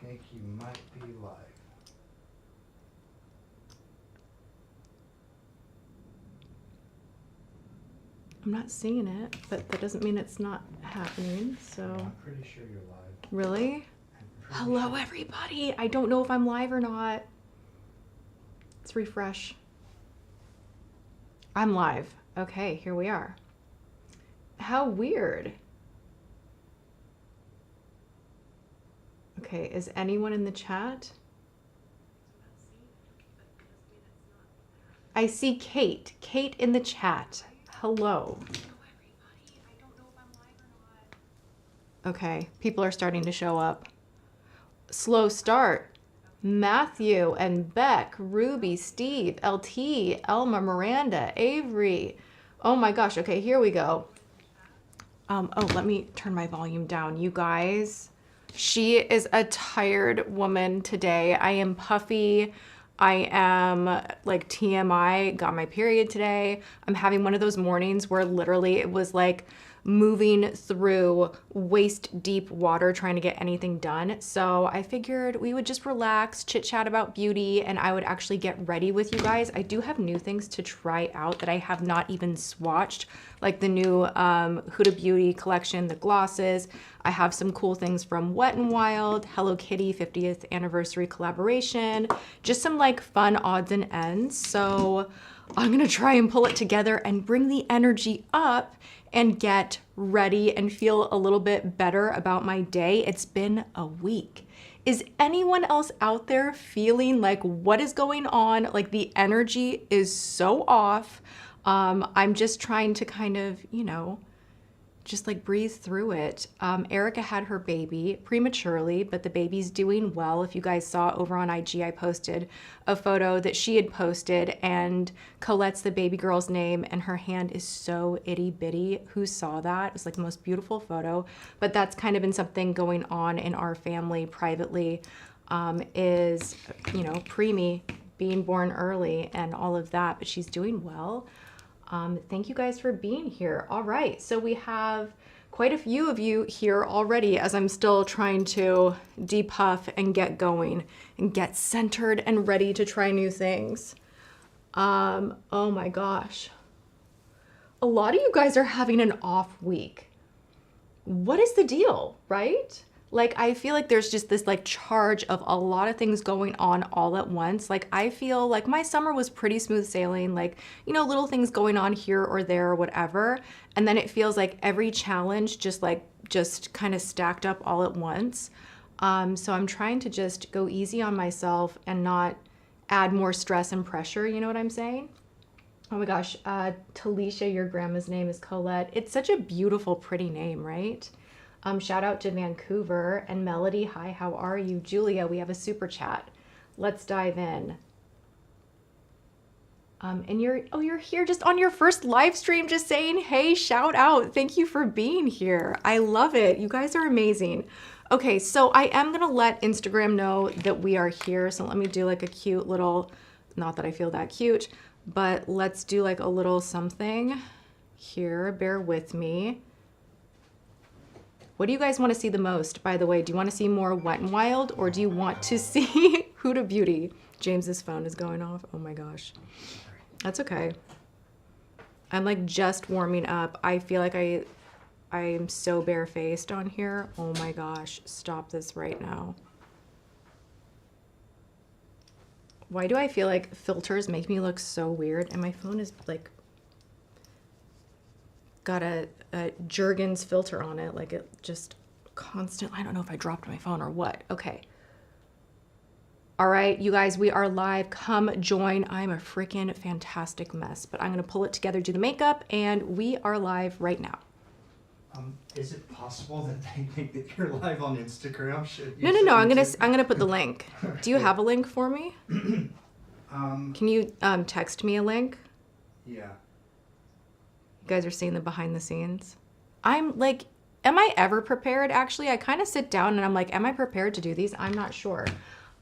think you might be live. I'm not seeing it, but that doesn't mean it's not happening, so. I'm pretty sure you're live. Really? Hello, everybody. I don't know if I'm live or not. Let's refresh. I'm live. Okay, here we are. How weird. Okay, is anyone in the chat? I see Kate. Kate in the chat. Hello. Okay, people are starting to show up. Slow start. Matthew and Beck, Ruby, Steve, LT, Elma, Miranda, Avery. Oh my gosh. Okay, here we go. Oh, let me turn my volume down. You guys, she is a tired woman today. I am puffy. I am like TMI, got my period today. I'm having one of those mornings where literally it was like moving through waist deep water trying to get anything done. So I figured we would just relax, chit chat about beauty, and I would actually get ready with you guys. I do have new things to try out that I have not even swatched, like the new Huda Beauty collection, the glosses. I have some cool things from Wet n Wild, Hello Kitty 50th anniversary collaboration, just some like fun odds and ends. So I'm gonna try and pull it together and bring the energy up and get ready and feel a little bit better about my day. It's been a week. Is anyone else out there feeling like what is going on? Like the energy is so off. I'm just trying to kind of, you know, just like breathe through it. Erica had her baby prematurely, but the baby's doing well. If you guys saw over on IG, I posted a photo that she had posted, and Colette's the baby girl's name, and her hand is so itty bitty. Who saw that? It's like the most beautiful photo. But that's kind of been something going on in our family privately, is, you know, preemie, being born early and all of that, but she's doing well. Thank you guys for being here. All right, so we have quite a few of you here already as I'm still trying to depuff and get going and get centered and ready to try new things. Oh my gosh. A lot of you guys are having an off week. What is the deal, right? Like, I feel like there's just this like charge of a lot of things going on all at once. Like, I feel like my summer was pretty smooth sailing, like, you know, little things going on here or there or whatever. And then it feels like every challenge just kind of stacked up all at once. So I'm trying to just go easy on myself and not add more stress and pressure. You know what I'm saying? Oh my gosh. Talisha, your grandma's name is Colette. It's such a beautiful, pretty name, right? Shout out to Vancouver. And Melody, hi, how are you? Julia, we have a super chat. Let's dive in. And you're here just on your first live stream, just saying, hey, shout out. Thank you for being here. I love it. You guys are amazing. Okay, so I am gonna let Instagram know that we are here. So let me do like a cute little, not that I feel that cute, but let's do like a little something here. Bear with me. What do you guys want to see the most, by the way? Do you want to see more Wet n Wild, or do you want to see Huda Beauty? James's phone is going off. Oh my gosh. That's okay. I'm like just warming up. I feel like I am so barefaced on here. Oh my gosh. Stop this right now. Why do I feel like filters make me look so weird? And my phone is like got a Jergens filter on it, like it just constant. I don't know if I dropped my phone or what. Okay. All right, you guys, we are live. Come join. I'm a freaking fantastic mess, but I'm gonna pull it together, do the makeup, and we are live right now. Is it possible that they think that you're live on Instagram? No. I'm gonna put the link. Do you have a link for me? Can you text me a link? Yeah. You guys are seeing the behind the scenes. I'm like, am I ever prepared? Actually, I kind of sit down and I'm like, am I prepared to do these? I'm not sure.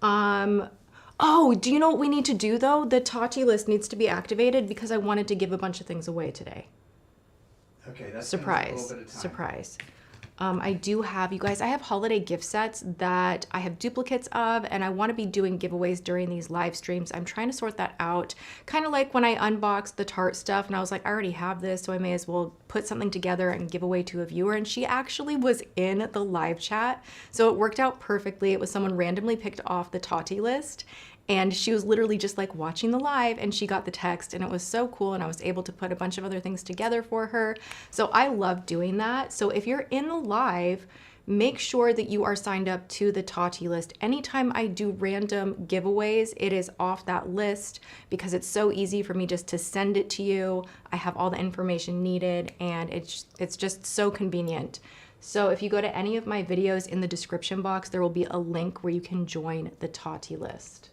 Oh, do you know what we need to do though? The Tati list needs to be activated because I wanted to give a bunch of things away today. Okay, that's surprise. a little bit of time. Surprise. I do have, you guys, I have holiday gift sets that I have duplicates of, and I want to be doing giveaways during these live streams. I'm trying to sort that out. Kind of like when I unboxed the Tarte stuff and I was like, I already have this, so I may as well put something together and give away to a viewer. And she actually was in the live chat. So it worked out perfectly. It was someone randomly picked off the Tati list. And she was literally just like watching the live and she got the text and it was so cool and I was able to put a bunch of other things together for her. So I love doing that. So if you're in the live, make sure that you are signed up to the Tati list. Anytime I do random giveaways, it is off that list because it's so easy for me just to send it to you. I have all the information needed and it's just so convenient. So if you go to any of my videos in the description box, there will be a link where you can join the Tati list.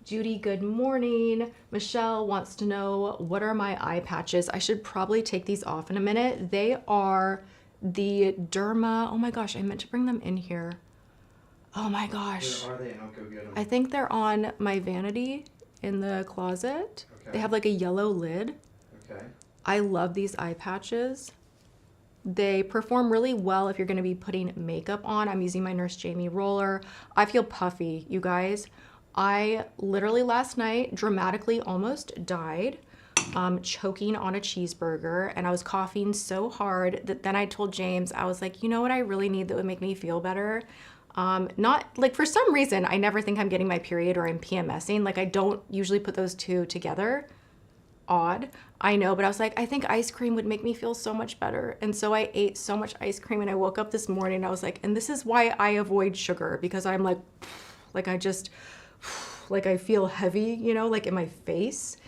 Judy, good morning. Michelle wants to know, what are my eye patches? I should probably take these off in a minute. They are the Derma. Oh my gosh, I meant to bring them in here. Oh my gosh. Where are they? And I'll go get them. I think they're on my vanity in the closet. Okay. They have like a yellow lid. Okay. I love these eye patches. They perform really well if you're going to be putting makeup on. I'm using my Nurse Jamie roller. I feel puffy, you guys. I literally last night dramatically almost died choking on a cheeseburger, and I was coughing so hard that then I told James, I was like, you know what I really need that would make me feel better? Not like, for some reason, I never think I'm getting my period or I'm PMSing. Like, I don't usually put those two together. Odd, I know, but I was like, I think ice cream would make me feel so much better. And so I ate so much ice cream and I woke up this morning and I was like, and this is why I avoid sugar, because I'm like I just, like I feel heavy, you know, like in my face.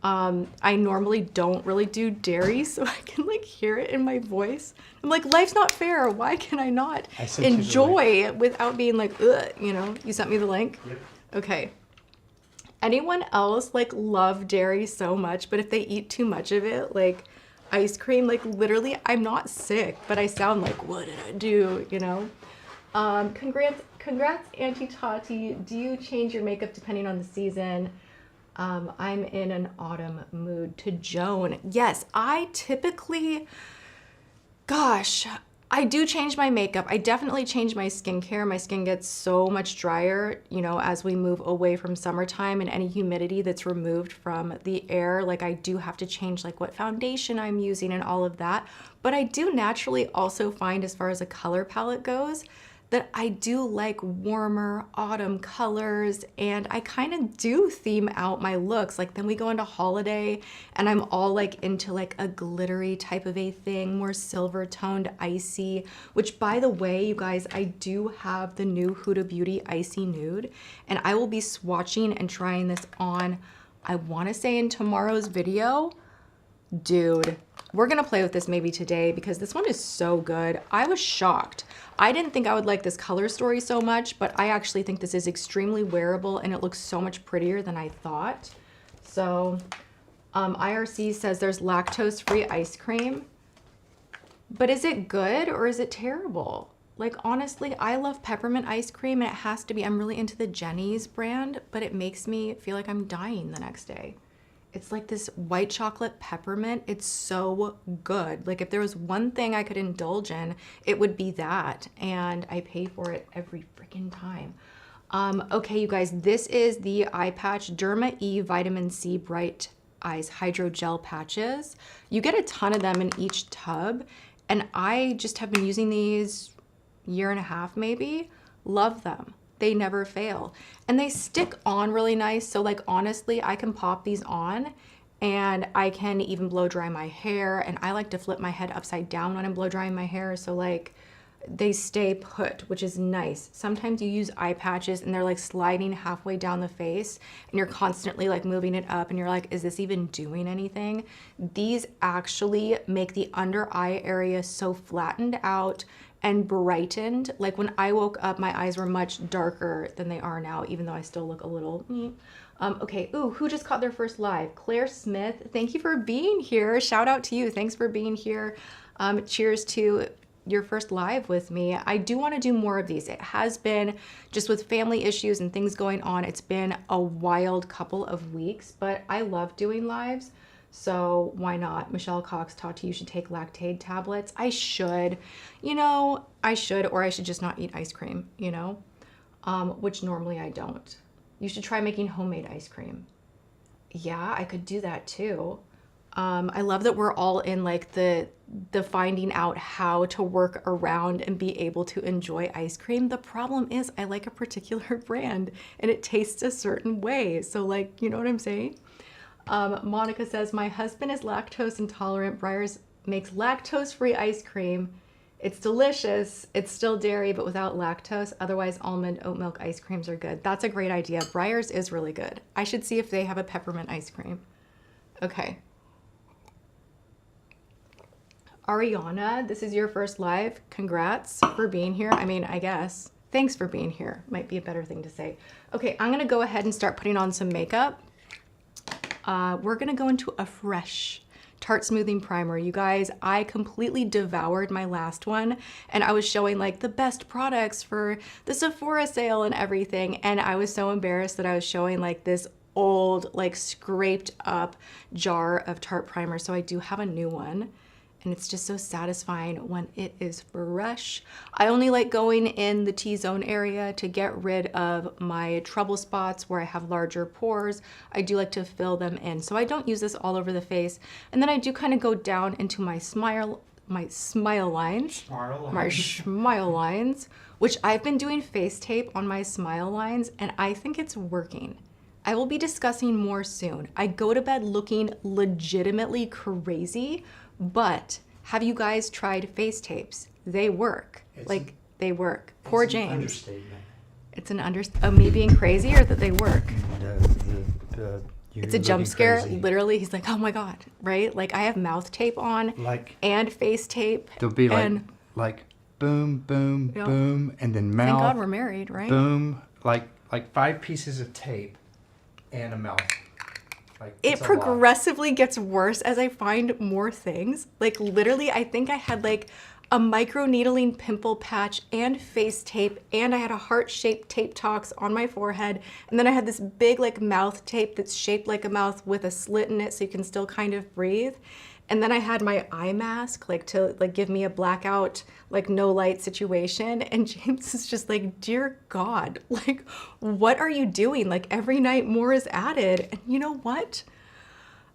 I normally don't really do dairy, so I can like hear it in my voice. I'm like, life's not fair. Why can I not enjoy without being like, ugh, you know? You sent me the link? Yep. Okay. Anyone else like love dairy so much, but if they eat too much of it, like ice cream, like literally, I'm not sick, but I sound like, what did I do, you know? Congrats, Auntie Tati. Do you change your makeup depending on the season? I'm in an autumn mood. To Joan. Yes, I typically, gosh, I do change my makeup. I definitely change my skincare. My skin gets so much drier, you know, as we move away from summertime and any humidity that's removed from the air. Like, I do have to change like what foundation I'm using and all of that. But I do naturally also find, as far as a color palette goes, that I do like warmer autumn colors, and I kind of do theme out my looks. Like, then we go into holiday and I'm all like into like a glittery type of a thing, more silver toned icy, which by the way, you guys, I do have the new Huda Beauty Icy Nude, and I will be swatching and trying this on, I want to say in tomorrow's video. Dude, we're gonna play with this maybe today because this one is so good. I was shocked. I didn't think I would like this color story so much, but I actually think this is extremely wearable and it looks so much prettier than I thought. So IRC says there's lactose-free ice cream, but is it good or is it terrible? Like, honestly, I love peppermint ice cream and it has to be, I'm really into the Jenny's brand, but it makes me feel like I'm dying the next day. It's like this white chocolate peppermint. It's so good. Like, if there was one thing I could indulge in, it would be that. And I pay for it every freaking time. Okay, you guys, this is the eye patch Derma E Vitamin C Bright Eyes Hydrogel Patches. You get a ton of them in each tub. And I just have been using these year and a half maybe. Love them. They never fail. And they stick on really nice. So like, honestly, I can pop these on and I can even blow dry my hair. And I like to flip my head upside down when I'm blow drying my hair. So like, they stay put, which is nice. Sometimes you use eye patches and they're like sliding halfway down the face and you're constantly like moving it up and you're like, is this even doing anything? These actually make the under eye area so flattened out and brightened. Like, when I woke up, my eyes were much darker than they are now, even though I still look a little okay. Ooh, who just caught their first live? Claire Smith, thank you for being here. Shout out to you. Thanks for being here. Cheers to your first live with me. I do want to do more of these. It has been, just with family issues and things going on, it's been a wild couple of weeks, but I love doing lives. So why not? Michelle Cox, Tati, you should take lactate tablets. I should, you know, I should, or I should just not eat ice cream, you know, which normally I don't. You should try making homemade ice cream. Yeah, I could do that too. I love that we're all in like the finding out how to work around and be able to enjoy ice cream. The problem is I like a particular brand and it tastes a certain way. So like, you know what I'm saying? Monica says, my husband is lactose intolerant. Breyers makes lactose-free ice cream. It's delicious. It's still dairy, but without lactose. Otherwise, almond oat milk ice creams are good. That's a great idea. Breyers is really good. I should see if they have a peppermint ice cream. Okay. Ariana, this is your first live. Congrats for being here. I mean, I guess. Thanks for being here. Might be a better thing to say. Okay, I'm going to go ahead and start putting on some makeup. We're going to go into a fresh Tarte Smoothing Primer. You guys, I completely devoured my last one, and I was showing like the best products for the Sephora sale and everything, and I was so embarrassed that I was showing like this old, like scraped up jar of Tarte Primer. So I do have a new one. And it's just so satisfying when it is fresh. I only like going in the T-zone area to get rid of my trouble spots where I have larger pores. I do like to fill them in. So I don't use this all over the face. And then I do kind of go down into my smile lines, which I've been doing face tape on my smile lines, and I think it's working. I will be discussing more soon. I go to bed looking legitimately crazy, but have you guys tried face tapes? They work. They work. Poor James. Understatement. It's an me being crazy, or that they work? It's a jump scare. Crazy. Literally, he's like, oh my God, right? Like I have mouth tape on and face tape. There'll be like boom, boom, Yep. boom, and then mouth. Thank God we're married, right? Boom, like 5 pieces of tape and a mouth. It progressively gets worse as I find more things. Like literally, I think I had like a micro needling pimple patch and face tape, and I had a heart-shaped tape tox on my forehead, and then I had this big like mouth tape that's shaped like a mouth with a slit in it so you can still kind of breathe. And then I had my eye mask like to like give me a blackout, like no light situation. And James is just like, dear God, like, what are you doing? Like every night more is added. And you know what?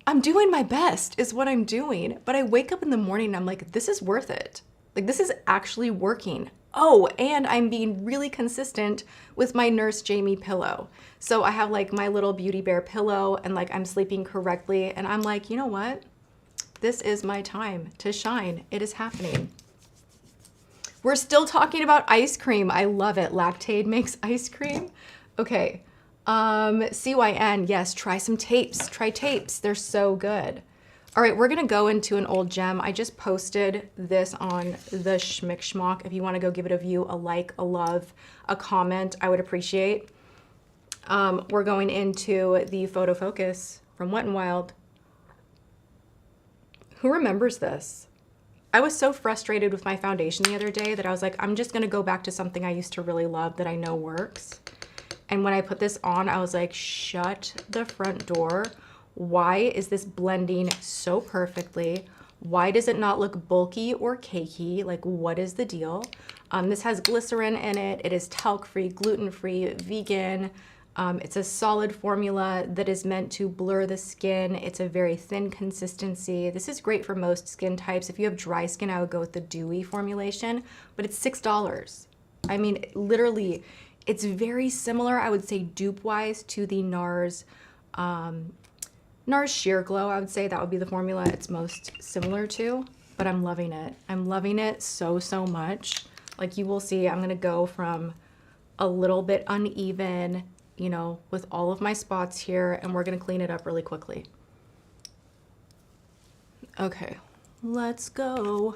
I'm doing my best is what I'm doing. But I wake up in the morning and I'm like, this is worth it. Like this is actually working. Oh, and I'm being really consistent with my Nurse Jamie pillow. So I have like my little Beauty Bear pillow and like I'm sleeping correctly. And I'm like, you know what? This is my time to shine. It is happening. We're still talking about ice cream. I love it. Lactaid makes ice cream. Okay. CYN, yes, try some tapes. Try tapes. They're so good. All right, we're gonna go into an old gem. I just posted this on the Schmick Schmock. If you wanna go give it a view, a like, a love, a comment, I would appreciate. We're going into the Photo Focus from Wet n Wild. Who remembers this? I was so frustrated with my foundation the other day that I was like, I'm just gonna go back to something I used to really love that I know works. And when I put this on, I was like, shut the front door. Why is this blending so perfectly? Why does it not look bulky or cakey? Like, what is the deal? This has glycerin in it. It is talc-free, gluten-free, vegan. It's a solid formula that is meant to blur the skin. It's a very thin consistency. This is great for most skin types. If you have dry skin, I would go with the dewy formulation, but it's $6. I mean, literally, it's very similar, I would say, dupe-wise to the NARS Sheer Glow. I would say that would be the formula it's most similar to, but I'm loving it. I'm loving it so, so much. Like you will see, I'm gonna go from a little bit uneven, you know, with all of my spots here, and we're gonna clean it up really quickly. Okay, let's go.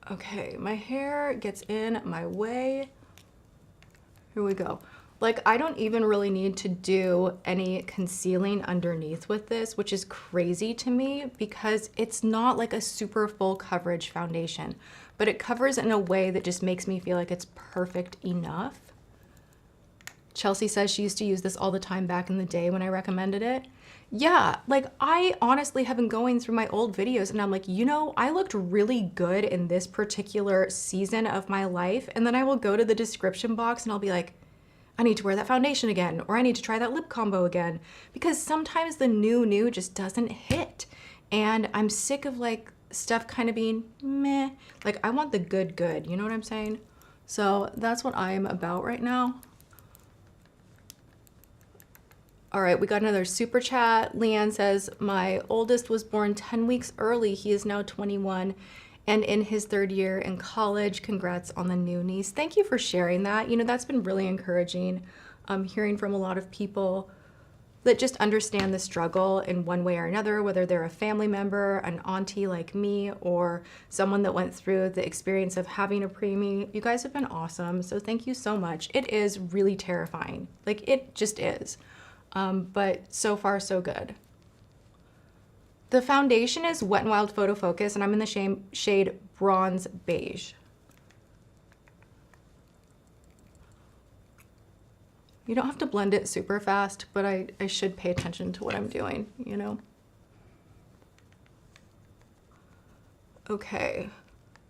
Okay, my hair gets in my way. Here we go. Like, I don't even really need to do any concealing underneath with this, which is crazy to me because it's not like a super full coverage foundation, but it covers in a way that just makes me feel like it's perfect enough. Chelsea says she used to use this all the time back in the day when I recommended it. Yeah, like I honestly have been going through my old videos and I'm like, you know, I looked really good in this particular season of my life. And then I will go to the description box and I'll be like, I need to wear that foundation again, or I need to try that lip combo again. Because sometimes the new just doesn't hit. And I'm sick of like stuff kind of being meh. Like I want the good, you know what I'm saying? So that's what I'm about right now. All right, we got another super chat. Leanne says, my oldest was born 10 weeks early. He is now 21 and in his 3rd year in college. Congrats on the new niece. Thank you for sharing that. You know, that's been really encouraging. Hearing from a lot of people that just understand the struggle in one way or another, whether they're a family member, an auntie like me, or someone that went through the experience of having a preemie. You guys have been awesome. So thank you so much. It is really terrifying. Like it just is. But so far so good. The foundation is Wet n Wild Photo Focus and I'm in the shade Bronze Beige. You don't have to blend it super fast, but I should pay attention to what I'm doing, you know? Okay,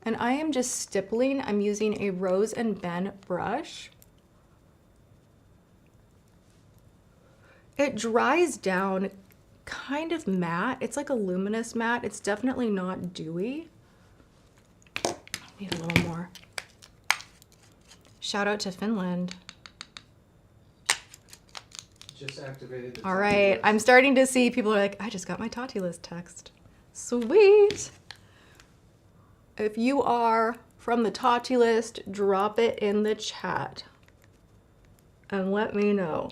and I am just stippling. I'm using a Rose and Ben brush. It dries down kind of matte. It's like a luminous matte. It's definitely not dewy. I need a little more. Shout out to Finland. Just activated the All Tati right, list. I'm starting to see people are like, I just got my Tati list text. Sweet. If you are from the Tati list, drop it in the chat and let me know.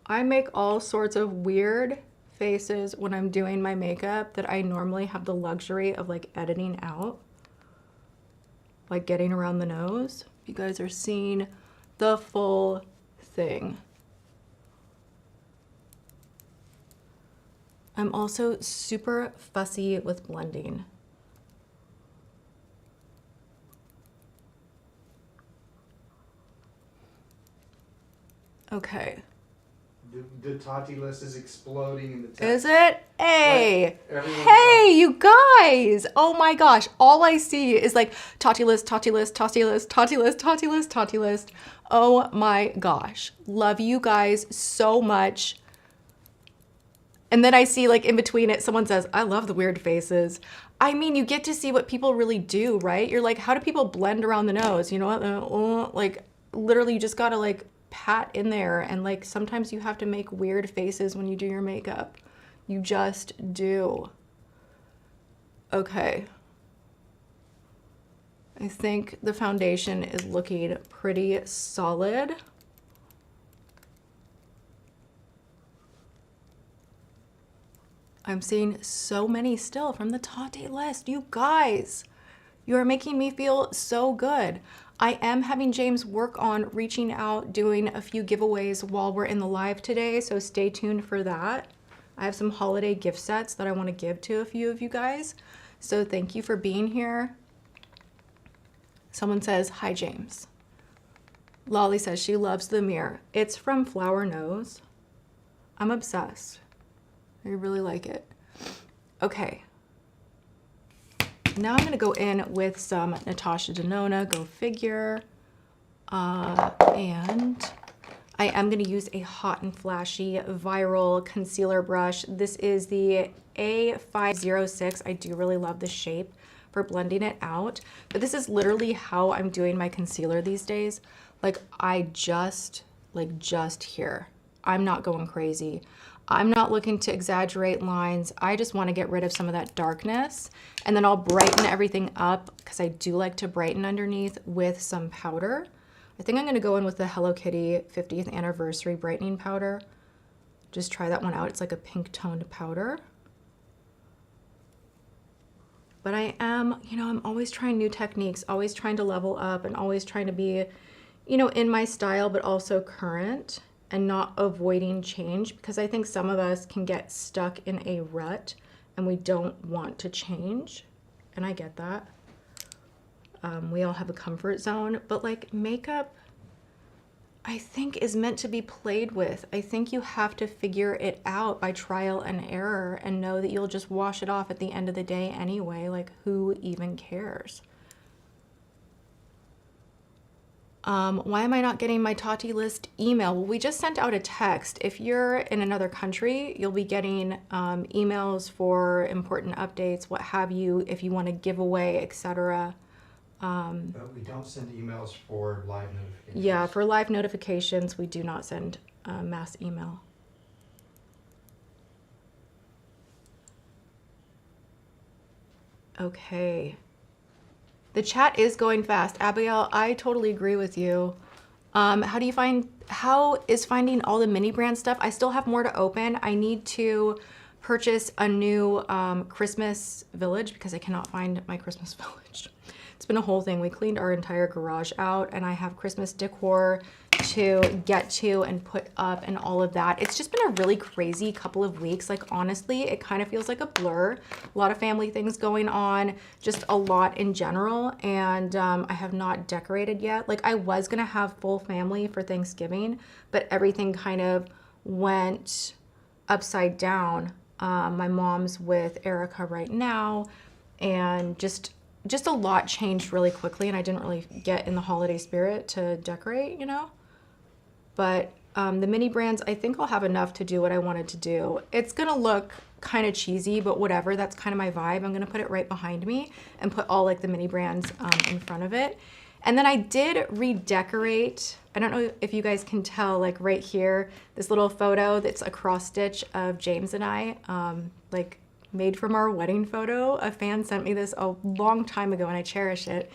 I make all sorts of weird faces when I'm doing my makeup that I normally have the luxury of like editing out. Like getting around the nose. You guys are seeing the full thing. I'm also super fussy with blending. Okay. The Tati list is exploding in the text. Is it? Hey! Everyone's Hey, you guys! Oh my gosh, all I see is like Tati list, Tati list, Tati list, Tati list, Tati list, Tati list. Oh my gosh. Love you guys so much. And then I see like in between it, someone says, I love the weird faces. I mean, you get to see what people really do, right? You're like, how do people blend around the nose? You know what? Like literally you just gotta like pat in there, and like sometimes you have to make weird faces when you do your makeup. You just do. Okay. I think the foundation is looking pretty solid. I'm seeing so many still from the Tati list. You guys, you are making me feel so good. I am having James work on reaching out, doing a few giveaways while we're in the live today, so stay tuned for that. I have some holiday gift sets that I want to give to a few of you guys, so thank you for being here. Someone says, hi James. Lolly says she loves the mirror. It's from Flower Nose. I'm obsessed. I really like it. Okay. Now I'm gonna go in with some Natasha Denona, go figure. And I am gonna use a hot and flashy viral concealer brush. This is the A506. I do really love the shape for blending it out, but this is literally how I'm doing my concealer these days. Like I just here. I'm not going crazy. I'm not looking to exaggerate lines. I just want to get rid of some of that darkness, and then I'll brighten everything up because I do like to brighten underneath with some powder. I think I'm going to go in with the Hello Kitty 50th anniversary brightening powder. Just try that one out. It's like a pink toned powder. But I am, you know, I'm always trying new techniques, always trying to level up, and always trying to be, you know, in my style, but also current, and not avoiding change, because I think some of us can get stuck in a rut and we don't want to change. And I get that. we all have a comfort zone, but like makeup, I think is meant to be played with. I think you have to figure it out by trial and error and know that you'll just wash it off at the end of the day anyway. Like, who even cares? Why am I not getting my Tati list email? Well, we just sent out a text. If you're in another country, you'll be getting emails for important updates, what have you, if you want to give away, etc. But we don't send emails for live notifications. Yeah, for live notifications, we do not send mass email. Okay. The chat is going fast. Abigail, I totally agree with you. How is finding all the mini brand stuff? I still have more to open. I need to purchase a new Christmas village because I cannot find my Christmas village. It's been a whole thing. We cleaned our entire garage out and I have Christmas decor to get to and put up and all of that. It's just been a really crazy couple of weeks. Like, honestly, it kind of feels like a blur. A lot of family things going on, just a lot in general. And I have not decorated yet. Like, I was gonna have full family for Thanksgiving, but everything kind of went upside down. My mom's with Erica right now, and just a lot changed really quickly, and I didn't really get in the holiday spirit to decorate, you know? But the mini brands, I think I'll have enough to do what I wanted to do. It's gonna look kind of cheesy, but whatever, that's kind of my vibe. I'm gonna put it right behind me and put all like the mini brands in front of it. And then I did redecorate. I don't know if you guys can tell, like right here, this little photo that's a cross stitch of James and I, like made from our wedding photo. A fan sent me this a long time ago and I cherish it.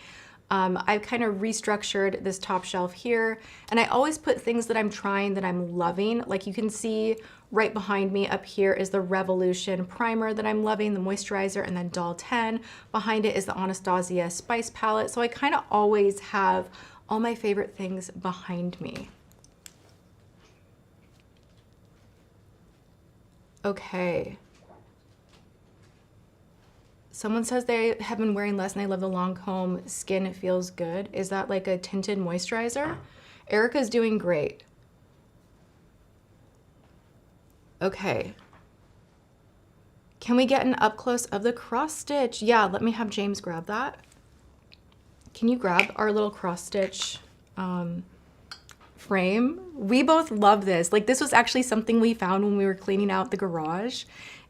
I've kind of restructured this top shelf here, and I always put things that I'm trying that I'm loving. Like you can see right behind me up here is the Revolution primer that I'm loving, the moisturizer, and then Doll 10. Behind it is the Anastasia Spice palette. So I kind of always have all my favorite things behind me. Okay. Someone says they have been wearing less and they love the long comb. Skin feels good. Is that like a tinted moisturizer? Erica's doing great. Okay. Can we get an up close of the cross stitch? Yeah, let me have James grab that. Can you grab our little cross stitch frame? We both love this. Like, this was actually something we found when we were cleaning out the garage.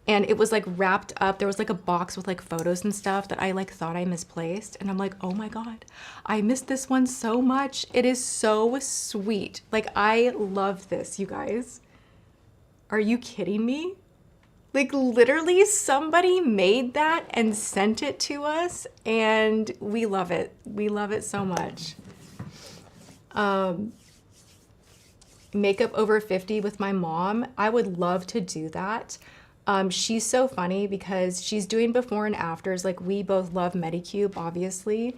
And it was like wrapped up. There was like a box with like photos and stuff that I like thought I misplaced. And I'm like, oh my God, I missed this one so much. It is so sweet. Like, I love this, you guys. Are you kidding me? Like, literally somebody made that and sent it to us, and we love it. We love it so much. Makeup over 50 with my mom. I would love to do that. She's so funny because she's doing before and afters. Like, we both love Medicube, obviously.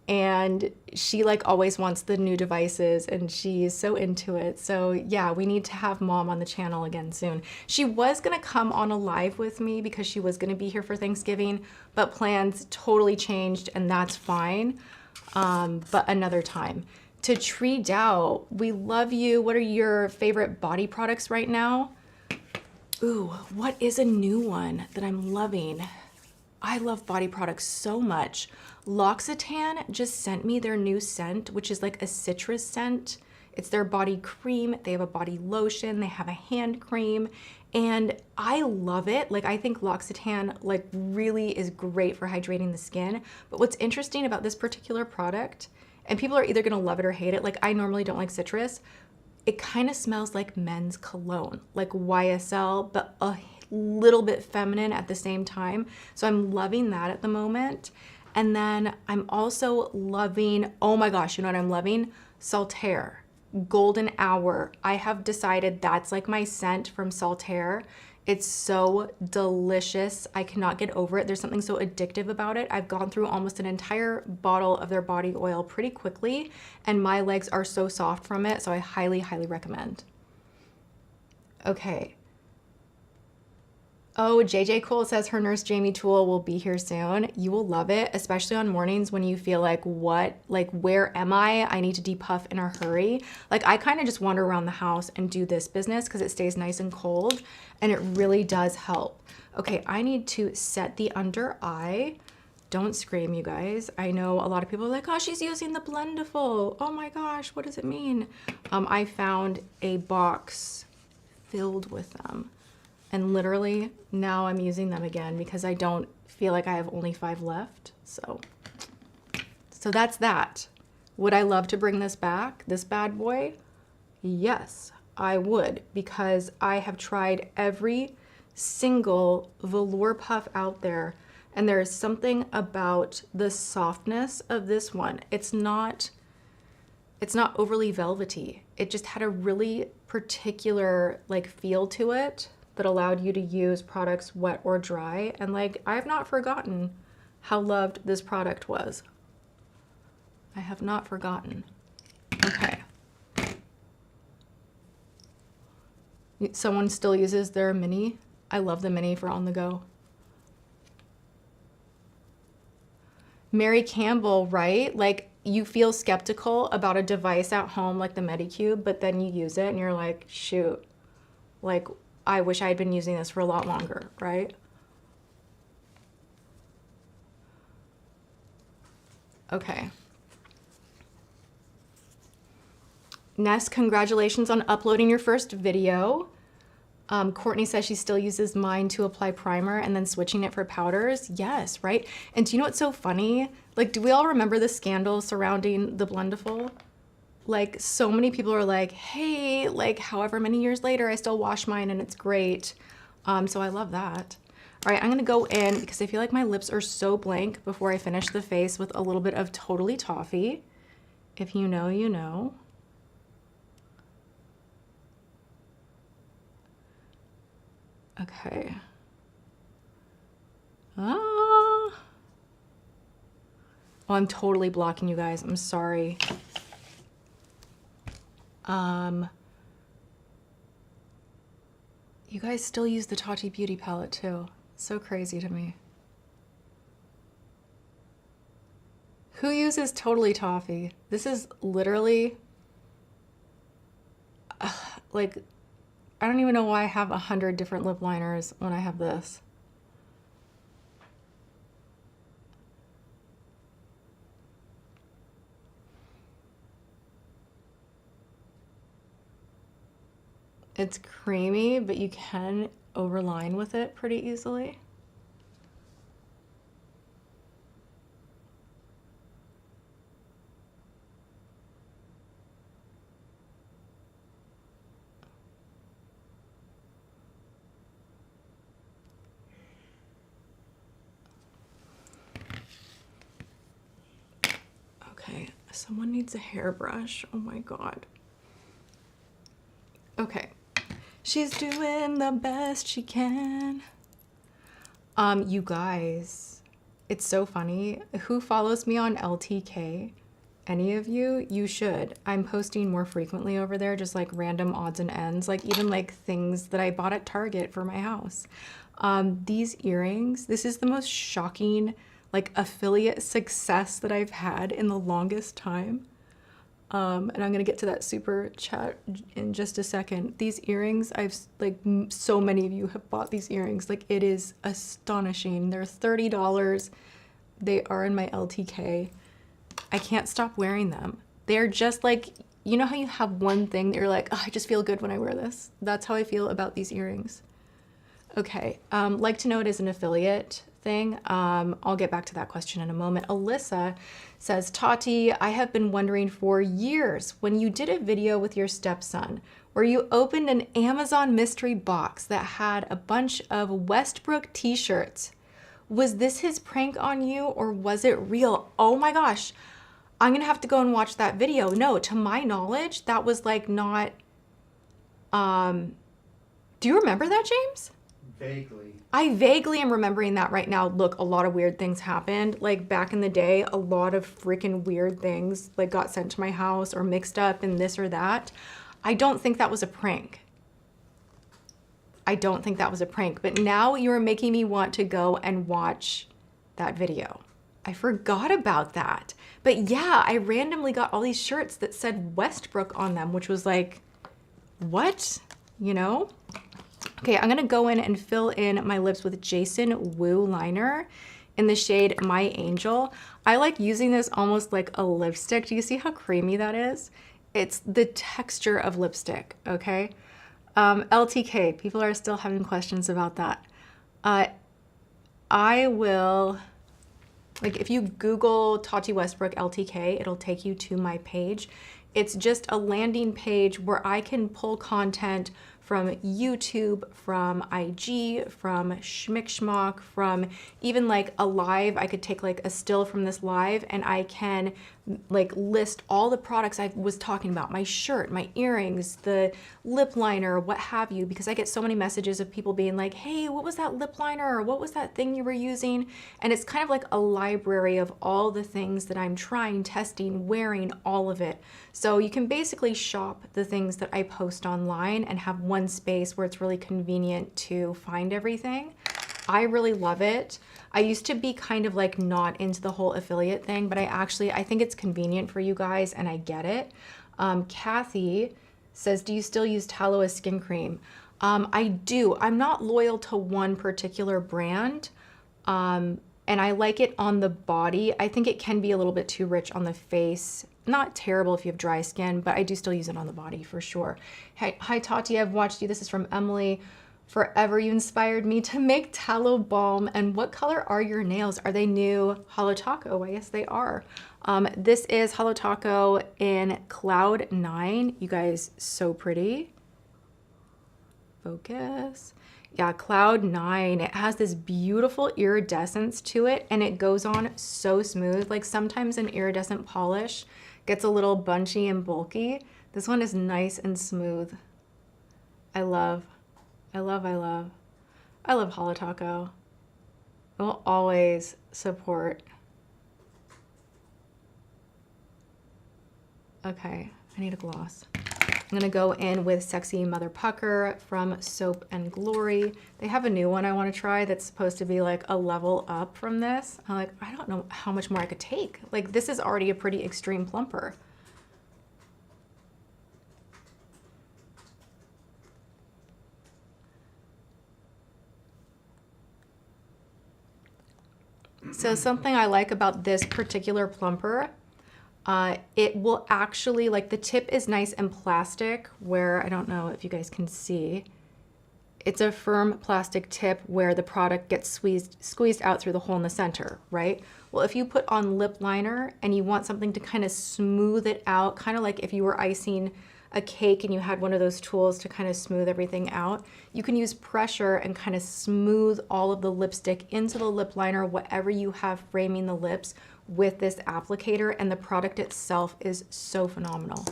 And she like always wants the new devices and she's so into it. So yeah, we need to have mom on the channel again soon. She was gonna come on a live with me because she was gonna be here for Thanksgiving, but plans totally changed and that's fine. But another time. To Tree Dow, we love you. What are your favorite body products right now? Ooh, what is a new one that I'm loving? I love body products so much. L'Occitane just sent me their new scent, which is like a citrus scent. It's their body cream. They have a body lotion. They have a hand cream. And I love it. Like, I think L'Occitane like really is great for hydrating the skin. But what's interesting about this particular product, and people are either gonna love it or hate it. Like, I normally don't like citrus. It kind of smells like men's cologne, like YSL, but a little bit feminine at the same time. So I'm loving that at the moment. And then I'm also loving, oh my gosh, you know what I'm loving? Saltaire, Golden Hour. I have decided that's like my scent from Saltaire. It's so delicious. I cannot get over it. There's something so addictive about it. I've gone through almost an entire bottle of their body oil pretty quickly, and my legs are so soft from it, so I highly, highly recommend. Okay. Oh, JJ Cole says her nurse Jamie Toole will be here soon. You will love it, especially on mornings when you feel like, where am I? I need to depuff in a hurry. Like, I kind of just wander around the house and do this business because it stays nice and cold, and it really does help. Okay, I need to set the under eye. Don't scream, you guys. I know a lot of people are like, oh, she's using the Blendiful. Oh my gosh, what does it mean? I found a box filled with them. And literally now I'm using them again because I don't feel like I have only 5 left. So that's that. Would I love to bring this back, this bad boy? Yes, I would, because I have tried every single velour puff out there, and there is something about the softness of this one. It's not overly velvety. It just had a really particular like feel to it that allowed you to use products wet or dry. And like, I have not forgotten how loved this product was. I have not forgotten. Okay. Someone still uses their mini. I love the mini for on the go. Mary Campbell, right? Like, you feel skeptical about a device at home like the Medicube, but then you use it and you're like, shoot, like, I wish I had been using this for a lot longer, right? Okay. Ness, congratulations on uploading your first video. Courtney says she still uses mine to apply primer and then switching it for powders. Yes, right? And do you know what's so funny? Like, do we all remember the scandal surrounding the Blendiful? Like, so many people are like, hey, like, however many years later, I still wash mine and it's great. So I love that. All right, I'm gonna go in because I feel like my lips are so blank before I finish the face with a little bit of Totally Toffee. If you know, you know. Okay. Oh, I'm totally blocking you guys. I'm sorry. You guys still use the Tati Beauty palette too. So crazy to me. Who uses Totally Toffee? This is literally like, I don't even know why I have 100 different lip liners when I have this. It's creamy, but you can overline with it pretty easily. Okay, someone needs a hairbrush. Oh my God. Okay. She's doing the best she can. You guys, it's so funny. Who follows me on LTK? Any of you? You should. I'm posting more frequently over there, just like random odds and ends, like even like things that I bought at Target for my house. These earrings, this is the most shocking like affiliate success that I've had in the longest time. And I'm gonna get to that super chat in just a second. These earrings, so many of you have bought these earrings. Like, it is astonishing. They're $30. They are in my LTK. I can't stop wearing them. They're just like, you know how you have one thing that you're like, oh, I just feel good when I wear this. That's how I feel about these earrings. Okay, like to know it is an affiliate thing. I'll get back to that question in a moment. Alyssa says, Tati, I have been wondering for years, when you did a video with your stepson where you opened an Amazon mystery box that had a bunch of Westbrook t-shirts, was this his prank on you or was it real? Oh my gosh, I'm gonna have to go and watch that video. No, to my knowledge, that was like not, do you remember that, James? Vaguely. I vaguely am remembering that right now. Look, a lot of weird things happened. Like back in the day, a lot of freaking weird things like got sent to my house or mixed up in this or that. I don't think that was a prank. I don't think that was a prank, but now you're making me want to go and watch that video. I forgot about that. But yeah, I randomly got all these shirts that said Westbrook on them, which was like, what? You know? Okay, I'm gonna go in and fill in my lips with Jason Wu liner in the shade My Angel. I like using this almost like a lipstick. Do you see how creamy that is? It's the texture of lipstick, okay? LTK, people are still having questions about that. I will, like if you Google Tati Westbrook LTK, it'll take you to my page. It's just a landing page where I can pull content from YouTube, from IG, from Schmick from even like a live. I could take like a still from this live and I can like list all the products I was talking about, my shirt, my earrings, the lip liner, what have you, because I get so many messages of people being like, hey, what was that lip liner? Or what was that thing you were using? And it's kind of like a library of all the things that I'm trying, testing, wearing, all of it. So you can basically shop the things that I post online and have one space where it's really convenient to find everything. I really love it. I used to be kind of like not into the whole affiliate thing, but I think it's convenient for you guys and I get it. Kathy says, do you still use tallow as skin cream? I do. I'm not loyal to one particular brand. And I like it on the body. I think it can be a little bit too rich on the face. Not terrible if you have dry skin, but I do still use it on the body for sure. Hi Tati, I've watched you. This is from Emily. Forever, you inspired me to make tallow balm. And what color are your nails? Are they new Holo Taco? I guess they are. This is Holo Taco in Cloud 9. You guys, so pretty. Focus. Yeah, Cloud 9. It has this beautiful iridescence to it and it goes on so smooth. Like sometimes an iridescent polish gets a little bunchy and bulky. This one is nice and smooth. I love Holo Taco. I will always support. Okay, I need a gloss. I'm gonna go in with Sexy Mother Pucker from Soap and Glory. They have a new one I wanna try that's supposed to be like a level up from this. I'm like, I don't know how much more I could take. Like this is already a pretty extreme plumper. So something I like about this particular plumper, it will actually, like the tip is nice and plastic where, I don't know if you guys can see, it's a firm plastic tip where the product gets squeezed out through the hole in the center, right? Well, if you put on lip liner and you want something to kind of smooth it out, kind of like if you were icing a cake and you had one of those tools to kind of smooth everything out, you can use pressure and kind of smooth all of the lipstick into the lip liner, whatever you have framing the lips with this applicator, and the product itself is so phenomenal.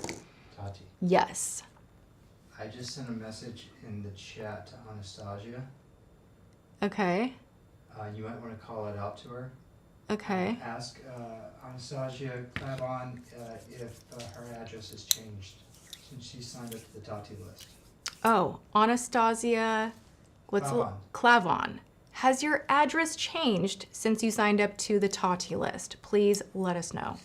Tati, Yes. I just sent a message in the chat to Anastasia. Okay. You might want to call it out to her. Okay. Ask Anastasia Clavon if her address has changed since she signed up to the Tati list. Oh, Anastasia, Clavon. Has your address changed since you signed up to the Tati list? Please let us know.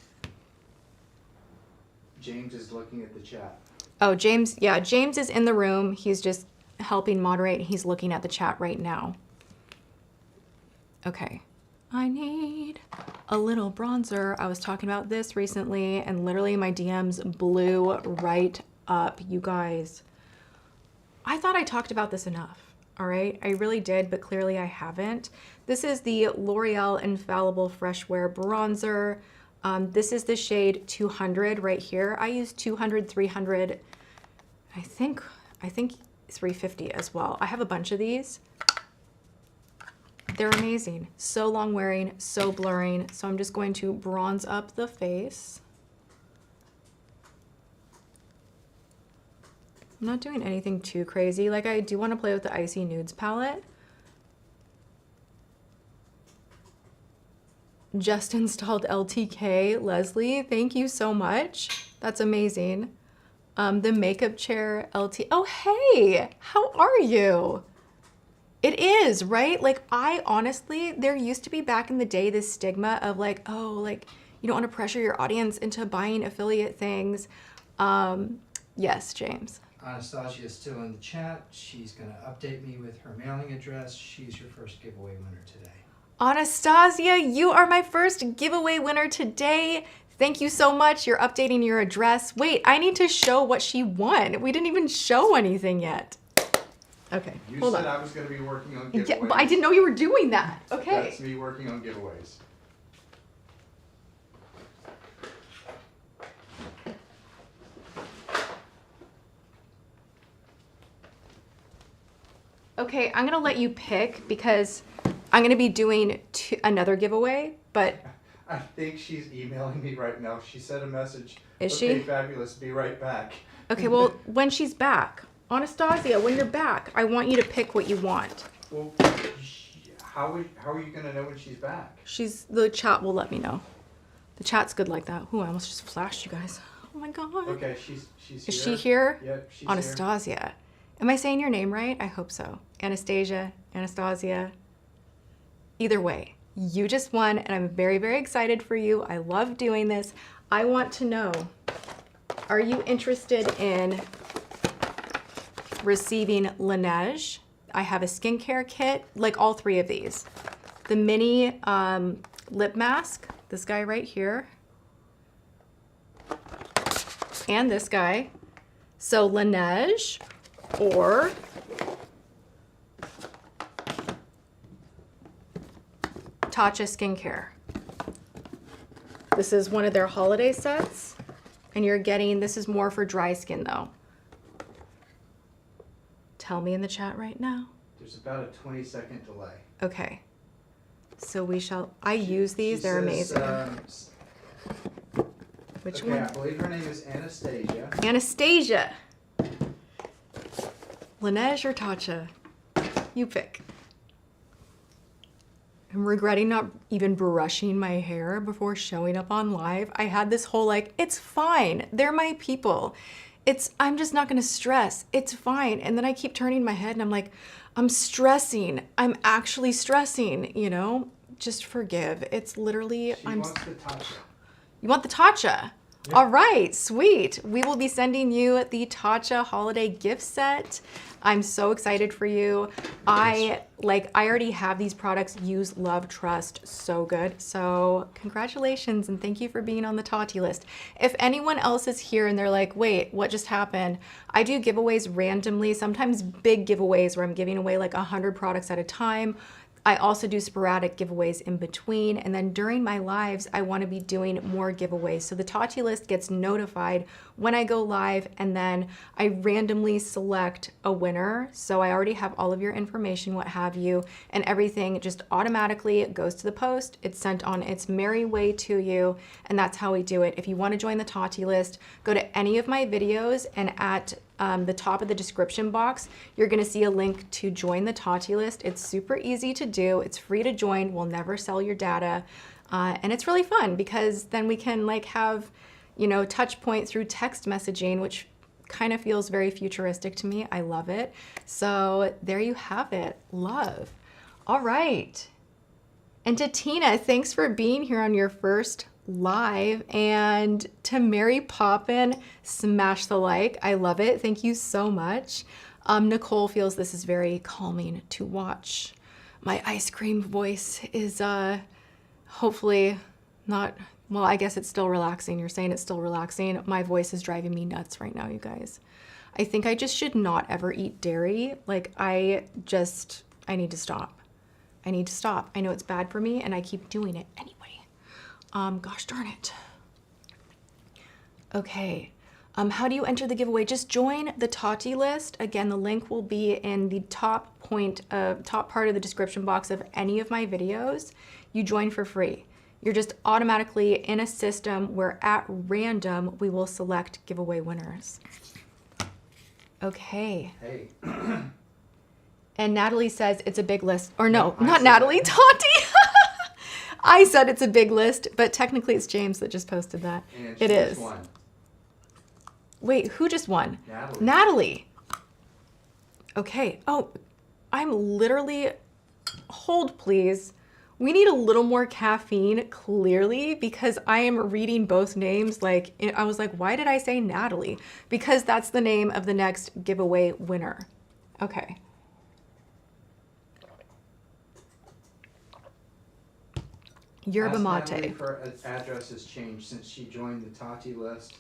James is looking at the chat. Oh, James, yeah, James is in the room. He's just helping moderate. He's looking at the chat right now. Okay. I need a little bronzer. I was talking about this recently and literally my DMs blew right up, you guys. I thought I talked about this enough, all right? I really did, but clearly I haven't. This is the L'Oreal Infallible Fresh Wear Bronzer. This is the shade 200 right here. I use 200, 300, I think 350 as well. I have a bunch of these. They're amazing. So long wearing, so blurring. So I'm just going to bronze up the face. I'm not doing anything too crazy. Like I do want to play with the Icy Nudes palette. Just installed LTK, Leslie. Thank you so much. That's amazing. The makeup chair LT. Oh, hey, how are you? It is, right? Like, I honestly, there used to be back in the day this stigma of like, oh, like, you don't want to pressure your audience into buying affiliate things. Yes, James. Anastasia is still in the chat. She's going to update me with her mailing address. She's your first giveaway winner today. Anastasia, you are my first giveaway winner today. Thank you so much. You're updating your address. Wait, I need to show what she won. We didn't even show anything yet. Okay, You hold said on. I was going to be working on giveaways. Yeah, but I didn't know you were doing that. Okay. That's me working on giveaways. Okay, I'm gonna let you pick because I'm gonna be doing another giveaway, but I think she's emailing me right now. She sent a message. Is Okay, she? fabulous. Be right back. okay, well, when she's back, Anastasia, when you're back, I want you to pick what you want. Well, how are you going to know when she's back? The chat will let me know. The chat's good like that. Ooh, I almost just flashed you guys. Oh my god. Okay, she's here. Is she here? Yep, she's Anastasia. Am I saying your name right? I hope so. Anastasia, Anastasia. Either way, you just won, and I'm very, very excited for you. I love doing this. I want to know, are you interested in receiving Laneige? I have a skincare kit, like all three of these. The mini lip mask, this guy right here, and this guy. So Laneige or Tatcha Skincare. This is one of their holiday sets, and you're getting, this is more for dry skin though. Tell me in the chat right now. There's about a 20-second delay. Okay. So we shall, I use these, they're amazing. Which okay, one? I believe her name is Anastasia. Anastasia. Laneige or Tatcha? You pick. I'm regretting not even brushing my hair before showing up on live. I had this whole like, it's fine. They're my people. I'm just not gonna stress. It's fine. And then I keep turning my head and I'm like, I'm stressing. I'm actually stressing, you know? Just forgive. It's literally, She wants the Tatcha. You want the Tatcha? Yep. All right, sweet. We will be sending you the Tatcha holiday gift set. I'm so excited for you. I already have these products. Use, love, trust. So good. So congratulations and thank you for being on the Tati list. If anyone else is here and they're like, wait, what just happened? I do giveaways randomly, sometimes big giveaways where I'm giving away like 100 products at a time. I also do sporadic giveaways in between. And then during my lives, I want to be doing more giveaways. So the Tati list gets notified when I go live, and then I randomly select a winner. So I already have all of your information, what have you, and everything just automatically goes to the post. It's sent on its merry way to you. And that's how we do it. If you want to join the Tati list, go to any of my videos, and at the top of the description box, you're gonna see a link to join the Tati list. It's super easy to do. It's free to join. We'll never sell your data. And it's really fun because then we can like have, you know, touch point through text messaging, which kind of feels very futuristic to me. I love it. So there you have it. Love. All right. And to Tina, thanks for being here on your first live, and to Mary Poppin, smash the like. I love it. Thank you so much. Nicole feels this is very calming to watch. My ice cream voice is hopefully not, well, I guess it's still relaxing. You're saying it's still relaxing. My voice is driving me nuts right now, you guys. I think I just should not ever eat dairy. Like I need to stop. I need to stop. I know it's bad for me and I keep doing it anyway. Gosh darn it. Okay. How do you enter the giveaway? Just join the Tati list. Again, the link will be in the top part of the description box of any of my videos. You join for free. You're just automatically in a system where at random, we will select giveaway winners. Okay. Hey. And Natalie says it's a big list. Or no, not Natalie, Tati. I said it's a big list, but technically it's James that just posted that. And it is. Won. Wait, who just won? Natalie. Natalie. Okay. Oh, I'm literally, hold please. We need a little more caffeine, clearly, because I am reading both names. Like, I was like, why did I say Natalie? Because that's the name of the next giveaway winner. Okay. Yerba Ask mate. Natalie if her address has changed since she joined the Tati list.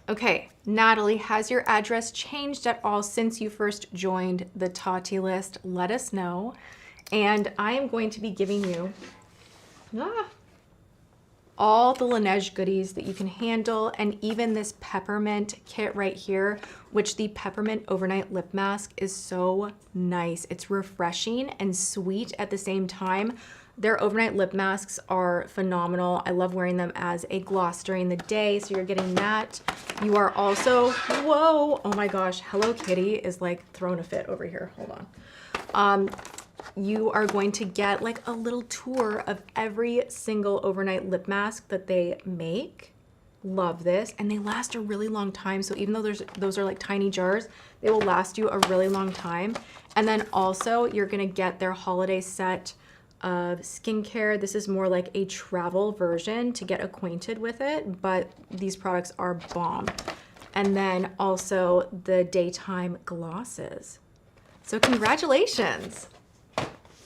Okay, Natalie, has your address changed at all since you first joined the Tati list? Let us know. And I am going to be giving you all the Laneige goodies that you can handle, and even this peppermint kit right here, which the peppermint overnight lip mask is so nice. It's refreshing and sweet at the same time. Their overnight lip masks are phenomenal. I love wearing them as a gloss during the day, so you're getting that. You are also, whoa, oh my gosh, Hello Kitty is like throwing a fit over here. Hold on. You are going to get like a little tour of every single overnight lip mask that they make. Love this. And they last a really long time. So even though those are like tiny jars, they will last you a really long time. And then also you're going to get their holiday set of skincare. This is more like a travel version to get acquainted with it, but these products are bomb. And then also the daytime glosses. So congratulations.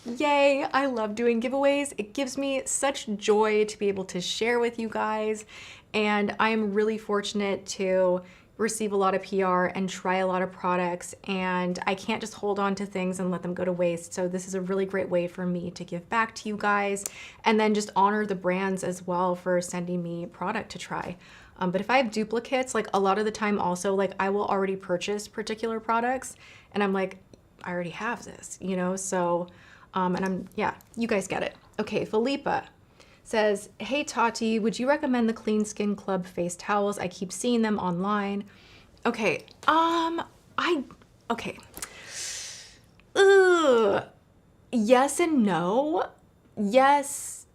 Yay, I love doing giveaways. It gives me such joy to be able to share with you guys. And I am really fortunate to receive a lot of PR and try a lot of products. And I can't just hold on to things and let them go to waste. So this is a really great way for me to give back to you guys and then just honor the brands as well for sending me product to try. But if I have duplicates, like a lot of the time also, like I will already purchase particular products and I'm like, I already have this, you know? So, yeah, you guys get it. Okay, Felipa says, hey Tati, would you recommend the Clean Skin Club face towels? I keep seeing them online. Okay, okay. Ugh. Yes and no. Yes.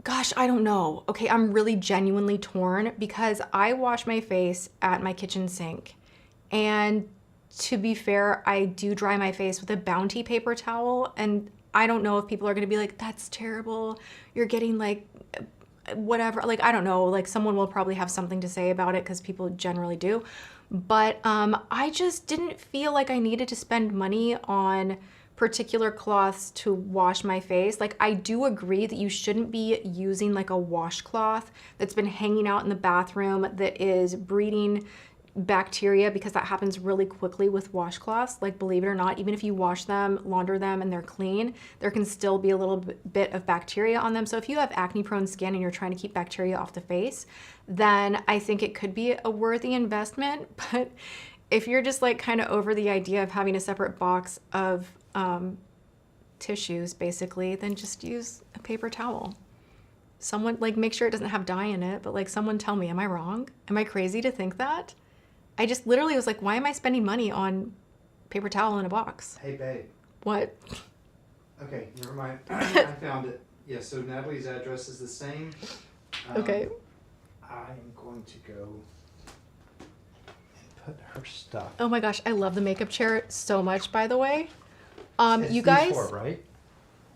Gosh, I don't know. Okay, I'm really genuinely torn because I wash my face at my kitchen sink. And to be fair, I do dry my face with a Bounty paper towel, and I don't know if people are going to be like, that's terrible. You're getting like whatever. Like, I don't know, like someone will probably have something to say about it because people generally do. But I just didn't feel like I needed to spend money on particular cloths to wash my face. Like, I do agree that you shouldn't be using like a washcloth that's been hanging out in the bathroom that is breeding bacteria, because that happens really quickly with washcloths. Like, believe it or not, even if you wash them, launder them, and they're clean, there can still be a little bit of bacteria on them. So if you have acne prone skin and you're trying to keep bacteria off the face, then I think it could be a worthy investment. But if you're just like kind of over the idea of having a separate box of tissues basically, then just use a paper towel. Someone, like, make sure it doesn't have dye in it, but like someone tell me, am I wrong? Am I crazy to think that? I just literally was like, why am I spending money on paper towel in a box? Hey, babe. What? Okay, never mind. I found it. Yeah, so Natalie's address is the same. Okay. I'm going to go and put her stuff. Oh my gosh, I love the makeup chair so much, by the way. It's You these guys? four,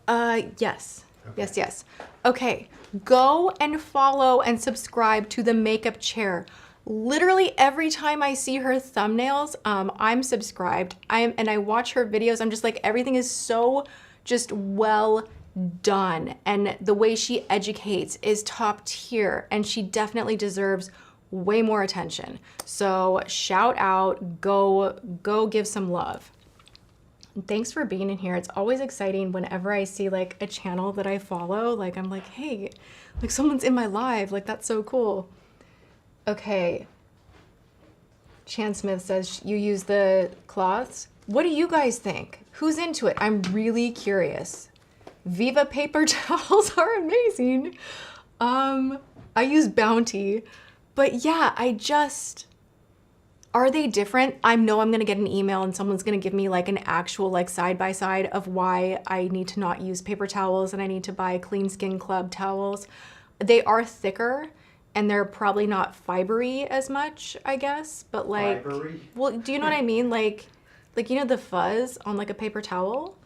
right? Yes. Okay. Yes. Okay, go and follow and subscribe to the makeup chair. Literally every time I see her thumbnails, I'm subscribed. And I watch her videos. I'm just like, everything is so just well done. And the way she educates is top tier. And she definitely deserves way more attention. So shout out, go give some love. Thanks for being in here. It's always exciting whenever I see like a channel that I follow. Like, I'm like, hey, like someone's in my live. Like, that's so cool. Okay. Chan Smith says you use the cloths. What do you guys think? Who's into it? I'm really curious. Viva paper towels are amazing. I use Bounty, but yeah, are they different? I know I'm gonna get an email and someone's gonna give me like an actual like side by side of why I need to not use paper towels and I need to buy Clean Skin Club towels. They are thicker and they're probably not fibery as much, I guess, but like, Fibery? well, do you know what I mean? Like, you know, the fuzz on like a paper towel?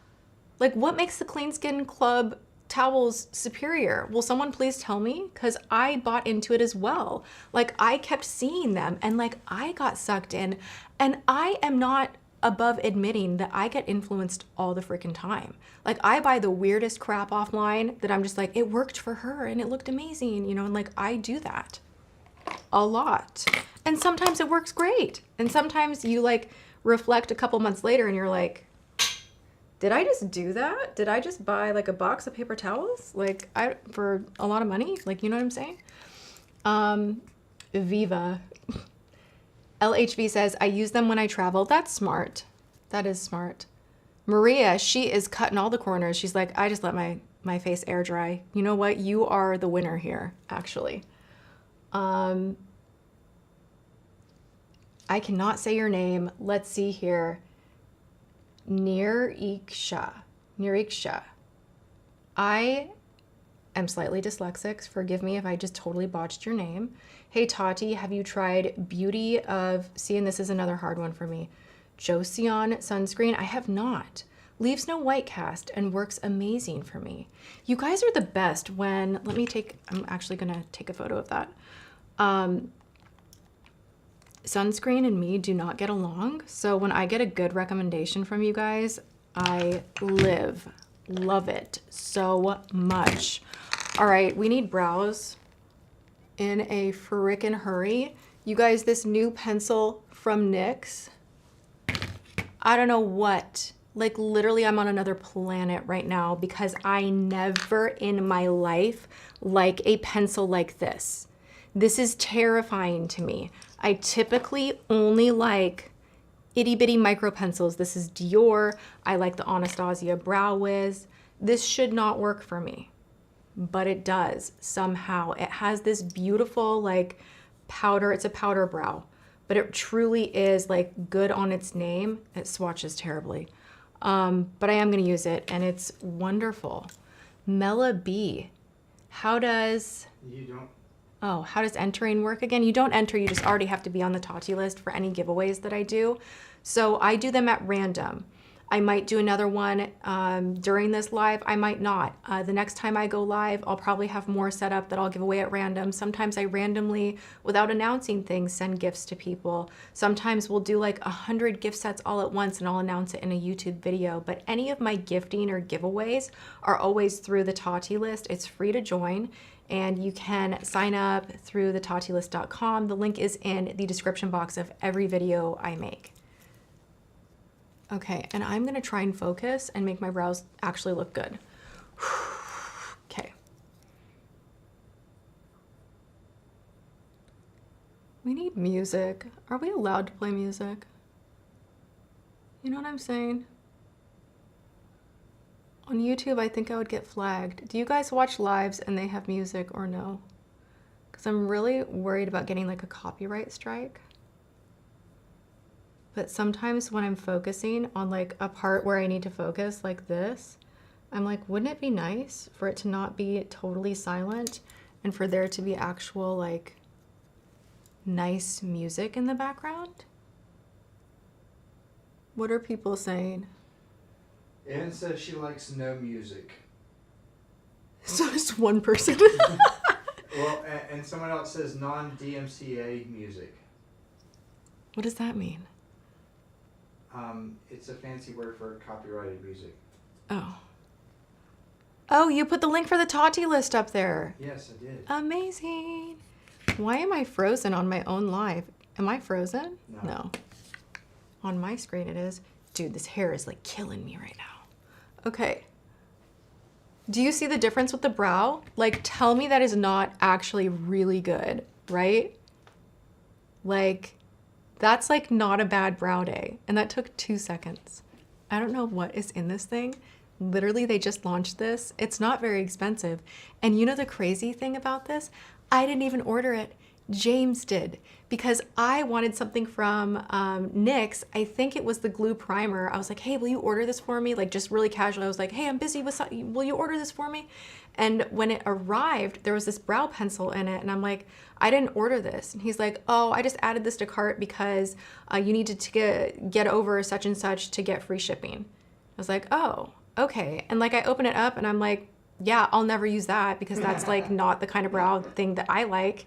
Like, what makes the Clean Skin Club towels superior? Will someone please tell me? Because I bought into it as well. Like, I kept seeing them and like I got sucked in, and I am not above admitting that I get influenced all the freaking time. Like, I buy the weirdest crap offline that I'm just like, it worked for her and it looked amazing, you know, and like I do that a lot. And sometimes it works great. And sometimes you like reflect a couple months later and you're like, did I just do that? Did I just buy like a box of paper towels? Like for a lot of money? Like, you know what I'm saying? Viva. LHV says, I use them when I travel. That's smart. That is smart. Maria, she is cutting all the corners. She's like, I just let my face air dry. You know what? You are the winner here, actually. I cannot say your name. Let's see here. Niriksha. I am slightly dyslexic. Forgive me if I just totally botched your name. Hey, Tati, have you tried Beauty of... See, and this is another hard one for me. Joseon sunscreen. I have not. Leaves no white cast and works amazing for me. You guys are the best when... Let me take... I'm actually going to take a photo of that. Sunscreen and me do not get along. So when I get a good recommendation from you guys, I love it so much. All right, we need brows in a frickin' hurry. You guys, this new pencil from NYX, I don't know what. Like, literally, I'm on another planet right now because I never in my life like a pencil like this. This is terrifying to me. I typically only like itty bitty micro pencils. This is Dior. I like the Anastasia Brow Wiz. This should not work for me, but it does somehow. It has this beautiful like powder. It's a powder brow, but it truly is like good on its name. It swatches terribly, but I am going to use it and it's wonderful. Mela B. How does... You don't... Oh, how does entering work again? You don't enter, you just already have to be on the Tati list for any giveaways that I do. So I do them at random. I might do another one during this live. I might not. The next time I go live, I'll probably have more set up that I'll give away at random. Sometimes I randomly, without announcing things, send gifts to people. Sometimes we'll do like 100 gift sets all at once and I'll announce it in a YouTube video. But any of my gifting or giveaways are always through the Tati list. It's free to join. And you can sign up through the tatilist.com. The link is in the description box of every video I make. Okay, and I'm gonna try and focus and make my brows actually look good. Okay. We need music. Are we allowed to play music? You know what I'm saying? On YouTube, I think I would get flagged. Do you guys watch lives and they have music or no? Because I'm really worried about getting like a copyright strike. But sometimes when I'm focusing on like a part where I need to focus like this, I'm like, wouldn't it be nice for it to not be totally silent and for there to be actual like nice music in the background? What are people saying? Anne says she likes no music. So it's one person. Well, and someone else says non-DMCA music. What does that mean? It's a fancy word for copyrighted music. Oh. Oh, you put the link for the Tati list up there. Yes, I did. Amazing. Why am I frozen on my own live? Am I frozen? No. On my screen it is. Dude, this hair is like killing me right now. Okay. Do you see the difference with the brow? Like, tell me that is not actually really good, right? Like, that's like not a bad brow day. And that took 2 seconds. I don't know what is in this thing. Literally, they just launched this. It's not very expensive. And you know the crazy thing about this? I didn't even order it. James did, because I wanted something from NYX. I think it was the glue primer. I was like, hey, will you order this for me? Like, just really casual. I was like, hey, I'm busy with something. Will you order this for me? And when it arrived, there was this brow pencil in it. And I'm like, I didn't order this. And he's like, oh, I just added this to cart because you needed to get over such and such to get free shipping. I was like, oh, okay. And like I open it up and I'm like, yeah, I'll never use that because that's like not the kind of brow thing that I like.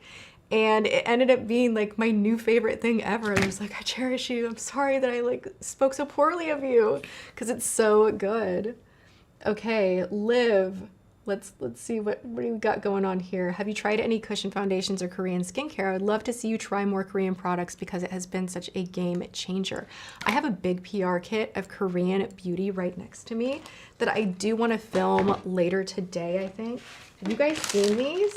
And it ended up being like my new favorite thing ever. And I was like, I cherish you. I'm sorry that I like spoke so poorly of you because it's so good. Okay, Liv. Let's see what do we got going on here. Have you tried any cushion foundations or Korean skincare? I'd love to see you try more Korean products because it has been such a game changer. I have a big PR kit of Korean beauty right next to me that I do want to film later today, I think. Have you guys seen these?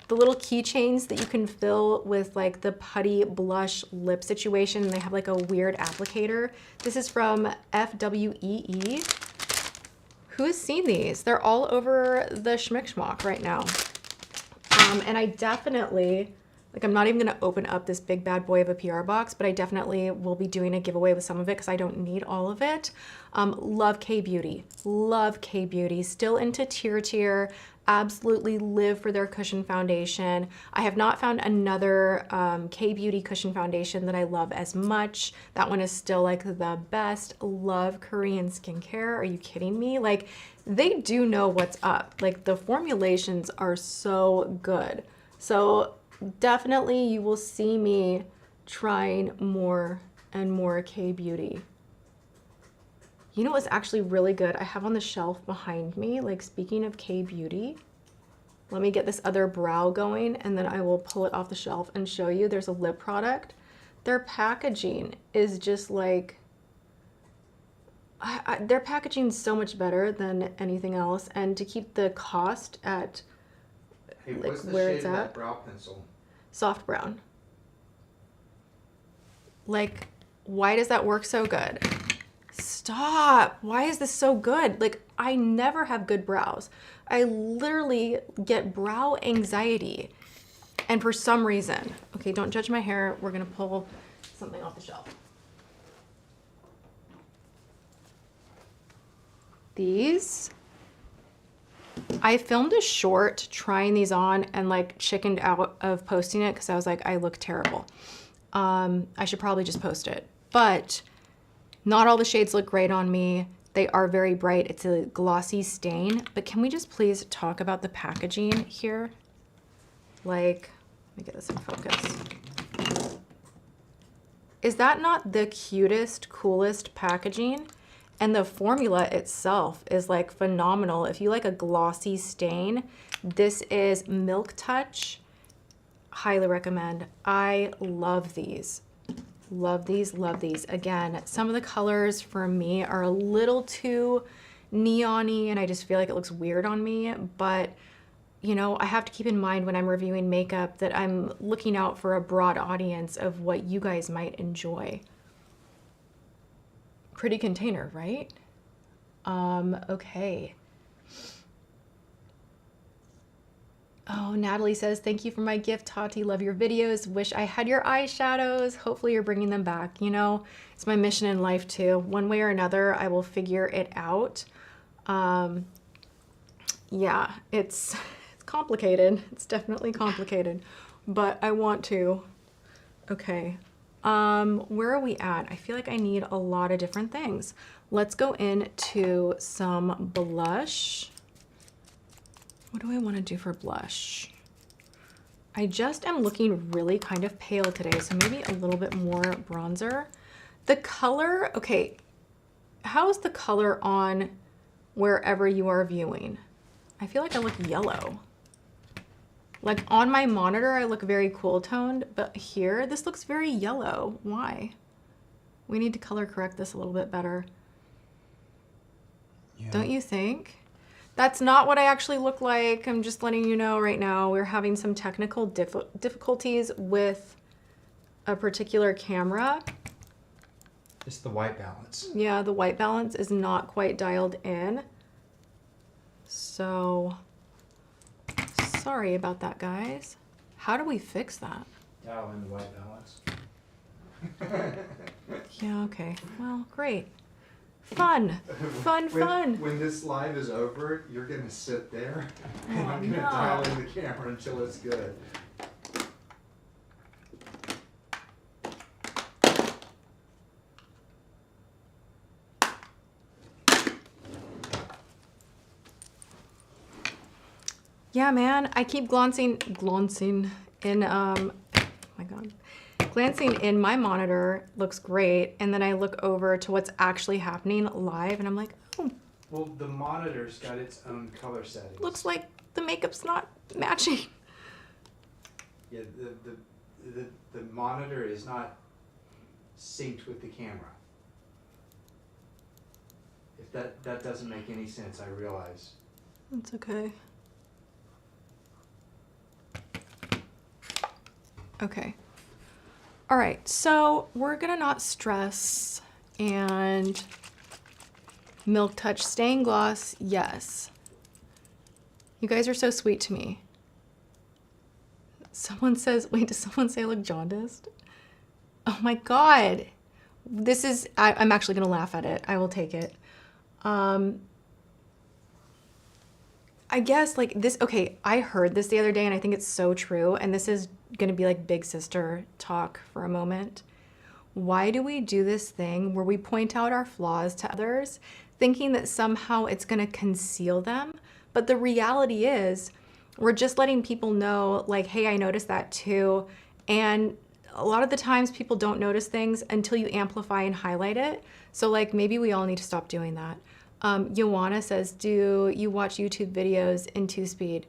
The little keychains that you can fill with like the putty blush lip situation. They have like a weird applicator. This is from FWEE. Who has seen these? They're all over the schmick right now. And I definitely, like I'm not even gonna open up this big bad boy of a PR box, but I definitely will be doing a giveaway with some of it because I don't need all of it. Love K-Beauty, love K-Beauty. Still into Tier. Absolutely live for their cushion foundation. I have not found another K-Beauty cushion foundation that I love as much. That one is still like the best. Love Korean skincare. Are you kidding me? Like they do know what's up. Like the formulations are so good. So definitely you will see me trying more and more K-Beauty. You know what's actually really good? I have on the shelf behind me, like speaking of K-Beauty, let me get this other brow going and then I will pull it off the shelf and show you. There's a lip product. Their packaging is just like, their packaging is so much better than anything else. And to keep the cost at Hey, like what's the where shade it's of that at, brow pencil? soft brown. Like, why does that work so good? Stop. Why is this so good? Like, I never have good brows. I literally get brow anxiety. And for some reason, okay, don't judge my hair. We're going to pull something off the shelf. These, I filmed a short trying these on and like chickened out of posting it because I was like, I look terrible. I should probably just post it. But not all the shades look great on me. They are very bright. It's a glossy stain. But can we just please talk about the packaging here? Like, let me get this in focus. Is that not the cutest, coolest packaging? And the formula itself is like phenomenal. If you like a glossy stain, this is Milk Touch. Highly recommend. I love these. Love these, love these. Again, some of the colors for me are a little too neon-y and I just feel like it looks weird on me, but you know, I have to keep in mind when I'm reviewing makeup that I'm looking out for a broad audience of what you guys might enjoy. Pretty container, right? Okay. Oh, Natalie says, thank you for my gift, Tati. Love your videos. Wish I had your eyeshadows. Hopefully you're bringing them back. You know, it's my mission in life too. One way or another, I will figure it out. Yeah, it's complicated. It's definitely complicated, but I want to. Okay. Where are we at? I feel like I need a lot of different things. Let's go into some blush. What do I want to do for blush? I just am looking really kind of pale today, so maybe a little bit more bronzer. The color, okay, how is the color on wherever you are viewing? I feel like I look yellow. Like on my monitor, I look very cool toned, but here, this looks very yellow. Why? We need to color correct this a little bit better. Yeah. Don't you think? That's not what I actually look like. I'm just letting you know right now. We're having some technical difficulties with a particular camera. It's the white balance. Yeah, the white balance is not quite dialed in. So, sorry about that, guys. How do we fix that? Dial in the white balance. Yeah, okay. Well, great. Fun. Fun. When this live is over, you're going to sit there and Oh, I'm going to no. dial in the camera until it's good. Yeah, man, I keep glancing in, oh my God. Glancing in my monitor looks great, and then I look over to what's actually happening live, and I'm like, oh. Well, the monitor's got its own color settings. Looks like the makeup's not matching. Yeah, the monitor is not synced with the camera. If that doesn't make any sense, I realize. That's okay. Okay. All right, so we're gonna not stress, and Milk Touch Stain Gloss, yes. You guys are so sweet to me. Someone says, wait, does someone say I look jaundiced? Oh my God. This is, I'm actually gonna laugh at it. I will take it. I guess like this, okay, I heard this the other day and I think it's so true. And this is gonna be like big sister talk for a moment. Why do we do this thing where we point out our flaws to others, thinking that somehow it's gonna conceal them? But the reality is, we're just letting people know like, hey, I noticed that too. And a lot of the times people don't notice things until you amplify and highlight it. So like maybe we all need to stop doing that. Joanna says, do you watch YouTube videos in 2-speed?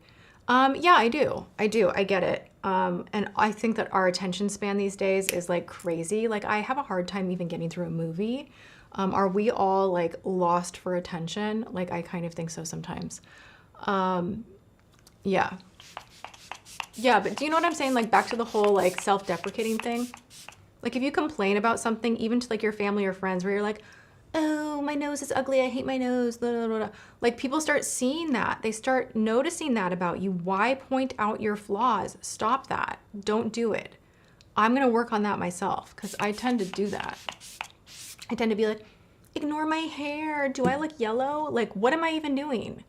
Yeah, I do. I get it. And I think that our attention span these days is like crazy. Like I have a hard time even getting through a movie. Are we all like lost for attention? Like I kind of think so sometimes. Yeah. Yeah, but do you know what I'm saying? Like back to the whole like self-deprecating thing. Like if you complain about something, even to like your family or friends where you're like, oh, my nose is ugly, I hate my nose, blah, blah, blah, blah. Like people start seeing that. They start noticing that about you. Why point out your flaws? Stop that. Don't do it. I'm gonna work on that myself because I tend to do that. I tend to be like, ignore my hair. Do I look yellow? Like, what am I even doing?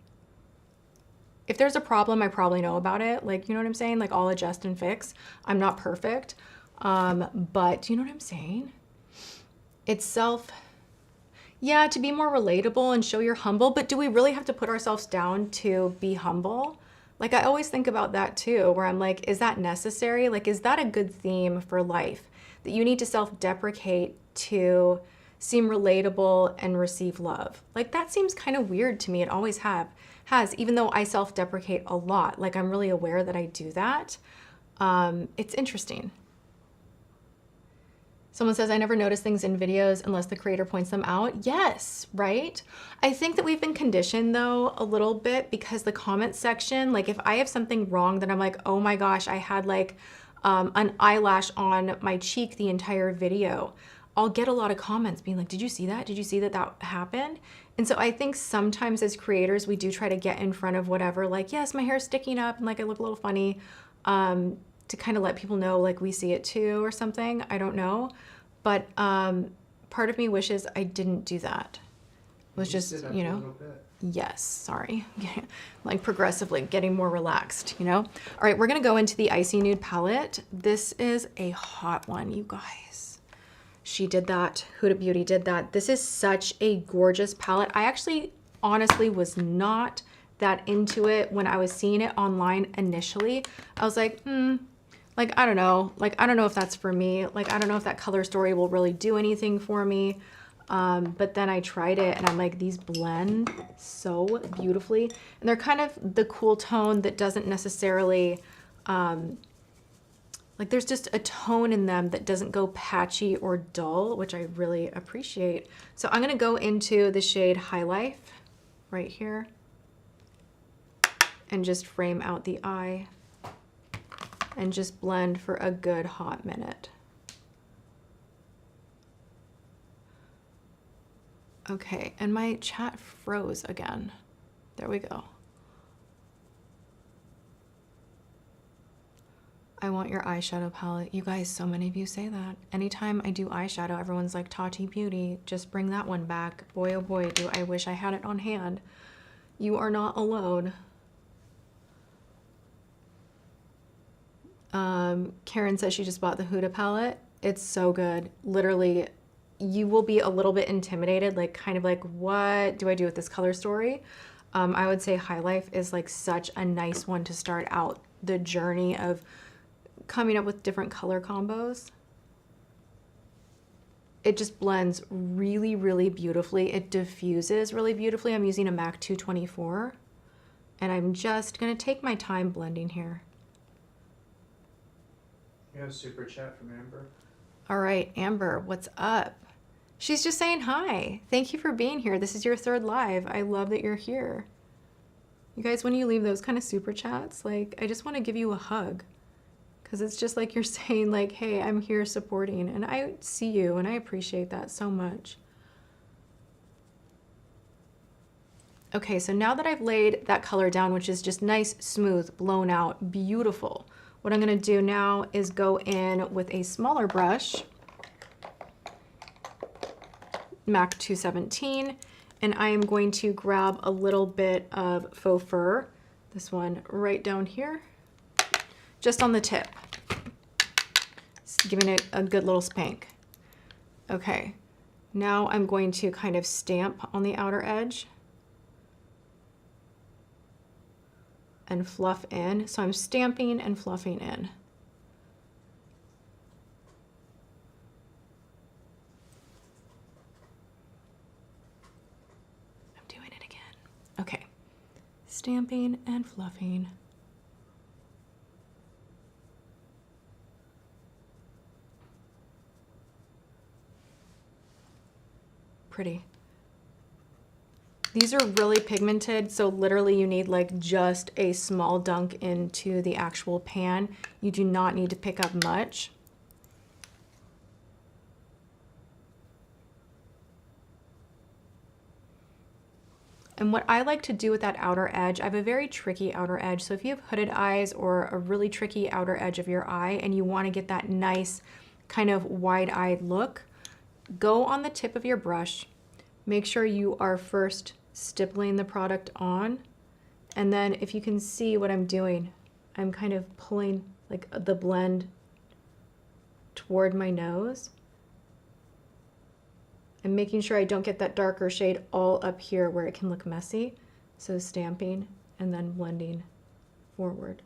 If there's a problem, I probably know about it. Like, you know what I'm saying? Like I'll adjust and fix. I'm not perfect. But you know what I'm saying? It's yeah, to be more relatable and show you're humble, but do we really have to put ourselves down to be humble? Like I always think about that too, where I'm like, is that necessary? Like, is that a good theme for life? That you need to self-deprecate to seem relatable and receive love? Like that seems kind of weird to me. It always has, even though I self-deprecate a lot. Like I'm really aware that I do that. It's interesting. Someone says, I never notice things in videos unless the creator points them out. Yes, right? I think that we've been conditioned though a little bit because the comment section, like if I have something wrong, then I'm like, oh my gosh, I had like an eyelash on my cheek the entire video. I'll get a lot of comments being like, did you see that? Did you see that that happened? And so I think sometimes as creators, we do try to get in front of whatever, like, yes, my hair's sticking up and like I look a little funny, to kind of let people know like we see it too or something. I don't know. But part of me wishes I didn't do that. It was just, you know, yes, sorry. Like progressively getting more relaxed, you know? All right, we're gonna go into the Icy Nude palette. This is a hot one, you guys. She did that, Huda Beauty did that. This is such a gorgeous palette. I actually honestly was not that into it when I was seeing it online initially. I was like, like, I don't know. Like, I don't know if that's for me. Like, I don't know if that color story will really do anything for me. But then I tried it and I'm like, these blend so beautifully. And they're kind of the cool tone that doesn't necessarily, like there's just a tone in them that doesn't go patchy or dull, which I really appreciate. So I'm gonna go into the shade High Life right here and just frame out the eye and just blend for a good hot minute. Okay, and my chat froze again. There we go. I want your eyeshadow palette. You guys, so many of you say that. Anytime I do eyeshadow, everyone's like, Tati Beauty, just bring that one back. Boy, oh boy, do I wish I had it on hand. You are not alone. Karen says she just bought the Huda palette. It's so good. Literally, you will be a little bit intimidated, like kind of like, what do I do with this color story? I would say High Life is like such a nice one to start out the journey of coming up with different color combos. It just blends really, really beautifully. It diffuses really beautifully. I'm using a MAC 224, and I'm just gonna take my time blending here. You have a super chat from Amber. All right, Amber, what's up? She's just saying hi. Thank you for being here. This is your 3rd live. I love that you're here. You guys, when you leave those kind of super chats, like, I just want to give you a hug, because it's just like you're saying, like, hey, I'm here supporting, and I see you, and I appreciate that so much. Okay, so now that I've laid that color down, which is just nice, smooth, blown out, beautiful, what I'm going to do now is go in with a smaller brush, MAC 217, and I am going to grab a little bit of faux fur, this one right down here, just on the tip, just giving it a good little spank. Okay, now I'm going to kind of stamp on the outer edge and fluff in. So I'm stamping and fluffing in. Okay, stamping and fluffing. Pretty. These are really pigmented, so literally you need like just a small dunk into the actual pan. You do not need to pick up much. And what I like to do with that outer edge, I have a very tricky outer edge. So if you have hooded eyes or a really tricky outer edge of your eye and you want to get that nice kind of wide-eyed look, go on the tip of your brush. Make sure you are first stippling the product on. And then if you can see what I'm doing, I'm kind of pulling like the blend toward my nose. And making sure I don't get that darker shade all up here where it can look messy. So stamping and then blending forward.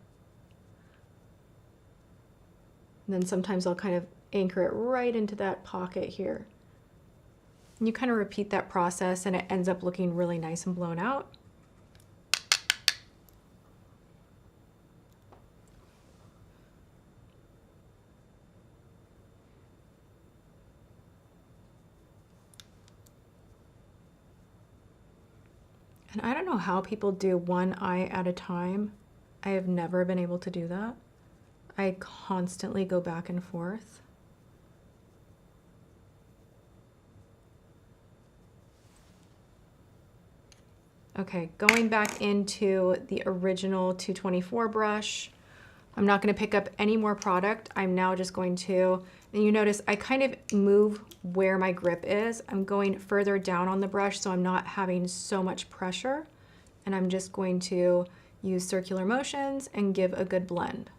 And then sometimes I'll kind of anchor it right into that pocket here. And you kind of repeat that process and it ends up looking really nice and blown out. And I don't know how people do one eye at a time. I have never been able to do that. I constantly go back and forth. Okay, going back into the original 224 brush. I'm not going to pick up any more product. I'm now just going to, and you notice I kind of move where my grip is. I'm going further down on the brush so I'm not having so much pressure. And I'm just going to use circular motions and give a good blend.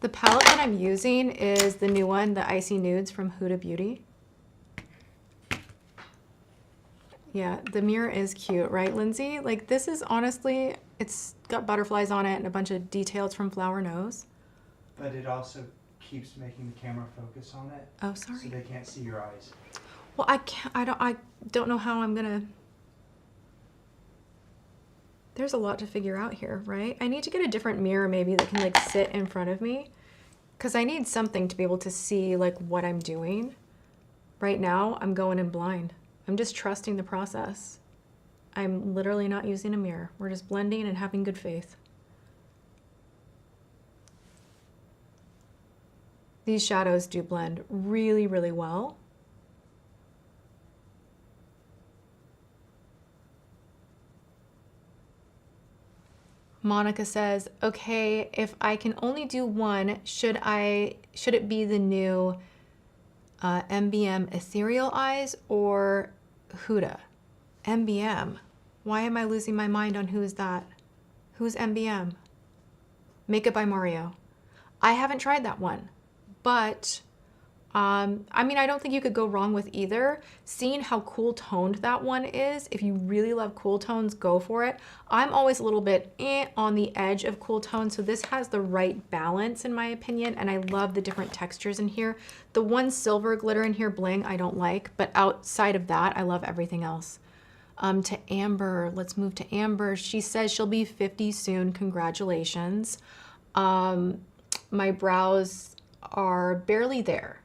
The palette that I'm using is the new one, the Icy Nudes from Huda Beauty. Yeah, the mirror is cute, right, Lindsay? Like, this is honestly, it's got butterflies on it and a bunch of details from Flower Nose. But it also keeps making the camera focus on it. Oh, sorry. So they can't see your eyes. Well, I don't know how I'm gonna. There's a lot to figure out here, right? I need to get a different mirror maybe that can like sit in front of me, because I need something to be able to see like what I'm doing. Right now, I'm going in blind. I'm just trusting the process. I'm literally not using a mirror. We're just blending and having good faith. These shadows do blend really, really well. Monica says, okay, if I can only do one, should it be the new MBM Ethereal Eyes or Huda? MBM. Why am I losing my mind on who is that? Who's MBM? Makeup by Mario. I haven't tried that one, but I mean, I don't think you could go wrong with either. Seeing how cool toned that one is, if you really love cool tones, go for it. I'm always a little bit on the edge of cool tones, so this has the right balance in my opinion, and I love the different textures in here. The one silver glitter in here, bling, I don't like, but outside of that, I love everything else. To Amber, let's move to Amber. She says she'll be 50 soon, congratulations. My brows are barely there.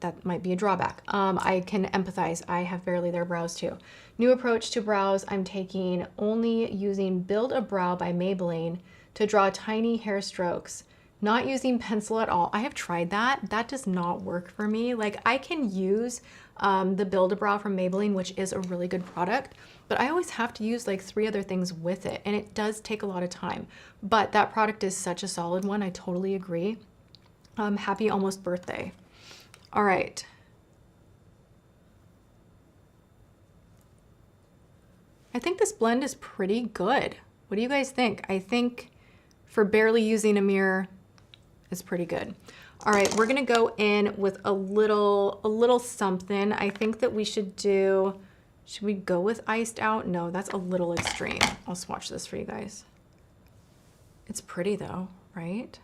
That might be a drawback. I can empathize. I have barely there brows too. New approach to brows I'm taking, only using Build a Brow by Maybelline to draw tiny hair strokes, not using pencil at all. I have tried that. That does not work for me. Like I can use the Build a Brow from Maybelline, which is a really good product, but I always have to use like 3 other things with it, and it does take a lot of time. But that product is such a solid one. I totally agree. Happy almost birthday. All right. I think this blend is pretty good. What do you guys think? I think for barely using a mirror, it's pretty good. All right, we're gonna go in with a little something. I think that we should we go with iced out? No, that's a little extreme. I'll swatch this for you guys. It's pretty though, right?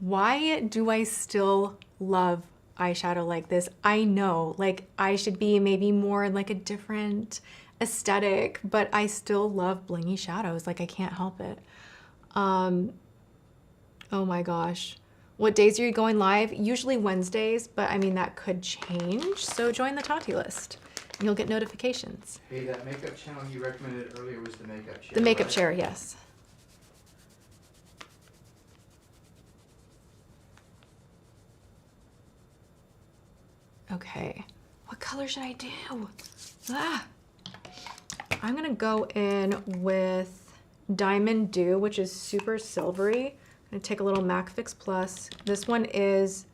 Why do I still love eyeshadow like this? I know, like I should be maybe more in like a different aesthetic, but I still love blingy shadows. Like I can't help it. Oh my gosh. What days are you going live? Usually Wednesdays, but I mean, that could change. So join the Tati list and you'll get notifications. Hey, that makeup channel you recommended earlier was the makeup chair. The makeup right? chair, yes. Okay, what color should I do? I'm gonna go in with Diamond Dew, which is super silvery. I'm gonna take a little MAC Fix Plus. This one is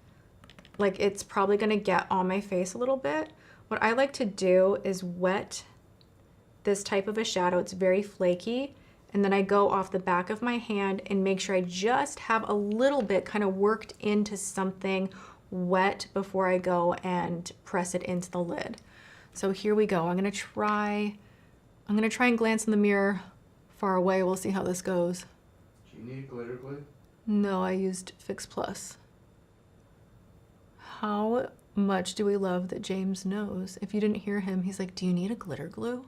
like, it's probably gonna get on my face a little bit. What I like to do is wet this type of a shadow. It's very flaky. And then I go off the back of my hand and make sure I just have a little bit kind of worked into something wet before I go and press it into the lid. So here we go. I'm gonna try and glance in the mirror far away. We'll see how this goes. Do you need glitter glue? No, I used Fix Plus. How much do we love that James knows? If you didn't hear him, he's like, do you need a glitter glue?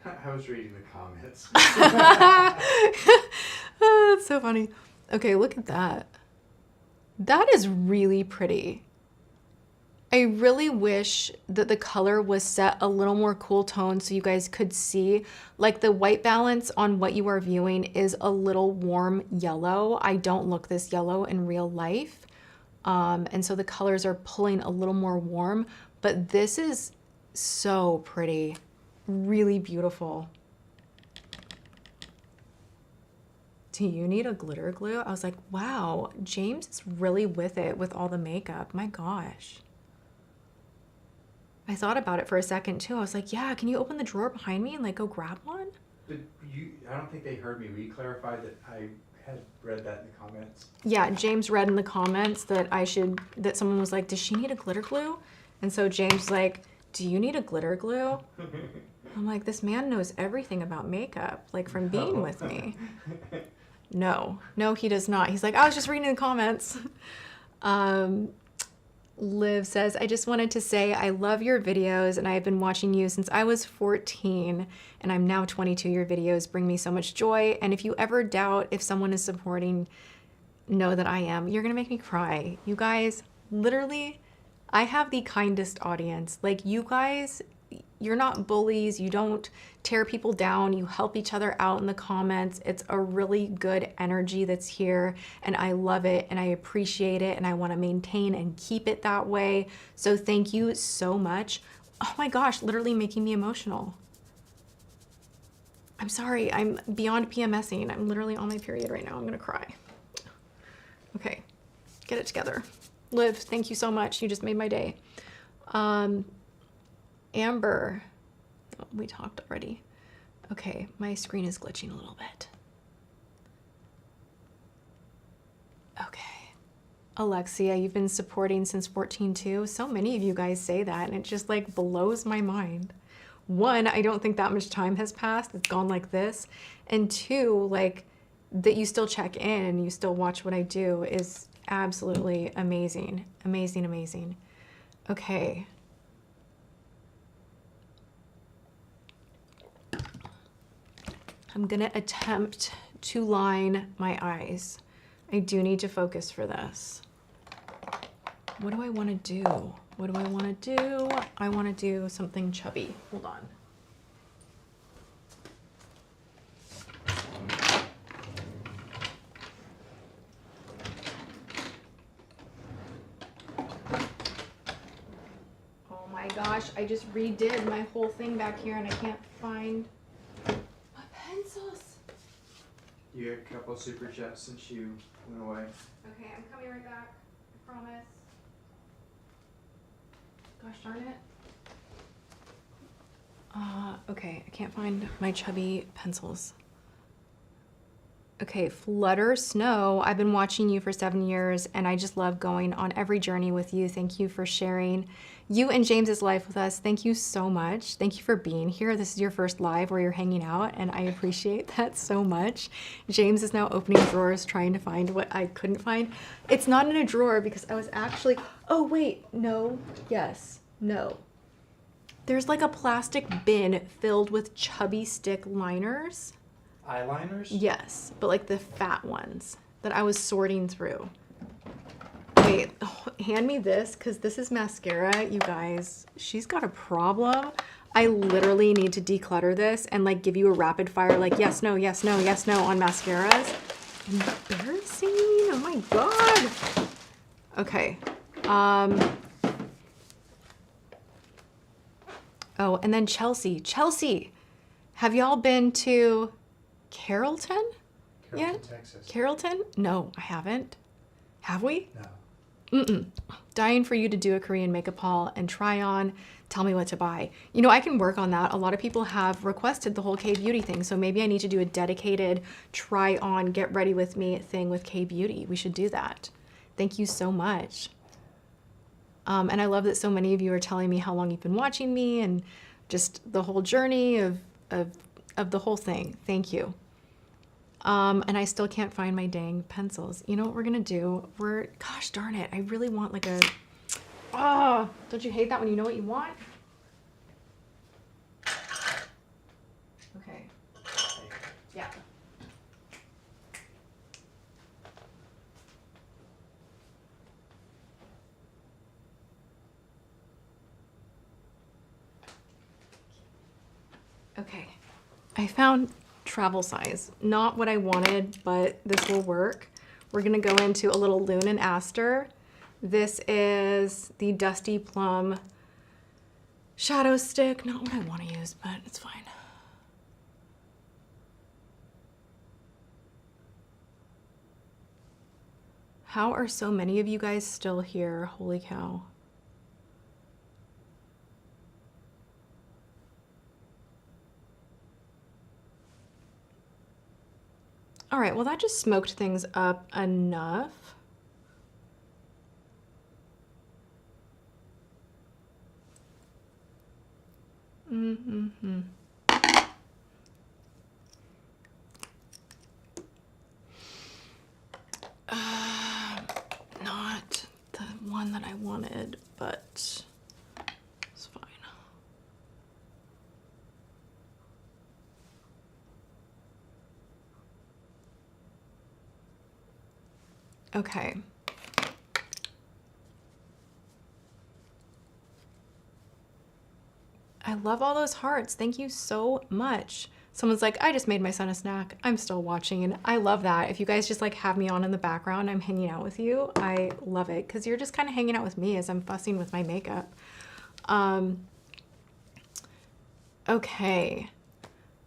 I was reading the comments. Oh, that's so funny. Okay, look at that. That is really pretty. I really wish that the color was set a little more cool tone so you guys could see, like the white balance on what you are viewing is a little warm yellow. I don't look this yellow in real life. And so the colors are pulling a little more warm, but this is so pretty, really beautiful. Do you need a glitter glue? I was like, wow, James is really with it with all the makeup. My gosh. I thought about it for a second too. I was like, yeah, can you open the drawer behind me and like go grab one? But I don't think they heard me. Will you clarify that I had read that in the comments? Yeah, James read in the comments that that someone was like, does she need a glitter glue? And so James was like, do you need a glitter glue? I'm like, this man knows everything about makeup, like from being with me. No, he does not. He's like, I was just reading the comments. Liv says, I just wanted to say I love your videos and I've been watching you since I was 14 and I'm now 22. Your videos bring me so much joy. And if you ever doubt if someone is supporting, know that I am. You're gonna make me cry. You guys, literally, I have the kindest audience. Like you guys, you're not bullies. You don't tear people down. You help each other out in the comments. It's a really good energy that's here and I love it and I appreciate it and I want to maintain and keep it that way. So thank you so much. Oh my gosh, literally making me emotional. I'm sorry, I'm beyond PMSing. I'm literally on my period right now. I'm gonna cry. Okay, get it together. Liv, thank you so much. You just made my day. Amber, oh, we talked already. Okay, my screen is glitching a little bit. Okay. Alexia, you've been supporting since 14 too. So many of you guys say that, and it just like blows my mind. One, I don't think that much time has passed. It's gone like this. And two, like that you still check in and you still watch what I do is absolutely amazing. Amazing, amazing. Okay. I'm gonna attempt to line my eyes. I do need to focus for this. What do I want to do? What do I want to do? I want to do something chubby. Hold on. Oh my gosh, I just redid my whole thing back here and I can't find my pencils. You had a couple of super chats since you went away. Okay, I'm coming right back. I promise. Gosh darn it. Okay, I can't find my chubby pencils. Okay, Flutter Snow, I've been watching you for 7 years and I just love going on every journey with you. Thank you for sharing you and James's life with us. Thank you so much. Thank you for being here. This is your first live where you're hanging out and I appreciate that so much. James is now opening drawers trying to find what I couldn't find. It's not in a drawer because I was actually, oh wait, no, yes, no. There's like a plastic bin filled with chubby stick liners. Eyeliners? Yes, but like the fat ones that I was sorting through. Wait, hand me this because this is mascara, you guys. She's got a problem. I literally need to declutter this and like give you a rapid fire like yes, no, yes, no, yes, no on mascaras. Embarrassing. Oh my God. Okay. Oh, and then Chelsea. Chelsea, have y'all been to Carrollton? Carrollton, Texas. Carrollton? No, I haven't. Have we? No. Mm-mm. Dying for you to do a Korean makeup haul and try on, tell me what to buy. You know, I can work on that. A lot of people have requested the whole K-Beauty thing, so maybe I need to do a dedicated try on, get ready with me thing with K-Beauty. We should do that. Thank you so much. And I love that so many of you are telling me how long you've been watching me and just the whole journey of the whole thing. Thank you. And I still can't find my dang pencils. You know what we're gonna do? Gosh darn it, I really want like a, oh, don't you hate that when you know what you want? Okay, yeah. Okay, I found travel size. Not what I wanted, but this will work. We're gonna go into a little Loon and Aster. This is the Dusty Plum shadow stick. Not what I wanna use, but it's fine. How are so many of you guys still here? Holy cow. All right, well, that just smoked things up enough. Mm-hmm. Not the one that I wanted, but it's fine. Okay. I love all those hearts. Thank you so much. Someone's like, I just made my son a snack. I'm still watching, and I love that. If you guys just like have me on in the background, I'm hanging out with you. I love it because you're just kind of hanging out with me as I'm fussing with my makeup. Okay.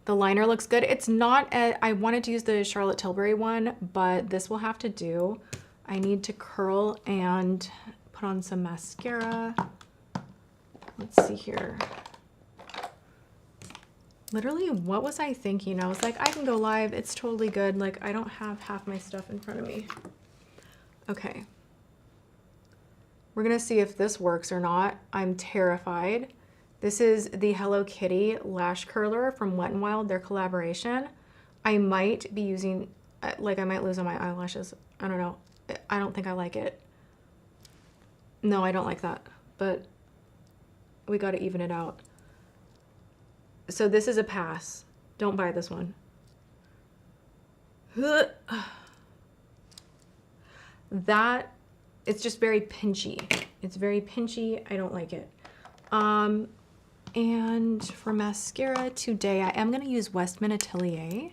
The liner looks good. It's not, I wanted to use the Charlotte Tilbury one, but this will have to do. I need to curl and put on some mascara. Let's see here. Literally, what was I thinking? I was like, I can go live. It's totally good. Like, I don't have half my stuff in front of me. Okay. We're gonna see if this works or not. I'm terrified. This is the Hello Kitty lash curler from Wet n Wild, their collaboration. I might be using, like I might lose on my eyelashes. I don't know. I don't think I like it. No, I don't like that, but we gotta even it out. So this is a pass. Don't buy this one. That, it's just very pinchy. It's very pinchy. I don't like it. And for mascara today, I am going to use Westman Atelier.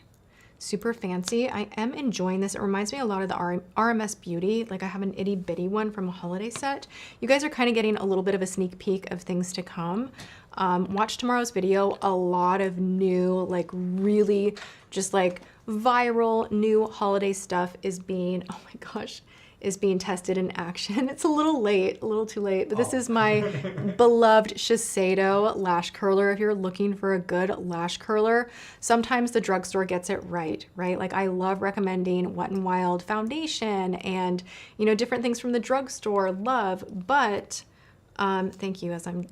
Super fancy. I am enjoying this. It reminds me a lot of the RMS Beauty. Like I have an itty bitty one from a holiday set. You guys are kind of getting a little bit of a sneak peek of things to come. Watch tomorrow's video. A lot of new, like really just like viral new holiday stuff is being, oh my gosh, is being tested in action. It's a little late, a little too late, but this is my beloved Shiseido lash curler. If you're looking for a good lash curler, sometimes the drugstore gets it right? Like I love recommending Wet n Wild foundation and, you know, different things from the drugstore, love, but thank you as I'm,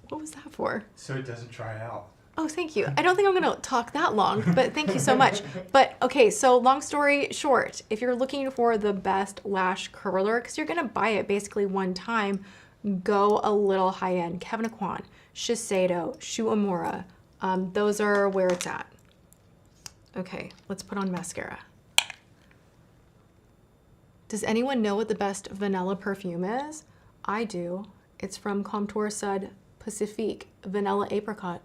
what was that for? So it doesn't dry out. Oh, thank you. I don't think I'm going to talk that long, but thank you so much. But okay, so long story short, if you're looking for the best lash curler, because you're going to buy it basically one time, go a little high end. Kevin Aquan, Shiseido, Shu Uemura. Those are where it's at. Okay, let's put on mascara. Does anyone know what the best vanilla perfume is? I do. It's from Comptoir Sud Pacifique Vanilla Apricot.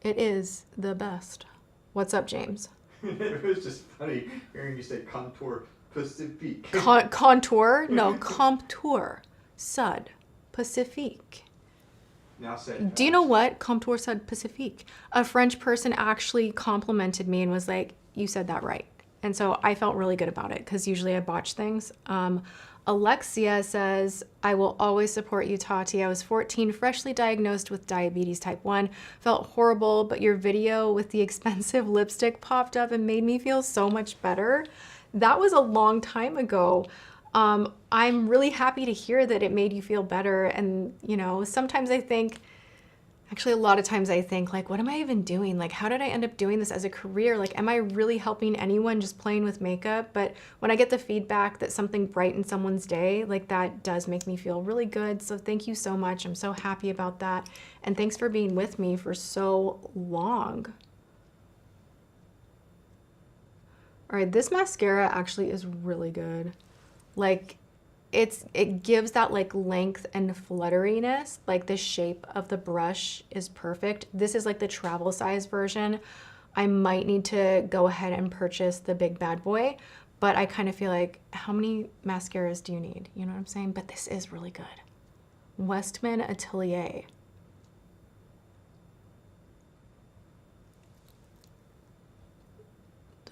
It is the best. What's up, James? It was just funny hearing you say Contour Pacifique. Contour? No, Comptoir Sud Pacifique. Now say it. Do you know what? Comptoir Sud Pacifique. A French person actually complimented me and was like, you said that right. And so I felt really good about it because usually I botch things. Alexia says, I will always support you, Tati. I was 14, freshly diagnosed with diabetes type 1. Felt horrible, but your video with the expensive lipstick popped up and made me feel so much better. That was a long time ago. I'm really happy to hear that it made you feel better. And, you know, sometimes I think, actually, a lot of times I think, like, what am I even doing? Like, how did I end up doing this as a career? Like, am I really helping anyone just playing with makeup? But when I get the feedback that something brightened someone's day, like, that does make me feel really good. So thank you so much. I'm so happy about that. And thanks for being with me for so long. All right, this mascara actually is really good. Like, it gives that like length and flutteriness, like the shape of the brush is perfect. This is like the travel size version. I might need to go ahead and purchase the big bad boy, but I kind of feel like, how many mascaras do you need? You know what I'm saying? But this is really good. Westman Atelier.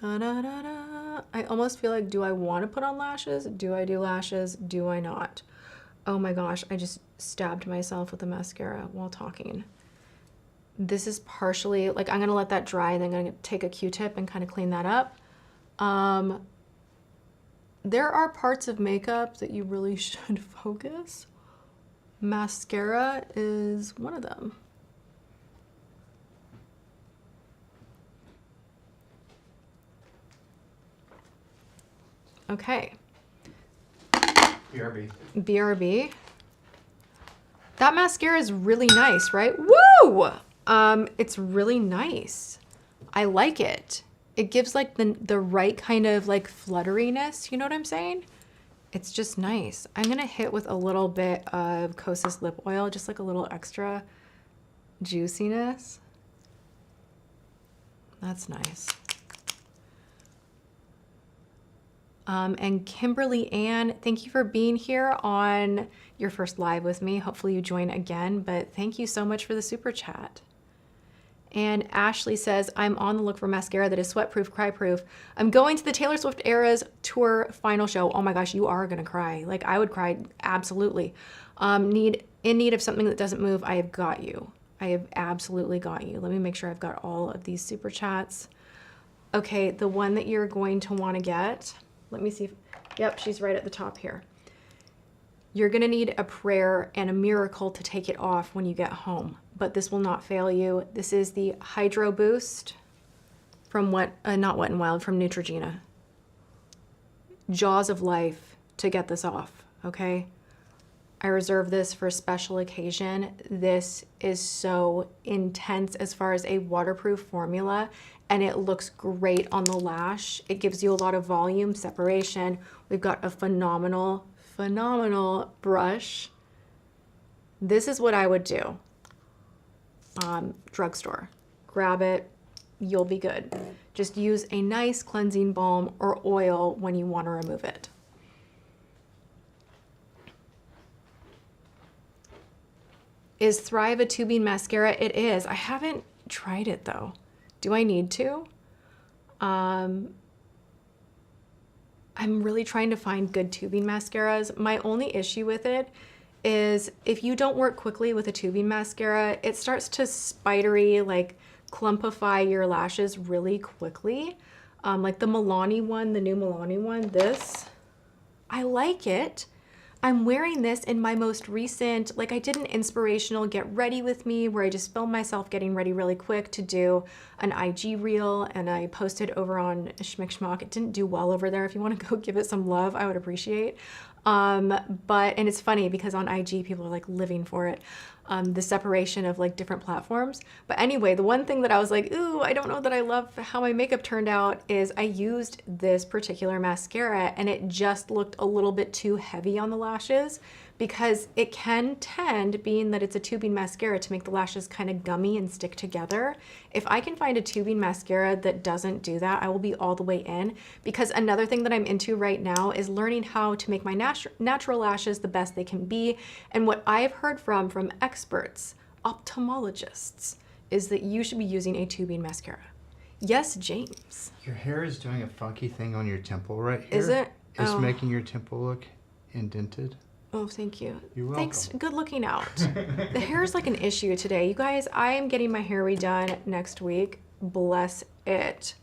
Da, da, da, da. I almost feel like, do I want to put on lashes? Do I do lashes? Do I not? Oh my gosh, I just stabbed myself with the mascara while talking. This is partially, like, I'm going to let that dry and then I'm going to take a Q-tip and kind of clean that up. There are parts of makeup that you really should focus. Mascara is one of them. Okay. BRB. BRB. That mascara is really nice, right? Woo! It's really nice. I like it. It gives like the right kind of like flutteriness, you know what I'm saying? It's just nice. I'm gonna hit with a little bit of Kosas lip oil, just like a little extra juiciness. That's nice. And Kimberly Ann, thank you for being here on your first live with me. Hopefully you join again, but thank you so much for the super chat. And Ashley says, I'm on the look for mascara that is sweat-proof, cry-proof. I'm going to the Taylor Swift Eras Tour final show. Oh my gosh, you are gonna cry. Like, I would cry, absolutely. In need of something that doesn't move, I have got you. I have absolutely got you. Let me make sure I've got all of these super chats. Okay, the one that you're going to wanna get, let me see if, yep, she's right at the top here. You're gonna need a prayer and a miracle to take it off when you get home, but this will not fail you. This is the Hydro Boost from not Wet n Wild, from Neutrogena. Jaws of life to get this off, okay? I reserve this for a special occasion. This is so intense as far as a waterproof formula, and it looks great on the lash. It gives you a lot of volume separation. We've got a phenomenal brush. This is what I would do. Drugstore. Grab it, you'll be good. Just use a nice cleansing balm or oil when you want to remove it. Is Thrive a tubing mascara? It is. I haven't tried it though. Do I need to? I'm really trying to find good tubing mascaras. My only issue with it is if you don't work quickly with a tubing mascara, it starts to spidery, like clumpify your lashes really quickly. Like the Milani one, the new Milani one, this, I like it. I'm wearing this in my most recent, like I did an inspirational get ready with me where I just filmed myself getting ready really quick to do an IG reel, and I posted over on Schmick Schmock. It didn't do well over there. If you want to go give it some love, I would appreciate. And it's funny because on IG people are like living for it. The separation of like different platforms. But anyway, the one thing that I was like, ooh, I don't know that I love how my makeup turned out is I used this particular mascara and it just looked a little bit too heavy on the lashes, because it can tend, being that it's a tubing mascara, to make the lashes kind of gummy and stick together. If I can find a tubing mascara that doesn't do that, I will be all the way in, because another thing that I'm into right now is learning how to make my natural lashes the best they can be. And what I've heard from experts, ophthalmologists, is that you should be using a tubing mascara. Yes, James. Your hair is doing a funky thing on your temple right here. Is it? It's Oh. making your temple look indented. Oh, thank you. You're welcome. Thanks. Good looking out. The hair is like an issue today. You guys, I am getting my hair redone next week. Bless it.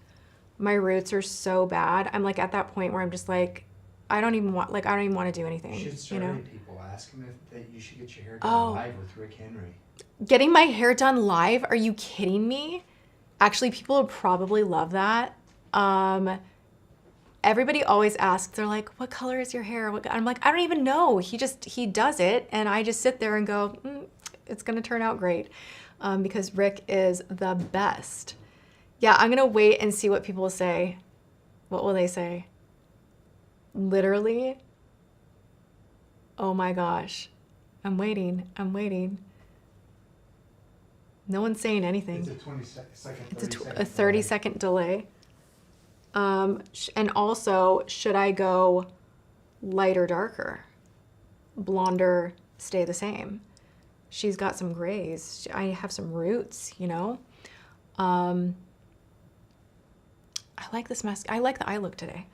My roots are so bad. I'm like at that point where I'm just like, I don't even want to do anything. You should you know? survey people. Ask them if that you should get your hair done live with Rick Henry. Getting my hair done live? Are you kidding me? Actually, people would probably love that. Everybody always asks, they're like, what color is your hair? I'm like, I don't even know. He does it. And I just sit there and go, it's going to turn out great. Because Rick is the best. Yeah, I'm going to wait and see what people say. What will they say? Literally? Oh my gosh. I'm waiting. No one's saying anything. It's a 20-second, It's a 30-second delay. And also, should I go light or darker? Blonder, stay the same. She's got some grays. I have some roots, you know? I like this mask. I like the eye look today.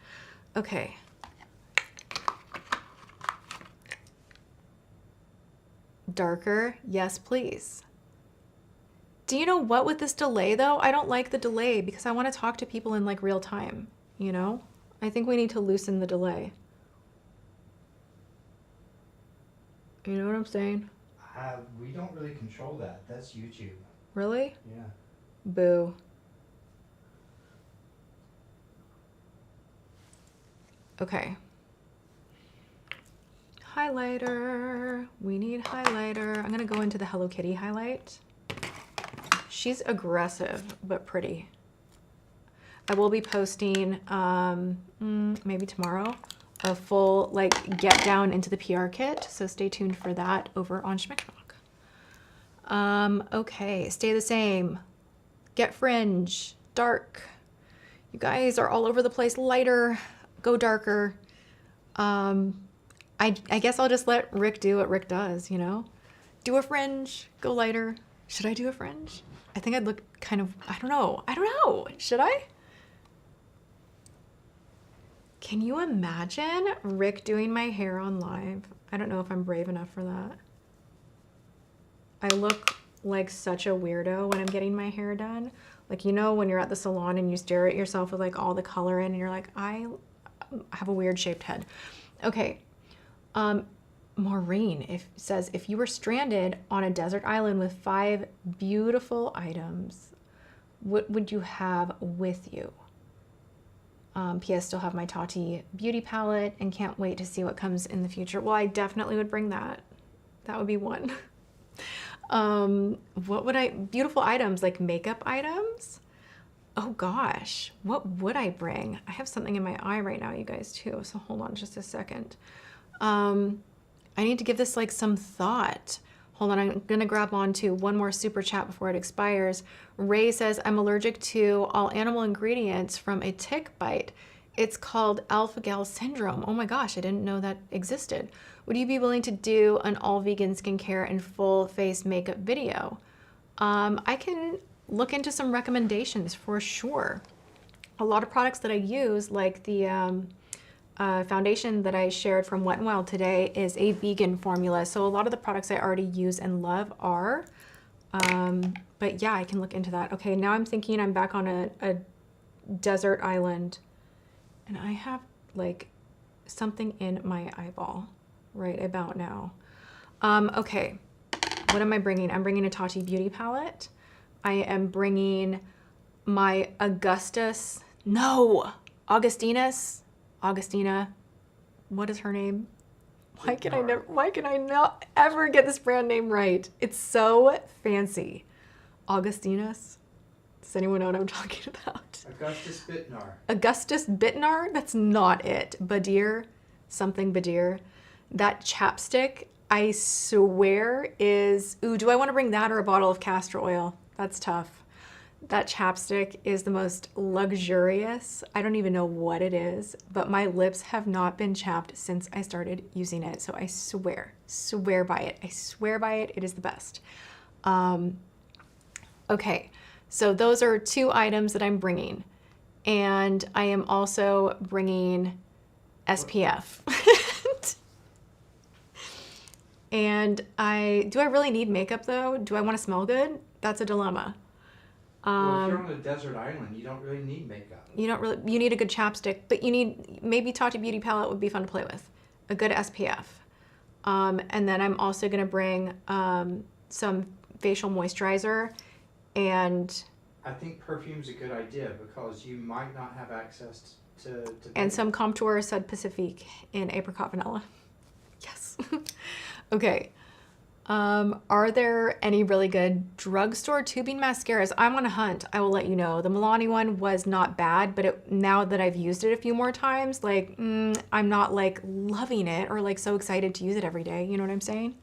Okay. Darker, yes, please. Do you know what, with this delay though? I don't like the delay because I want to talk to people in like real time, you know? I think we need to loosen the delay. You know what I'm saying? We don't really control that. That's YouTube. Really? Yeah. Boo. Okay. Highlighter. We need highlighter. I'm gonna go into the Hello Kitty highlight. She's aggressive, but pretty. I will be posting, maybe tomorrow, a full like get down into the PR kit. So stay tuned for that over on Schmickschmock. Okay, stay the same. Get fringe, dark. You guys are all over the place. Lighter, go darker. I guess I'll just let Rick do what Rick does, you know? Do a fringe, go lighter. Should I do a fringe? I think I'd look kind of, I don't know. Should I? Can you imagine Rick doing my hair on live? I don't know if I'm brave enough for that. I look like such a weirdo when I'm getting my hair done. Like, you know, when you're at the salon and you stare at yourself with like all the color in and you're like, I have a weird shaped head. Okay. Maureen says, if you were stranded on a desert island with 5 beautiful items, what would you have with you? P.S. Still have my Tati beauty palette and can't wait to see what comes in the future. Well, I definitely would bring that. That would be one. What would beautiful items, like makeup items? Oh gosh, what would I bring? I have something in my eye right now, you guys, too. So hold on just a second. I need to give this like some thought. Hold on, I'm gonna grab onto one more super chat before it expires. Ray says, I'm allergic to all animal ingredients from a tick bite. It's called alpha-gal syndrome. Oh my gosh, I didn't know that existed. Would you be willing to do an all vegan skincare and full face makeup video? I can look into some recommendations for sure. A lot of products that I use, like the foundation that I shared from Wet n Wild today, is a vegan formula. So a lot of the products I already use and love are. But yeah, I can look into that. Okay, now I'm thinking I'm back on a desert island and I have like something in my eyeball right about now. Okay, what am I bringing? I'm bringing a Tati beauty palette. I am bringing my Augustina, what is her name? Why can I not ever get this brand name right? It's so fancy. Augustinus. Does anyone know what I'm talking about? Augustus Bittnar. Augustus Bittnar? That's not it. Badir, something Badir. That chapstick, I swear is, ooh, do I want to bring that or a bottle of castor oil? That's tough. That chapstick is the most luxurious. I don't even know what it is, but my lips have not been chapped since I started using it. So I swear by it. I swear by it. It is the best. Okay, so those are 2 items that I'm bringing. And I am also bringing SPF. And do I really need makeup though? Do I want to smell good? That's a dilemma. Well, if you're on a desert island, you don't really need makeup. You need a good chapstick, but you need, maybe Tati Beauty Palette would be fun to play with. A good SPF. And then I'm also gonna bring some facial moisturizer and... I think perfume's a good idea because you might not have access to and some Comptoir Sud Pacifique in apricot vanilla. Yes. Okay. Are there any really good drugstore tubing mascaras? I'm on a hunt. I will let you know. The Milani one was not bad, but now that I've used it a few more times, like, I'm not like loving it or like so excited to use it every day. You know what I'm saying?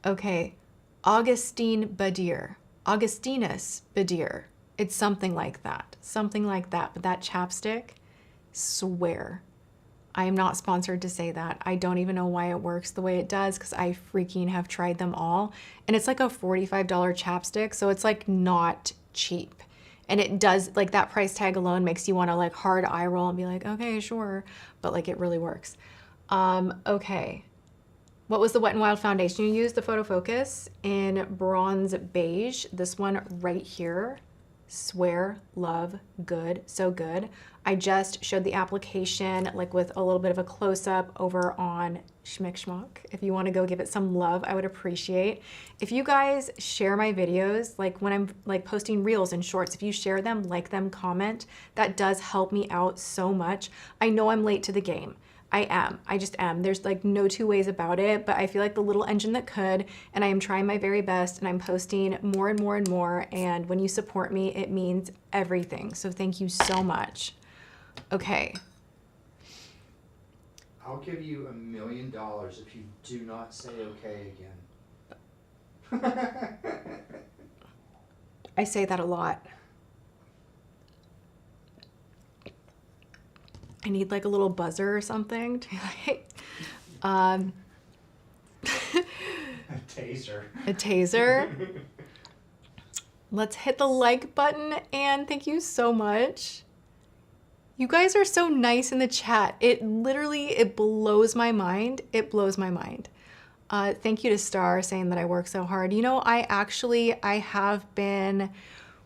Okay. Augustinus Badir. It's something like that. But that chapstick, swear. I am not sponsored to say that. I don't even know why it works the way it does because I freaking have tried them all. And it's like a $45 chapstick, so it's like not cheap. And it does, like that price tag alone makes you want to like hard eye roll and be like, okay, sure. But like it really works. Okay. What was the Wet n Wild foundation you used? The Photo Focus in bronze beige. This one right here. Swear, love, good, so good. I just showed the application like with a little bit of a close-up over on Schmick Schmuck. If you want to go give it some love, I would appreciate. If you guys share my videos, like when I'm like posting reels and shorts, if you share them, like them, comment, that does help me out so much. I know I'm late to the game. I just am. There's like no 2 ways about it, but I feel like the little engine that could, and I am trying my very best and I'm posting more and more and more. And when you support me, it means everything. So thank you so much. Okay. I'll give you $1 million if you do not say okay again. I say that a lot. I need like a little buzzer or something to be like, A taser. A taser. Let's hit the like button and thank you so much. You guys are so nice in the chat. It blows my mind. It blows my mind. Thank you to Star saying that I work so hard. You know, I have been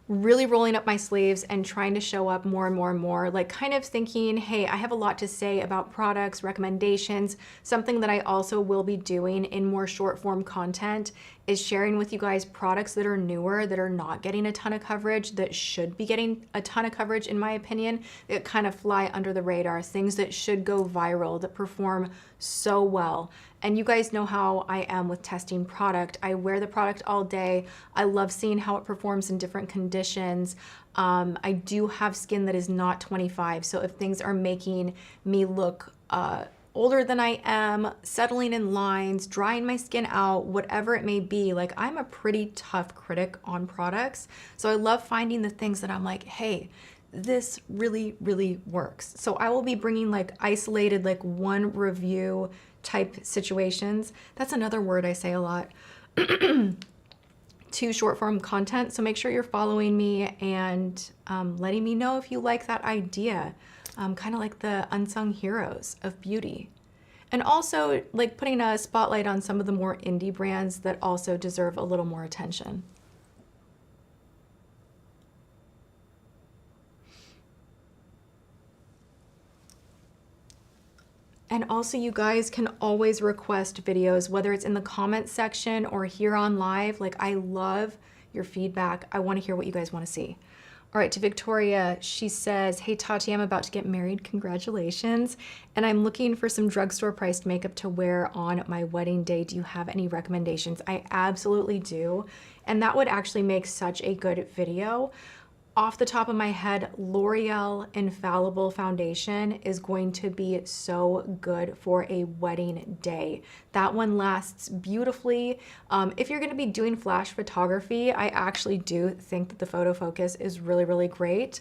really rolling up my sleeves and trying to show up more and more and more, like kind of thinking, hey, I have a lot to say about products, recommendations. Something that I also will be doing in more short form content is sharing with you guys products that are newer, that are not getting a ton of coverage, that should be getting a ton of coverage in my opinion, that kind of fly under the radar, things that should go viral, that perform so well. And you guys know how I am with testing product. I wear the product all day. I love seeing how it performs in different conditions. I do have skin that is not 25, so if things are making me look older than I am, settling in lines, drying my skin out, whatever it may be, like I'm a pretty tough critic on products. So I love finding the things that I'm like, hey, this really, really works. So I will be bringing like isolated, like one review type situations. That's another word I say a lot. To short form content. So make sure you're following me and letting me know if you like that idea. Kind of like the unsung heroes of beauty. And also like putting a spotlight on some of the more indie brands that also deserve a little more attention. And also you guys can always request videos, whether it's in the comments section or here on live. Like I love your feedback. I want to hear what you guys want to see. All right, to Victoria, she says, hey Tati, I'm about to get married. Congratulations. And I'm looking for some drugstore priced makeup to wear on my wedding day. Do you have any recommendations? I absolutely do. And that would actually make such a good video. Off the top of my head, L'Oreal Infallible Foundation is going to be so good for a wedding day. That one lasts beautifully. If you're going to be doing flash photography, I actually do think that the photo focus is really, really great.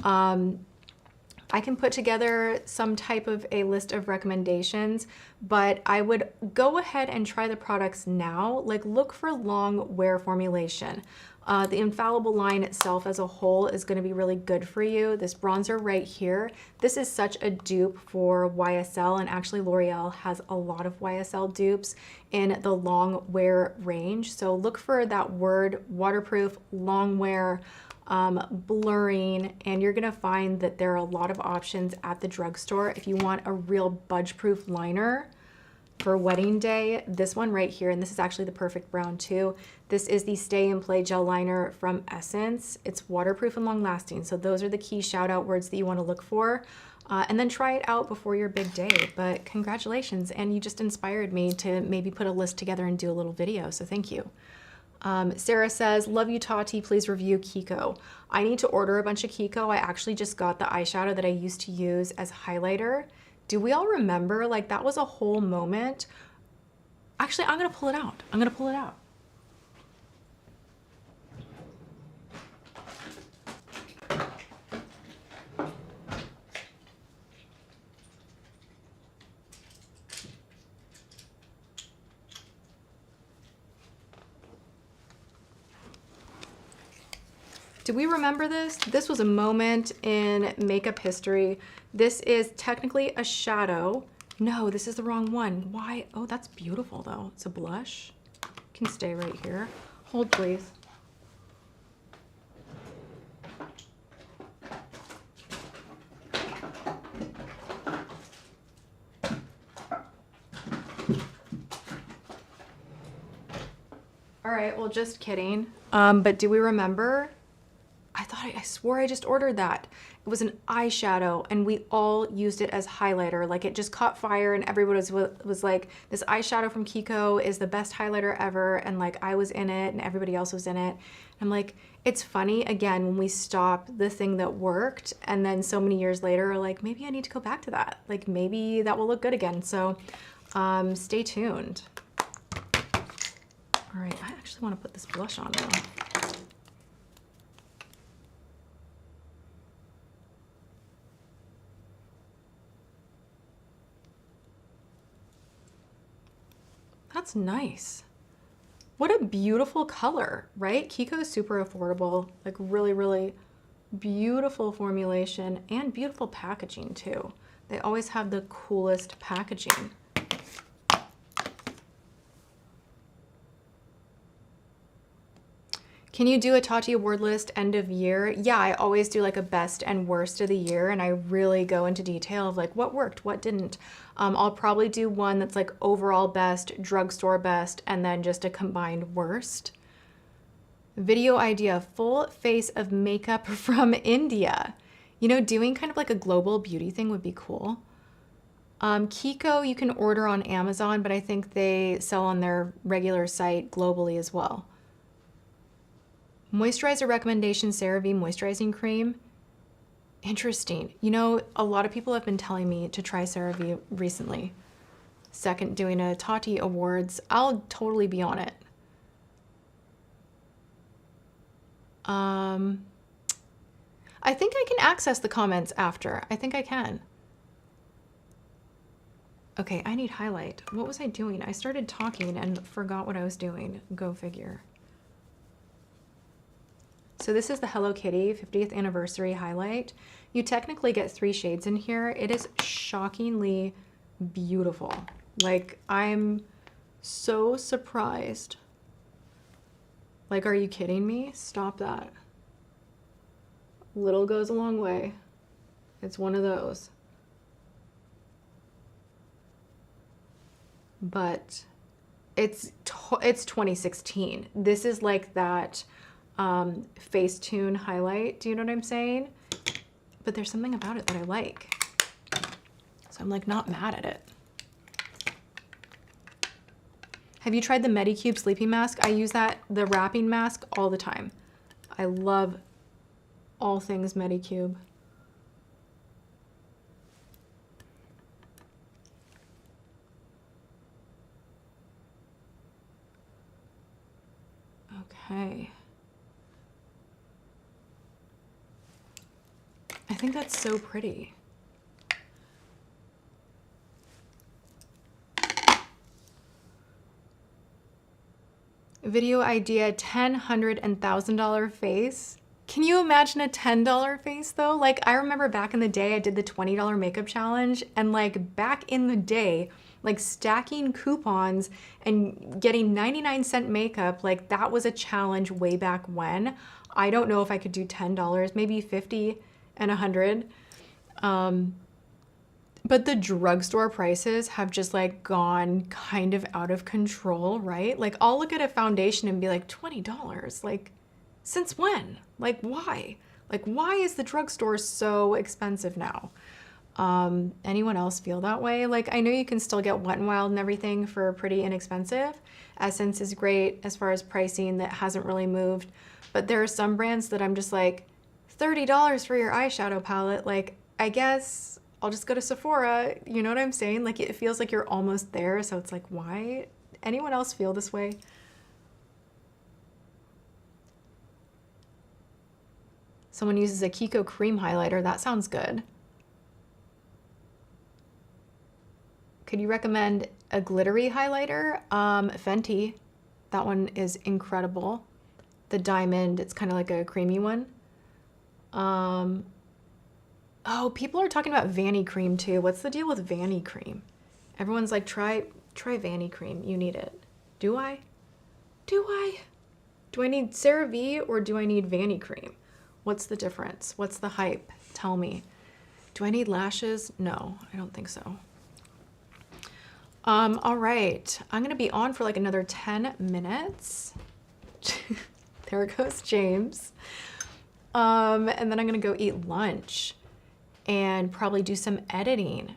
I can put together some type of a list of recommendations, but I would go ahead and try the products now. Like look for long wear formulation. The Infallible line itself as a whole is going to be really good for you. This bronzer right here, this is such a dupe for YSL, and actually L'Oreal has a lot of YSL dupes in the long wear range. So look for that word, waterproof, long wear, blurring, and you're gonna find that there are a lot of options at the drugstore. If you want a real budge-proof liner for wedding day, this one right here, and this is actually the perfect brown too. This is the Stay and Play Gel Liner from Essence. It's waterproof and long lasting. So those are the key shout out words that you wanna look for. And then try it out before your big day. But congratulations, and you just inspired me to maybe put a list together and do a little video, so thank you. Sarah says, love you Tati, please review Kiko. I need to order a bunch of Kiko. I actually just got the eyeshadow that I used to use as highlighter. Do we all remember? Like that was a whole moment. Actually, I'm gonna pull it out. I'm gonna pull it out. Do we remember this? This was a moment in makeup history. This is technically a shadow. No, this is the wrong one. Why? Oh, that's beautiful though. It's a blush. Can stay right here. Hold please. All right, well, just kidding. But do we remember? I swore I just ordered that. It was an eyeshadow and we all used it as highlighter. Like it just caught fire and everybody was like, this eyeshadow from Kiko is the best highlighter ever. And like I was in it and everybody else was in it. I'm like, it's funny again, when we stop the thing that worked and then so many years later, like maybe I need to go back to that. Like maybe that will look good again. So stay tuned. All right, I actually want to put this blush on now. That's nice. What a beautiful color, right? Kiko is super affordable, like really, really beautiful formulation and beautiful packaging too. They always have the coolest packaging. Can you do a Tati award list end of year? Yeah, I always do like a best and worst of the year, and I really go into detail of like what worked, what didn't. I'll probably do one that's like overall best, drugstore best, and then just a combined worst. Video idea, full face of makeup from India. You know, doing kind of like a global beauty thing would be cool. Kiko you can order on Amazon, but I think they sell on their regular site globally as well. Moisturizer recommendation, CeraVe moisturizing cream. Interesting. You know, a lot of people have been telling me to try CeraVe recently. Second, doing a Tati Awards. I'll totally be on it. I think I can access the comments after. I think I can. Okay, I need highlight. What was I doing? I started talking and forgot what I was doing. Go figure. So this is the Hello Kitty 50th anniversary highlight. You technically get 3 shades in here. It is shockingly beautiful. Like, I'm so surprised. Like, are you kidding me? Stop that. Little goes a long way. It's one of those. But it's 2016. This is like that Facetune highlight. Do you know what I'm saying? But there's something about it that I like. So I'm like not mad at it. Have you tried the Medicube sleeping mask? I use that, the wrapping mask, all the time. I love all things Medicube. Okay. I think that's so pretty. Video idea, $10, $100, and $1,000 face. Can you imagine a $10 face though? Like, I remember back in the day, I did the $20 makeup challenge, and like back in the day, like stacking coupons and getting 99-cent makeup, like that was a challenge way back when. I don't know if I could do $10, maybe 50 and 100. But the drugstore prices have just like gone kind of out of control, right? Like I'll look at a foundation and be like, $20, like since when? Like why? Like why is the drugstore so expensive now? Anyone else feel that way? Like I know you can still get Wet n Wild and everything for pretty inexpensive. Essence is great as far as pricing, that hasn't really moved. But there are some brands that I'm just like, $30 for your eyeshadow palette. Like, I guess I'll just go to Sephora. You know what I'm saying? Like, it feels like you're almost there. So it's like, why? Anyone else feel this way? Someone uses a Kiko cream highlighter. That sounds good. Could you recommend a glittery highlighter? Fenty. That one is incredible. The diamond, it's kind of like a creamy one. Oh, people are talking about Vanny cream too. What's the deal with Vanny cream? Everyone's like, try Vanny cream. You need it. Do I? Do I? Do I need CeraVe or do I need Vanny cream? What's the difference? What's the hype? Tell me. Do I need lashes? No, I don't think so. All right. I'm going to be on for like another 10 minutes. There goes James. And then I'm going to go eat lunch and probably do some editing.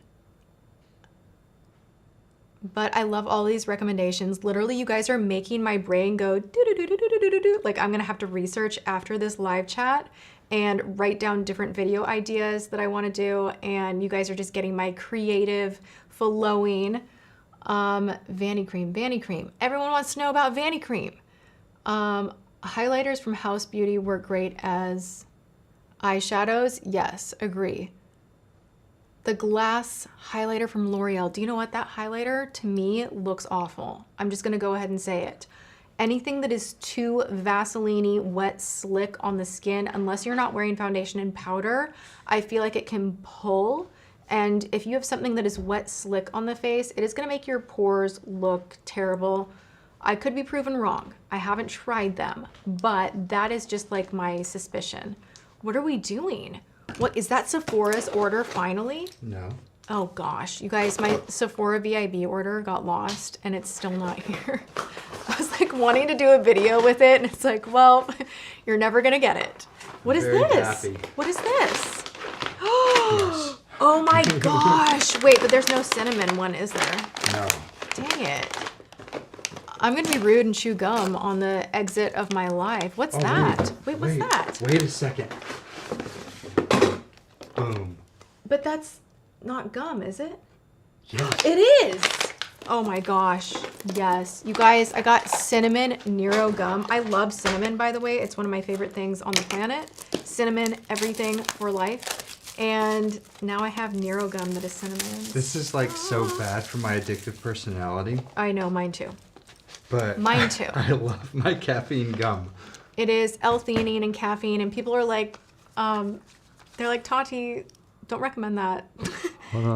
But I love all these recommendations. Literally, you guys are making my brain go do-do-do-do-do-do-do-do. Like I'm going to have to research after this live chat and write down different video ideas that I want to do. And you guys are just getting my creative flowing. Vanny cream, Vanny cream. Everyone wants to know about Vanny cream. Highlighters from House Beauty work great as eyeshadows. Yes, agree. The glass highlighter from L'Oreal. Do you know what? That highlighter to me looks awful. I'm just going to go ahead and say it. Anything that is too Vaseline-y, wet, slick on the skin, unless you're not wearing foundation and powder, I feel like it can pull. And if you have something that is wet, slick on the face, it is going to make your pores look terrible. I could be proven wrong. I haven't tried them, but that is just like my suspicion. What are we doing? What is that Sephora's order finally? No. Oh gosh, you guys, my Sephora VIB order got lost and it's still not here. I was like wanting to do a video with it and it's like, well, you're never gonna get it. What is Very this? happy. What is this? Yes. Oh my gosh. Wait, but there's no cinnamon one, is there? No. Dang it. I'm gonna be rude and chew gum on the exit of my life. What's that? Wait, what's that? Wait a second. Boom. But that's not gum, is it? Yes. It is. Oh my gosh. Yes. You guys, I got cinnamon Nero gum. I love cinnamon, by the way. It's one of my favorite things on the planet. Cinnamon, everything for life. And now I have Nero gum that is cinnamon. This is like so bad for my addictive personality. I know, mine too. But Mine too. I love my caffeine gum. It is L-theanine and caffeine, and people are like, they're like, Tati, don't recommend that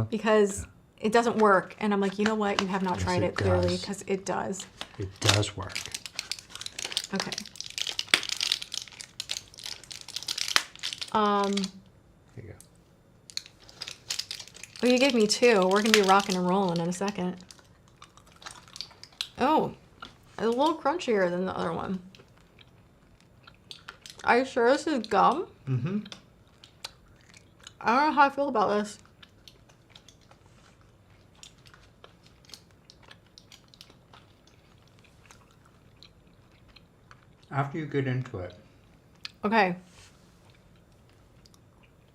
because it doesn't work. And I'm like, you know what? You have not tried it clearly, because it does. It does work. Okay. There you go. Well, you gave me two. We're gonna be rocking and rolling in a second. Oh, it's a little crunchier than the other one. Are you sure this is gum? Mm-hmm. I don't know how I feel about this. After you get into it. Okay.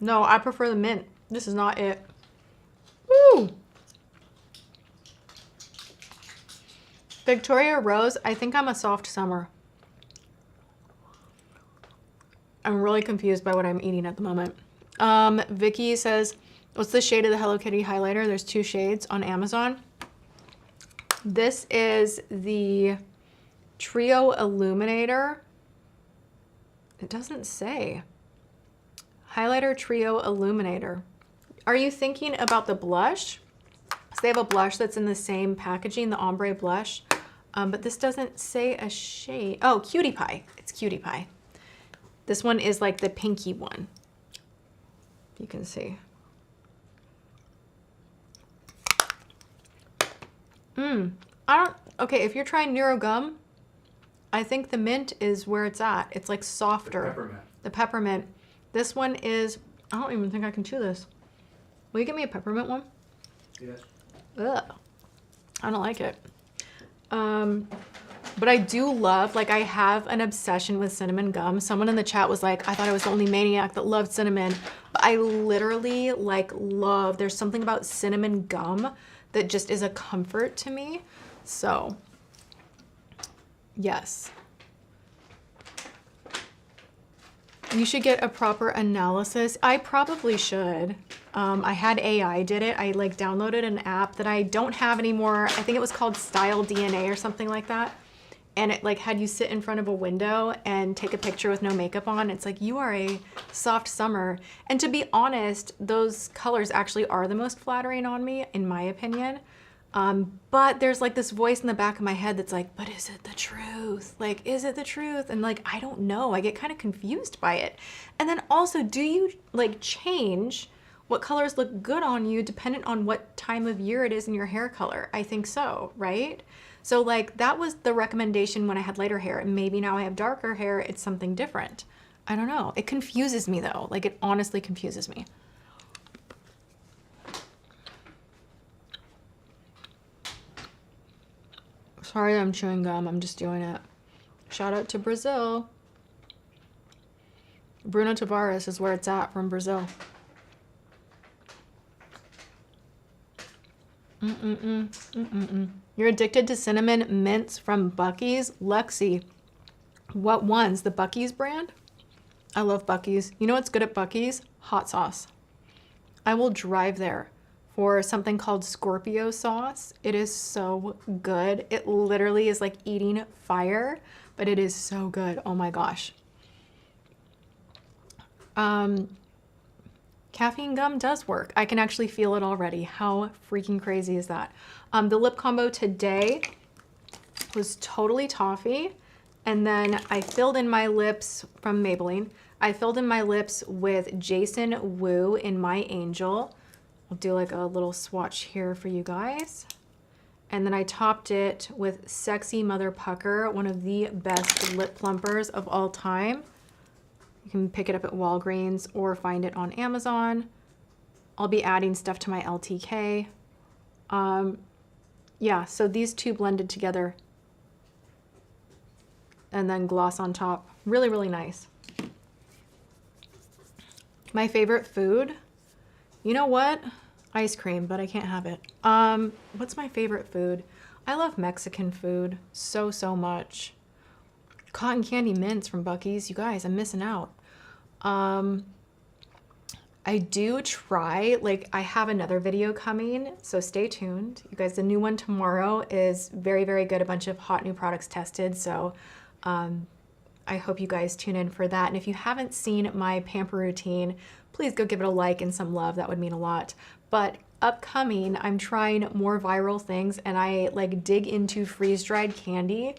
No, I prefer the mint. This is not it. Woo! Victoria Rose, I think I'm a soft summer. I'm really confused by what I'm eating at the moment. Vicky says, what's the shade of the Hello Kitty highlighter? There's 2 shades on Amazon. This is the Trio Illuminator. It doesn't say. Highlighter Trio Illuminator. Are you thinking about the blush? So they have a blush that's in the same packaging, the ombre blush. But this doesn't say a shade. Oh, Cutie Pie. It's Cutie Pie. This one is like the pinky one. You can see. Okay, if you're trying Nero gum, I think the mint is where it's at. It's like softer. The peppermint. The peppermint. This one is, I don't even think I can chew this. Will you get me a peppermint one? Yes. Ugh. I don't like it. But I do love, like I have an obsession with cinnamon gum. Someone in the chat was like, I thought I was the only maniac that loved cinnamon. But I literally like love, there's something about cinnamon gum that just is a comfort to me. So, yes. You should get a proper analysis. I probably should. I had AI did it. I like downloaded an app that I don't have anymore. I think it was called Style DNA or something like that. And it like had you sit in front of a window and take a picture with no makeup on. It's like, you are a soft summer. And to be honest, those colors actually are the most flattering on me, in my opinion. But there's like this voice in the back of my head that's like, but is it the truth? Like, is it the truth? And like, I don't know. I get kind of confused by it. And then also, do you like change what colors look good on you dependent on what time of year it is in your hair color? I think so, right? So like that was the recommendation when I had lighter hair, and maybe now I have darker hair, it's something different. I don't know. It confuses me though. Like it honestly confuses me. Sorry I'm chewing gum, I'm just doing it. Shout out to Brazil. Bruno Tavares is where it's at from Brazil. You're addicted to cinnamon mints from Buc-ee's? Lexi, what ones? The Buc-ee's brand? I love Buc-ee's. You know what's good at Buc-ee's? Hot sauce. I will drive there for something called Scorpio sauce. It is so good. It literally is like eating fire, but it is so good. Oh my gosh. Caffeine gum does work. I can actually feel it already. How freaking crazy is that? The lip combo today was totally toffee. And then I filled in my lips from Maybelline. I filled in my lips with Jason Wu in My Angel. I'll do like a little swatch here for you guys. And then I topped it with Sexy Mother Pucker, one of the best lip plumpers of all time. You can pick it up at Walgreens or find it on Amazon. I'll be adding stuff to my LTK. Yeah, so these two blended together. And then gloss on top. Really, really nice. My favorite food? You know what? Ice cream, but I can't have it. What's my favorite food? I love Mexican food so, so much. Cotton candy mints from Buc-ee's. You guys, I'm missing out. I do try, like I have another video coming, so stay tuned. You guys, the new one tomorrow is very, very good. A bunch of hot new products tested. So I hope you guys tune in for that. And if you haven't seen my pamper routine, please go give it a like and some love. That would mean a lot. But upcoming, I'm trying more viral things and I like dig into freeze-dried candy.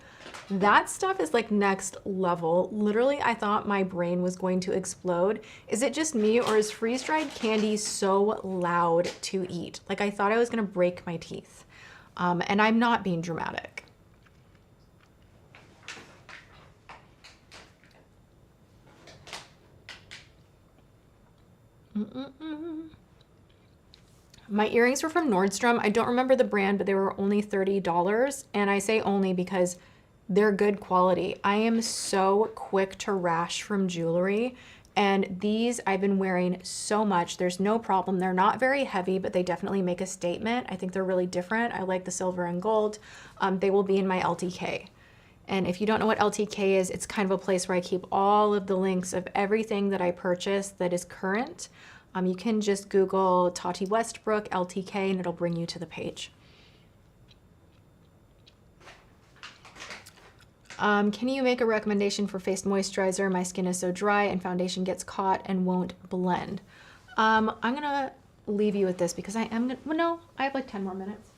That stuff is like next level. Literally, I thought my brain was going to explode. Is it just me or is freeze-dried candy so loud to eat? Like I thought I was gonna break my teeth. And I'm not being dramatic. My earrings were from Nordstrom. I don't remember the brand, but they were only $30. And I say only because they're good quality. I am so quick to rash from jewelry. And these I've been wearing so much. There's no problem. They're not very heavy, but they definitely make a statement. I think they're really different. I like the silver and gold. They will be in my LTK. And if you don't know what LTK is, it's kind of a place where I keep all of the links of everything that I purchased that is current. You can just Google Tati Westbrook LTK and it'll bring you to the page. Can you make a recommendation for face moisturizer? My skin is so dry and foundation gets caught and won't blend. I'm gonna leave you with this because I am gonna, well, no, I have like 10 more minutes.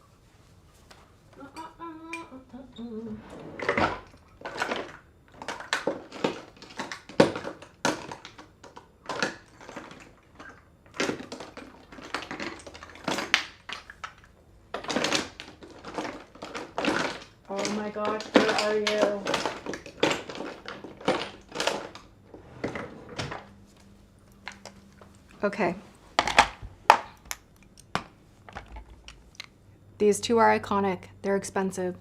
Oh my gosh, where are you? Okay. These two are iconic. They're expensive.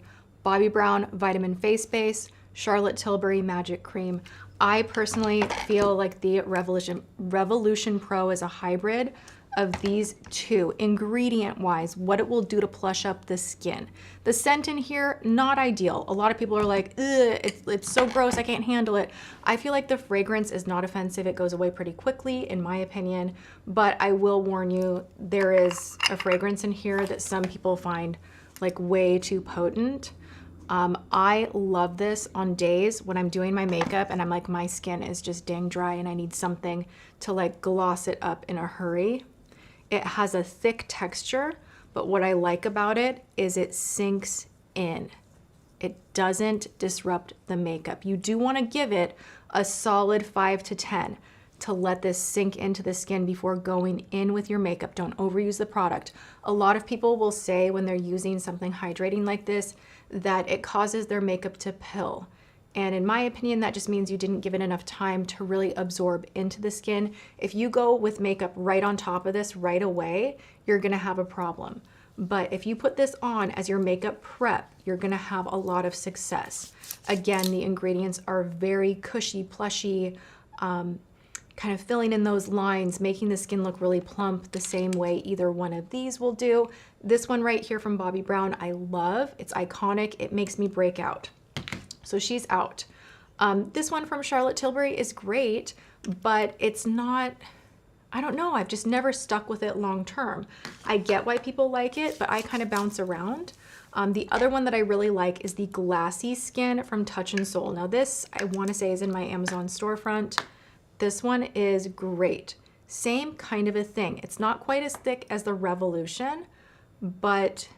Bobbi Brown Vitamin Face Base, Charlotte Tilbury Magic Cream. I personally feel like the Revolution Pro is a hybrid of these two, ingredient-wise, what it will do to plush up the skin. The scent in here, not ideal. A lot of people are like, ugh, it's so gross, I can't handle it. I feel like the fragrance is not offensive. It goes away pretty quickly, in my opinion, but I will warn you, there is a fragrance in here that some people find like way too potent. I love this on days when I'm doing my makeup and I'm like, my skin is just dang dry and I need something to like gloss it up in a hurry. It has a thick texture, but what I like about it is it sinks in. It doesn't disrupt the makeup. You do want to give it a solid 5 to 10 to let this sink into the skin before going in with your makeup. Don't overuse the product. A lot of people will say when they're using something hydrating like this that it causes their makeup to pill. And in my opinion, that just means you didn't give it enough time to really absorb into the skin. If you go with makeup right on top of this right away, you're gonna have a problem. But if you put this on as your makeup prep, you're gonna have a lot of success. Again, the ingredients are very cushy, plushy, kind of filling in those lines, making the skin look really plump the same way either one of these will do. This one right here from Bobbi Brown, I love. It's iconic. It makes me break out. So she's out. This one from Charlotte Tilbury is great, but it's not, I don't know, I've just never stuck with it long term. I get why people like it, but I kind of bounce around. The other one that I really like is the Glassy Skin from Touch in Sol. Now this, I want to say, is in my Amazon storefront. This one is great. Same kind of a thing. It's not quite as thick as the Revolution, but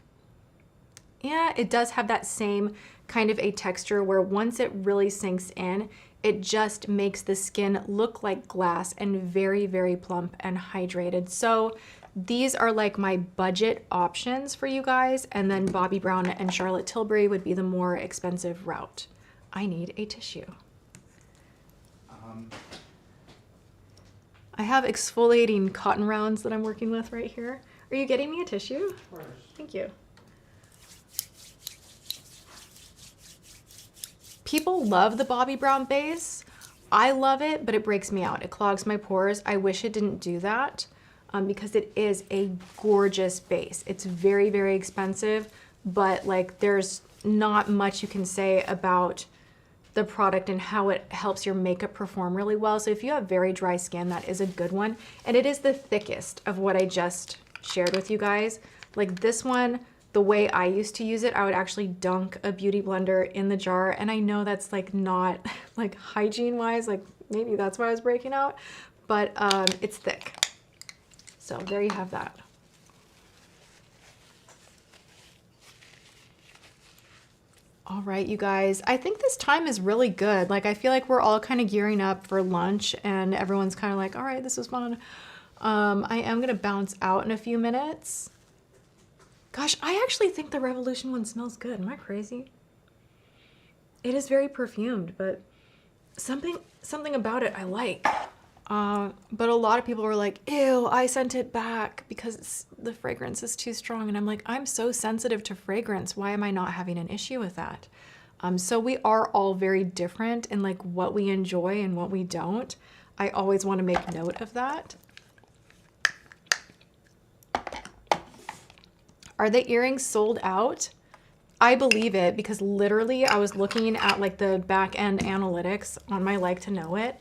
yeah, it does have that same kind of a texture where once it really sinks in, it just makes the skin look like glass and very, very plump and hydrated. So these are like my budget options for you guys. And then Bobbi Brown and Charlotte Tilbury would be the more expensive route. I need a tissue. I have exfoliating cotton rounds that I'm working with right here. Are you getting me a tissue? Of course. Thank you. People love the Bobbi Brown base. I love it, but it breaks me out. It clogs my pores. I wish it didn't do that because it is a gorgeous base. It's very, very expensive, but like there's not much you can say about the product and how it helps your makeup perform really well. So if you have very dry skin, that is a good one. And it is the thickest of what I just shared with you guys. Like this one, the way I used to use it, I would actually dunk a beauty blender in the jar. And I know that's like not like hygiene wise, like maybe that's why I was breaking out, but it's thick. So there you have that. All right, you guys, I think this time is really good. Like, I feel like we're all kind of gearing up for lunch and everyone's kind of like, all right, this was fun. I am going to bounce out in a few minutes. Gosh, I actually think the Revolution one smells good. Am I crazy? It is very perfumed, but something about it I like. But a lot of people were like, ew, I sent it back because the fragrance is too strong. And I'm like, I'm so sensitive to fragrance. Why am I not having an issue with that? So we are all very different in like what we enjoy and what we don't. I always want to make note of that. Are the earrings sold out? I believe it because literally I was looking at like the back end analytics on my Like to Know It.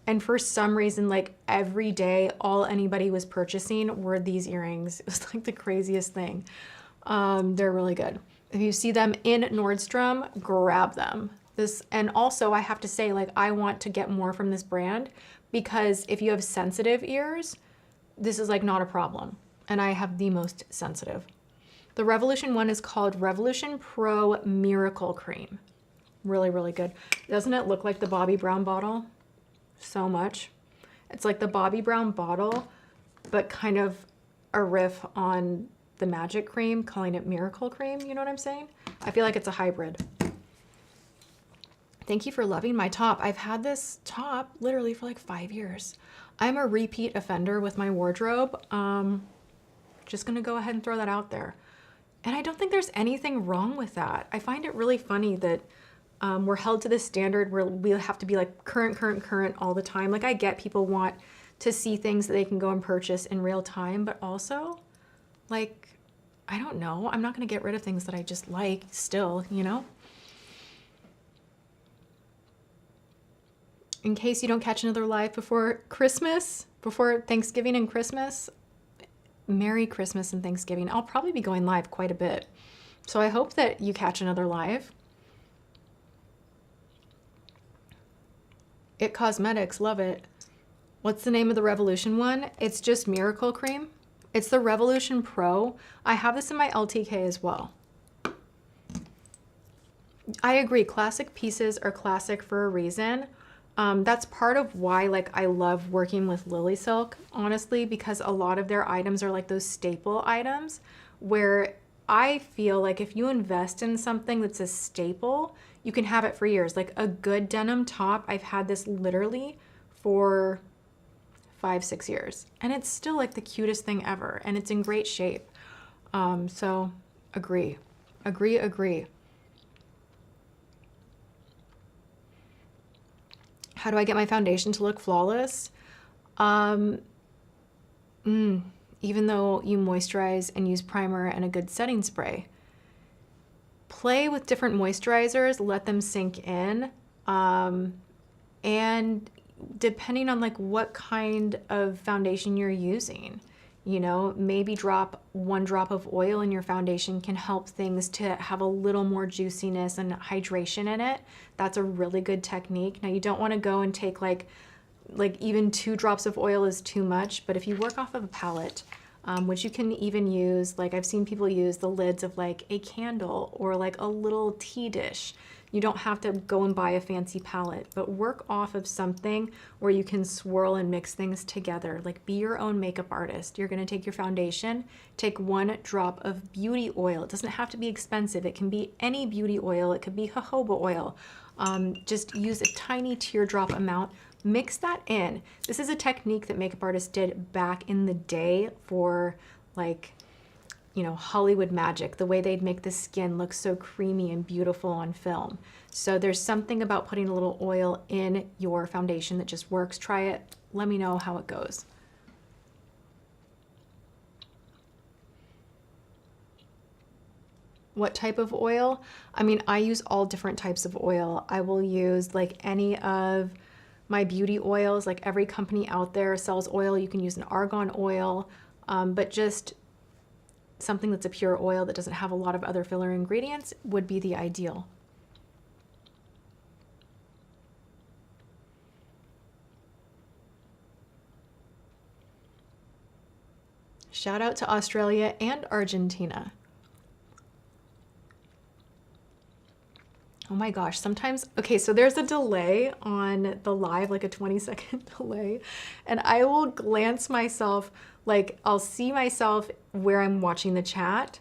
And for some reason, like every day, all anybody was purchasing were these earrings. It was like the craziest thing. They're really good. If you see them in Nordstrom, grab them. And also I have to say, like, I want to get more from this brand because if you have sensitive ears, this is like not a problem. And I have the most sensitive. The Revolution one is called Revolution Pro Miracle Cream. Really, really good. Doesn't it look like the Bobbi Brown bottle? So much. It's like the Bobbi Brown bottle, but kind of a riff on the Magic Cream, calling it Miracle Cream. You know what I'm saying? I feel like it's a hybrid. Thank you for loving my top. I've had this top literally for like 5 years. I'm a repeat offender with my wardrobe. Just gonna go ahead and throw that out there. And I don't think there's anything wrong with that. I find it really funny that we're held to this standard where we have to be like current all the time. Like I get people want to see things that they can go and purchase in real time, but also like, I don't know, I'm not gonna get rid of things that I just like still, you know? In case you don't catch another live before Christmas, before Thanksgiving and Christmas, Merry Christmas and Thanksgiving. I'll probably be going live quite a bit. So I hope that you catch another live. It Cosmetics, love it. What's the name of the Revolution one? It's just Miracle Cream. It's the Revolution Pro. I have this in my LTK as well. I agree, classic pieces are classic for a reason. That's part of why like I love working with Lily Silk, honestly, because a lot of their items are like those staple items where I feel like if you invest in something that's a staple, you can have it for years. Like a good denim top, I've had this literally for 5-6 years and it's still like the cutest thing ever and it's in great shape. So agree. How do I get my foundation to look flawless? Even though you moisturize and use primer and a good setting spray. Play with different moisturizers, let them sink in. And depending on like what kind of foundation you're using, you know, maybe drop 1 drop of oil in your foundation can help things to have a little more juiciness and hydration in it. That's a really good technique. Now you don't want to go and take like even 2 drops of oil is too much, but if you work off of a palette, which you can even use, like I've seen people use the lids of like a candle or like a little tea dish. You don't have to go and buy a fancy palette, but work off of something where you can swirl and mix things together. Like be your own makeup artist. You're gonna take your foundation, take 1 drop of beauty oil. It doesn't have to be expensive. It can be any beauty oil. It could be jojoba oil. Just use a tiny teardrop amount. Mix that in. This is a technique that makeup artists did back in the day for like, you know, Hollywood magic, the way they'd make the skin look so creamy and beautiful on film. So there's something about putting a little oil in your foundation that just works. Try it. Let me know how it goes. What type of oil? I mean, I use all different types of oil. I will use like any of my beauty oils. Like every company out there sells oil. You can use an argan oil, but just something that's a pure oil that doesn't have a lot of other filler ingredients would be the ideal. Shout out to Australia and Argentina. Oh my gosh, sometimes, okay, so there's a delay on the live, like a 20-second delay, and I will glance myself, like I'll see myself where I'm watching the chat.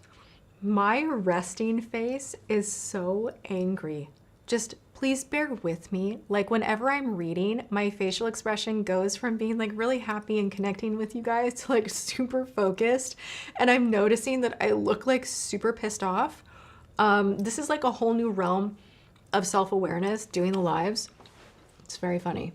My resting face is so angry. Just please bear with me. Like whenever I'm reading, my facial expression goes from being like really happy and connecting with you guys to like super focused, and I'm noticing that I look like super pissed off. This is like a whole new realm of self-awareness doing the lives. It's very funny.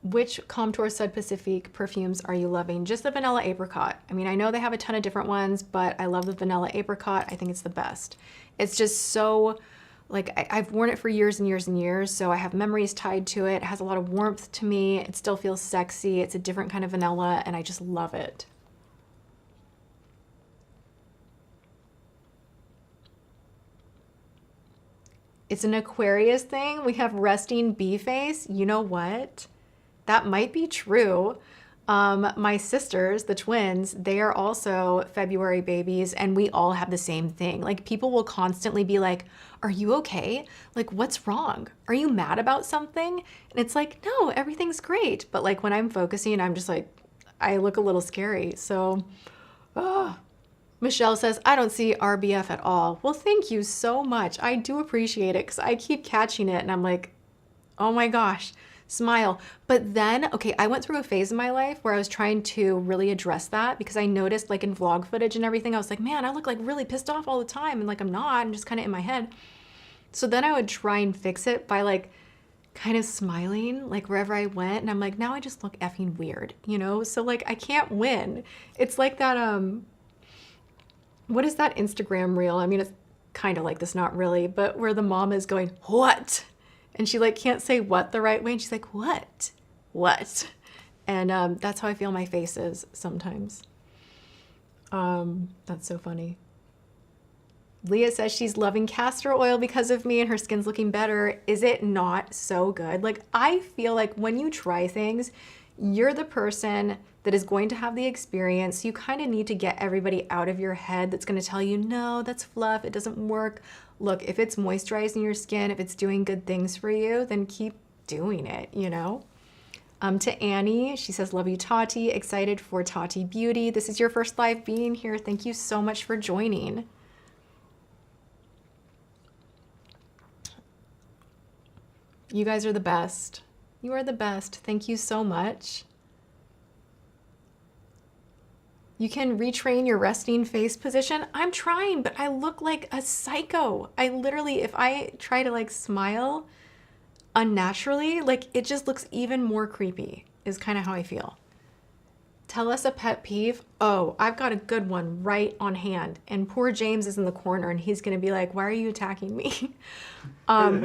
Which Comtour Sud Pacifique perfumes are you loving? Just the vanilla apricot. I mean, I know they have a ton of different ones, but I love the vanilla apricot. I think it's the best. It's just so, like, I've worn it for years and years and years, so I have memories tied to it. It has a lot of warmth to me. It still feels sexy. It's a different kind of vanilla, and I just love it. It's an Aquarius thing. We have resting bee face. You know what? That might be true. My sisters, the twins, they are also February babies, and we all have the same thing. Like people will constantly be like, are you okay? Like, what's wrong? Are you mad about something? And it's like, no, everything's great. But like when I'm focusing, I'm just like, I look a little scary. So, Michelle says, I don't see RBF at all. Well, thank you so much. I do appreciate it because I keep catching it and I'm like, oh my gosh, smile. But then, okay, I went through a phase in my life where I was trying to really address that because I noticed like in vlog footage and everything, I was like, man, I look like really pissed off all the time. And like, I'm not, I'm just kind of in my head. So then I would try and fix it by like kind of smiling like wherever I went. And I'm like, now I just look effing weird, you know? So like, I can't win. It's like that, what is that Instagram reel? I mean, it's kind of like this, not really, but where the mom is going, what? And she like can't say what the right way. And she's like, what? What? And that's how I feel my face is sometimes. That's so funny. Leah says she's loving castor oil because of me and her skin's looking better. Is it not so good? Like, I feel like when you try things, you're the person that is going to have the experience. You kind of need to get everybody out of your head that's going to tell you, no, that's fluff, it doesn't work. Look, if it's moisturizing your skin, if it's doing good things for you, then keep doing it, you know? To Annie, she says, love you, Tati. Excited for Tati Beauty. This is your first live being here. Thank you so much for joining. You guys are the best. You are the best. Thank you so much. You can retrain your resting face position. I'm trying, but I look like a psycho. I literally, if I try to like smile unnaturally, like it just looks even more creepy is kind of how I feel. Tell us a pet peeve. Oh, I've got a good one right on hand. And poor James is in the corner and he's gonna be like, why are you attacking me? Telling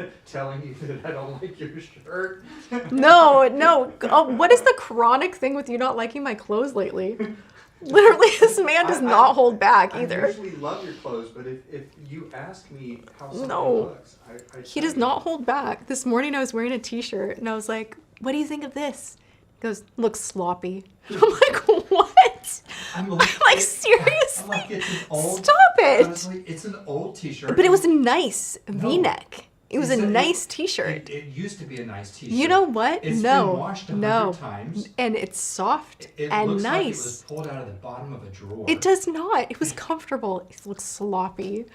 you that I don't like your shirt. No. Oh, what is the chronic thing with you not liking my clothes lately? Literally, this man does not hold back either. I usually love your clothes, but if you ask me how something looks, I he does not hold back. This morning I was wearing a t-shirt and I was like, what do you think of this? goes, looks sloppy. I'm like, what? I'm Like, seriously? I'm like, it's an old. Stop it. Honestly, it's an old T-shirt. But it was a nice No. V-neck. It was a nice T-shirt. It used to be a nice T-shirt. You know what? It's no, been washed 100 no. times. And it's soft It and looks nice. like it was pulled out of the bottom of a drawer. It does not. It was comfortable. It looks sloppy.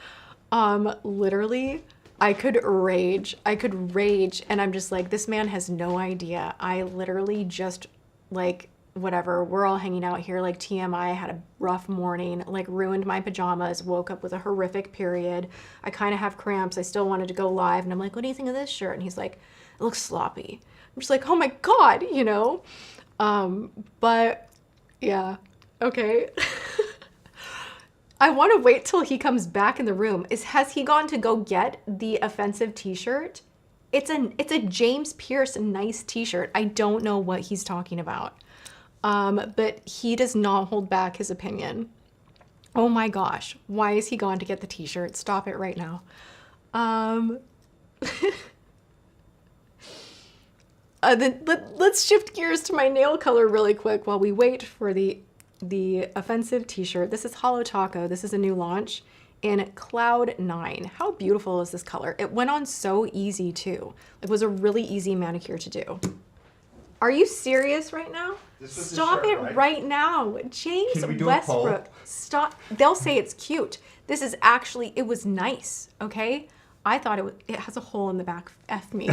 Literally, I could rage. And I'm just like, this man has no idea. I literally just, like, whatever. We're all hanging out here, like TMI, had a rough morning, like ruined my pajamas, woke up with a horrific period. I kind of have cramps. I still wanted to go live. And I'm like, what do you think of this shirt? And he's like, it looks sloppy. I'm just like, oh my God, you know? But yeah, okay. I want to wait till he comes back in the room. Has he gone to go get the offensive T-shirt? It's a James Pierce nice T-shirt. I don't know what he's talking about. But he does not hold back his opinion. Oh my gosh. Why is he gone to get the T-shirt? Stop it right now. Let's shift gears to my nail color really quick while we wait for the offensive T-shirt. This is Hollow Taco. This is a new launch in Cloud 9. How beautiful is this color? It went on so easy too. It was a really easy manicure to do. Are you serious right now? Stop it right now. James Westbrook. Stop. They'll say it's cute. This is actually, it was nice, okay? I thought it has a hole in the back. F me.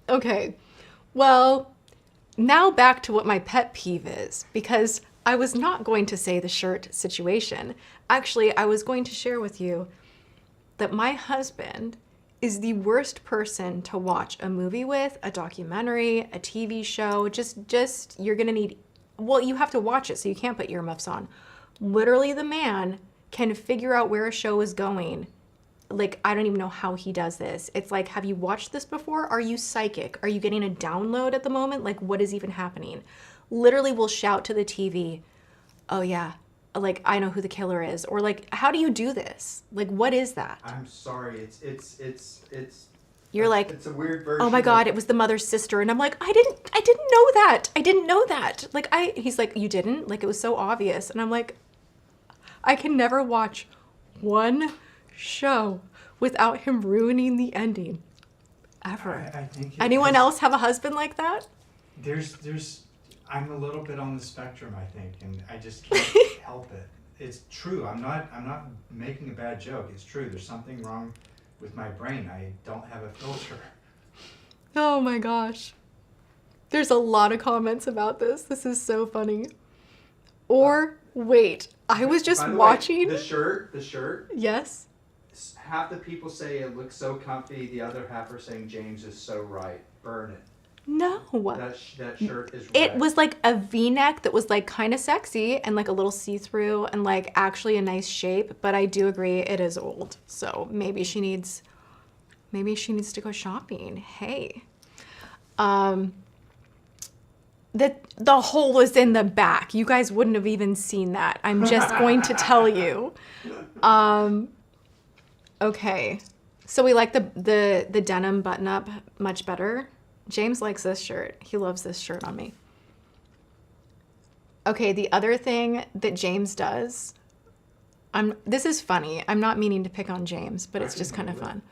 Okay. Well, now back to what my pet peeve is, because I was not going to say the shirt situation. Actually, I was going to share with you that my husband is the worst person to watch a movie with, a documentary, a TV show. Just you're gonna need, well, you have to watch it, so you can't put earmuffs on. Literally, the man can figure out where a show is going. Like, I don't even know how he does this. It's like, have you watched this before? Are you psychic? Are you getting a download at the moment? Like, what is even happening? Literally will shout to the TV, oh yeah, like, I know who the killer is. Or like, how do you do this? Like, what is that? I'm sorry, You're like, it's a weird version. Oh my God, it was the mother's sister. And I'm like, I didn't know that. I didn't know that. Like, he's like, you didn't? Like, it was so obvious. And I'm like, I can never watch one show without him ruining the ending. Ever. I think Anyone else have a husband like that? I'm a little bit on the spectrum, I think, and I just can't help it. It's true. I'm not making a bad joke. It's true. There's something wrong with my brain. I don't have a filter. Oh my gosh. There's a lot of comments about this. This is so funny. Or wait, I was just watching. The shirt. Yes. Half the people say it looks so comfy. The other half are saying James is so right. Burn it. No. That shirt is red. It was like a V-neck that was like kind of sexy and like a little see-through and like actually a nice shape. But I do agree it is old. So maybe she needs to go shopping. Hey. The hole was in the back. You guys wouldn't have even seen that. I'm just going to tell you. Okay. So we like the denim button-up much better. James likes this shirt. He loves this shirt on me. Okay, the other thing that James does, this is funny. I'm not meaning to pick on James, but it's just kind of fun.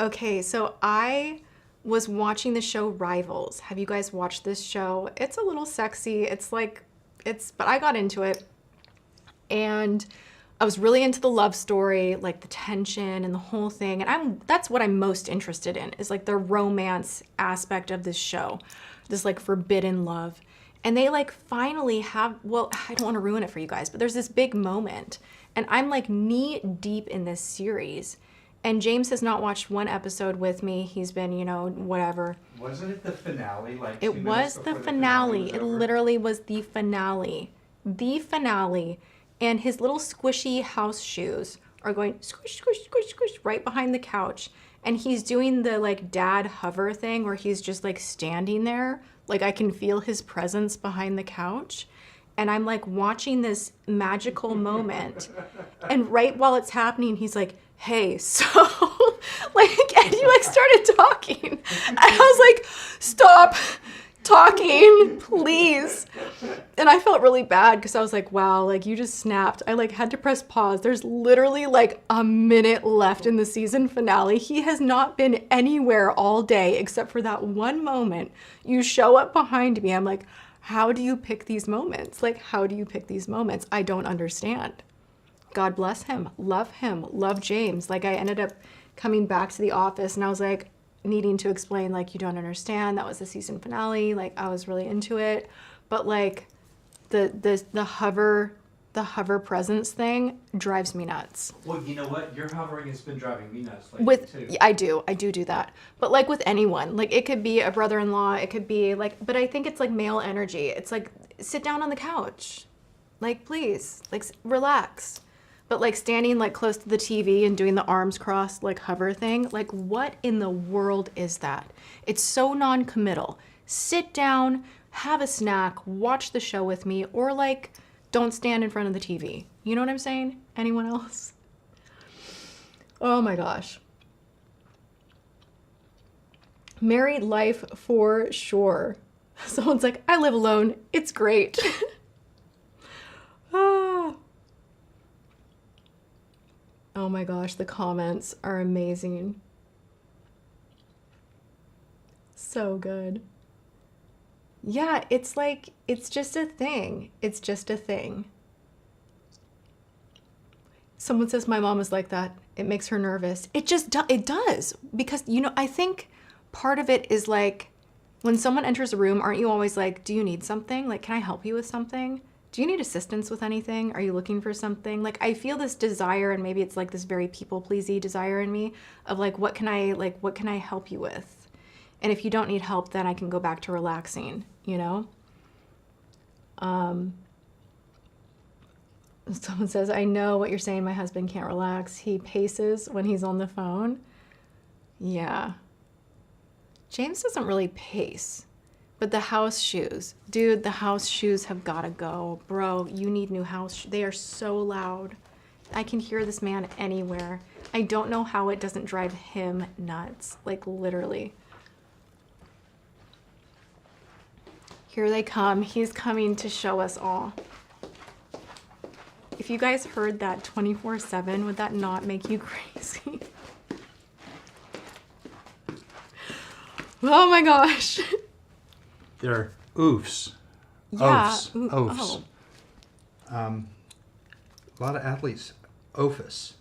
Okay, so I was watching the show Rivals. Have you guys watched this show? It's a little sexy. But I got into it. And I was really into the love story, like the tension and the whole thing. And that's what I'm most interested in, is like the romance aspect of this show, this like forbidden love. And they like finally have, well, I don't want to ruin it for you guys, but there's this big moment and I'm like knee deep in this series. And James has not watched one episode with me. He's been, whatever. Wasn't it the finale? Like it was the finale. It literally was the finale. The finale. And his little squishy house shoes are going squish, squish, squish, squish right behind the couch. And he's doing the like dad hover thing where he's just like standing there. Like I can feel his presence behind the couch. And I'm like watching this magical moment. And right while it's happening, he's like, hey, so Like, and you like started talking. And I was like, stop talking, please. And I felt really bad because I was like, wow, like you just snapped. I like had to press pause. There's literally like a minute left in the season finale. He has not been anywhere all day except for that one moment. You show up behind me. I'm like, how do you pick these moments? Like, how do you pick these moments? I don't understand. God bless him. Love James. Like I ended up coming back to the office and I was like needing to explain, like, you don't understand. That was the season finale. Like I was really into it. But like the hover presence thing drives me nuts. Well, you know what? Your hovering has been driving me nuts lately too. I do that. But like with anyone, like it could be a brother-in-law, it could be like, but I think it's like male energy. It's like, sit down on the couch. Like, please, like relax. But like standing like close to the TV and doing the arms crossed like hover thing, like what in the world is that? It's so non-committal. Sit down, have a snack, watch the show with me, or like don't stand in front of the TV. You know what I'm saying? Anyone else? Oh my gosh. Married life for sure. Someone's like, I live alone. It's great. Ah. Oh my gosh, the comments are amazing. So good. Yeah, it's like, it's just a thing. It's just a thing. Someone says my mom is like that. It makes her nervous. It just it does. Because, you know, I think part of it is like, when someone enters a room, aren't you always like, do you need something? Like, can I help you with something? Do you need assistance with anything? Are you looking for something? Like, I feel this desire, and maybe it's like this very people-pleasy desire in me of like, what can I help you with? And if you don't need help, then I can go back to relaxing, you know? Someone says, I know what you're saying. My husband can't relax. He paces when he's on the phone. Yeah. James doesn't really pace. But the house shoes, dude, the house shoes have got to go. Bro, you need new house. They are so loud. I can hear this man anywhere. I don't know how it doesn't drive him nuts. Like, literally. Here they come. He's coming to show us all. If you guys heard that 24/7, would that not make you crazy? Oh my gosh. They're oofs. Yeah. Oafs. A lot of athletes. Oafus.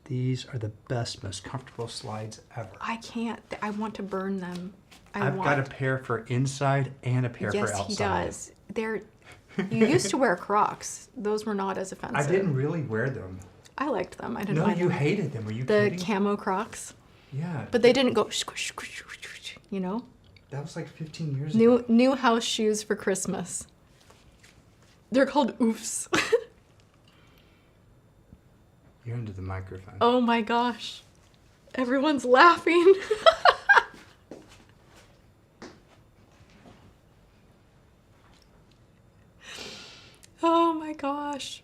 These are the best, most comfortable slides ever. I can't. I want to burn them. I've got a pair for inside and a pair for outside. Yes, he does. You used to wear Crocs. Those were not as offensive. I didn't really wear them. I liked them. I didn't No, mind you them. hated them. Were you The kidding? camo Crocs. Yeah. But they didn't go squish, squish, squish, squish, you know? That was like 15 years ago. New house shoes for Christmas. They're called oofs. You're into the microphone. Oh my gosh. Everyone's laughing. Oh my gosh.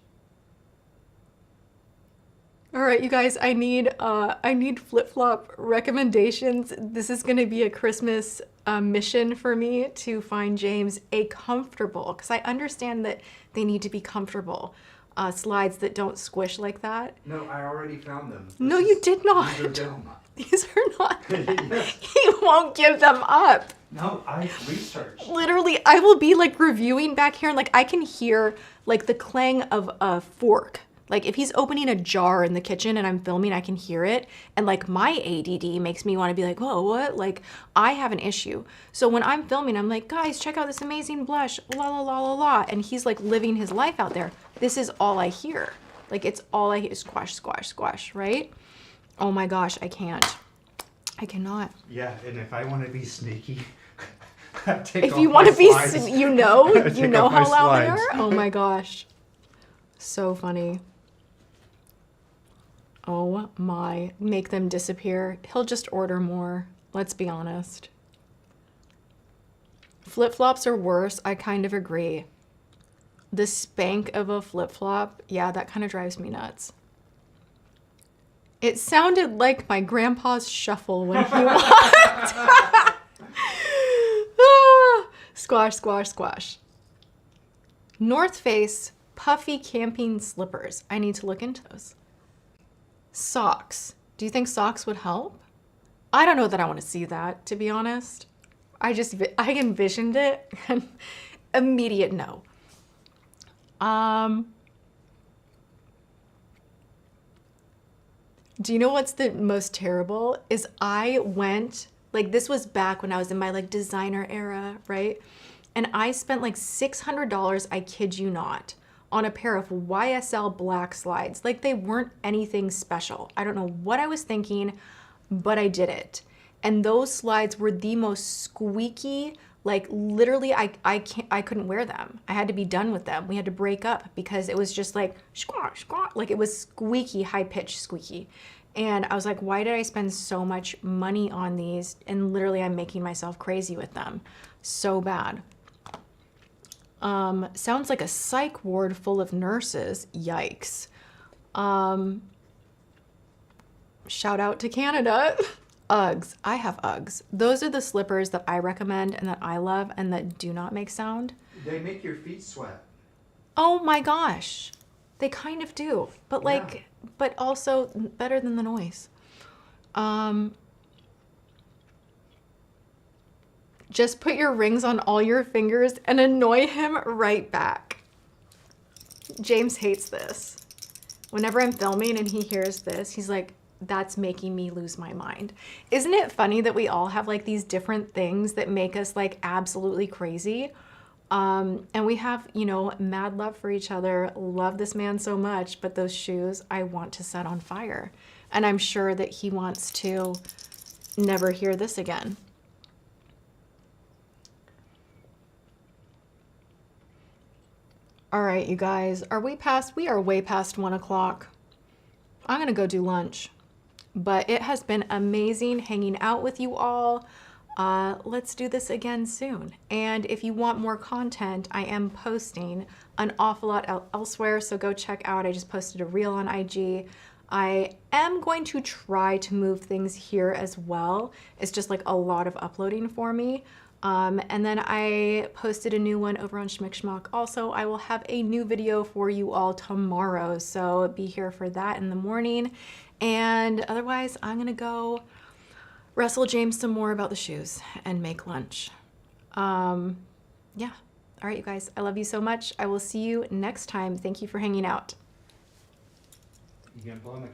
All right, you guys, I need flip-flop recommendations. This is going to be a Christmas mission for me to find James a comfortable, because I understand that they need to be comfortable, slides that don't squish like that. No, I already found them. No, you did not. These are them. These are not. Yes. He won't give them up. No, I researched. Literally, I will be like reviewing back here and like I can hear like the clang of a fork. Like if he's opening a jar in the kitchen and I'm filming, I can hear it. And like my ADD makes me want to be like, whoa, what? Like I have an issue. So when I'm filming, I'm like, guys, check out this amazing blush, la, la, la, la, la. And he's like living his life out there. This is all I hear. Like it's all I hear, squash, squash, squash, right? Oh my gosh, I can't. I cannot. Yeah, and if I want to be sneaky, if you want to be, you know how loud they are? Oh my gosh. So funny. Oh my, make them disappear. He'll just order more. Let's be honest. Flip-flops are worse. I kind of agree. The spank of a flip-flop, yeah, that kind of drives me nuts. It sounded like my grandpa's shuffle when he walked. Ah, squash, squash, squash. North Face puffy camping slippers. I need to look into those. Socks. Do you think socks would help? I don't know that I want to see that, to be honest. I envisioned it and immediate no. Do you know what's the most terrible? Is I went, like this was back when I was in my like designer era, right? And I spent like $600, I kid you not, on a pair of YSL black slides. Like they weren't anything special. I don't know what I was thinking, but I did it. And those slides were the most squeaky, like literally I couldn't wear them. I had to be done with them. We had to break up because it was just like squash, squash, like it was squeaky, high pitched squeaky. And I was like, why did I spend so much money on these? And literally I'm making myself crazy with them. So bad. Sounds like a psych ward full of nurses. Yikes. Shout out to Canada. Uggs. I have Uggs. Those are the slippers that I recommend and that I love and that do not make sound. They make your feet sweat. Oh my gosh. They kind of do. But like, but also better than the noise. Just put your rings on all your fingers and annoy him right back. James hates this. Whenever I'm filming and he hears this, he's like, that's making me lose my mind. Isn't it funny that we all have like these different things that make us like absolutely crazy? And we have, you know, mad love for each other, love this man so much, but those shoes I want to set on fire. And I'm sure that he wants to never hear this again. All right, you guys, we are way past 1 o'clock. I'm gonna go do lunch, but it has been amazing hanging out with you all. Let's do this again soon. And if you want more content, I am posting an awful lot elsewhere, so go check out. I just posted a reel on IG. I am going to try to move things here as well. It's just like a lot of uploading for me. And then I posted a new one over on Schmick also. I will have a new video for you all tomorrow, so be here for that in the morning. And otherwise, I'm gonna go wrestle James some more about the shoes and make lunch. Yeah. All right, you guys, I love you so much. I will see you next time. Thank you for hanging out. You can blow my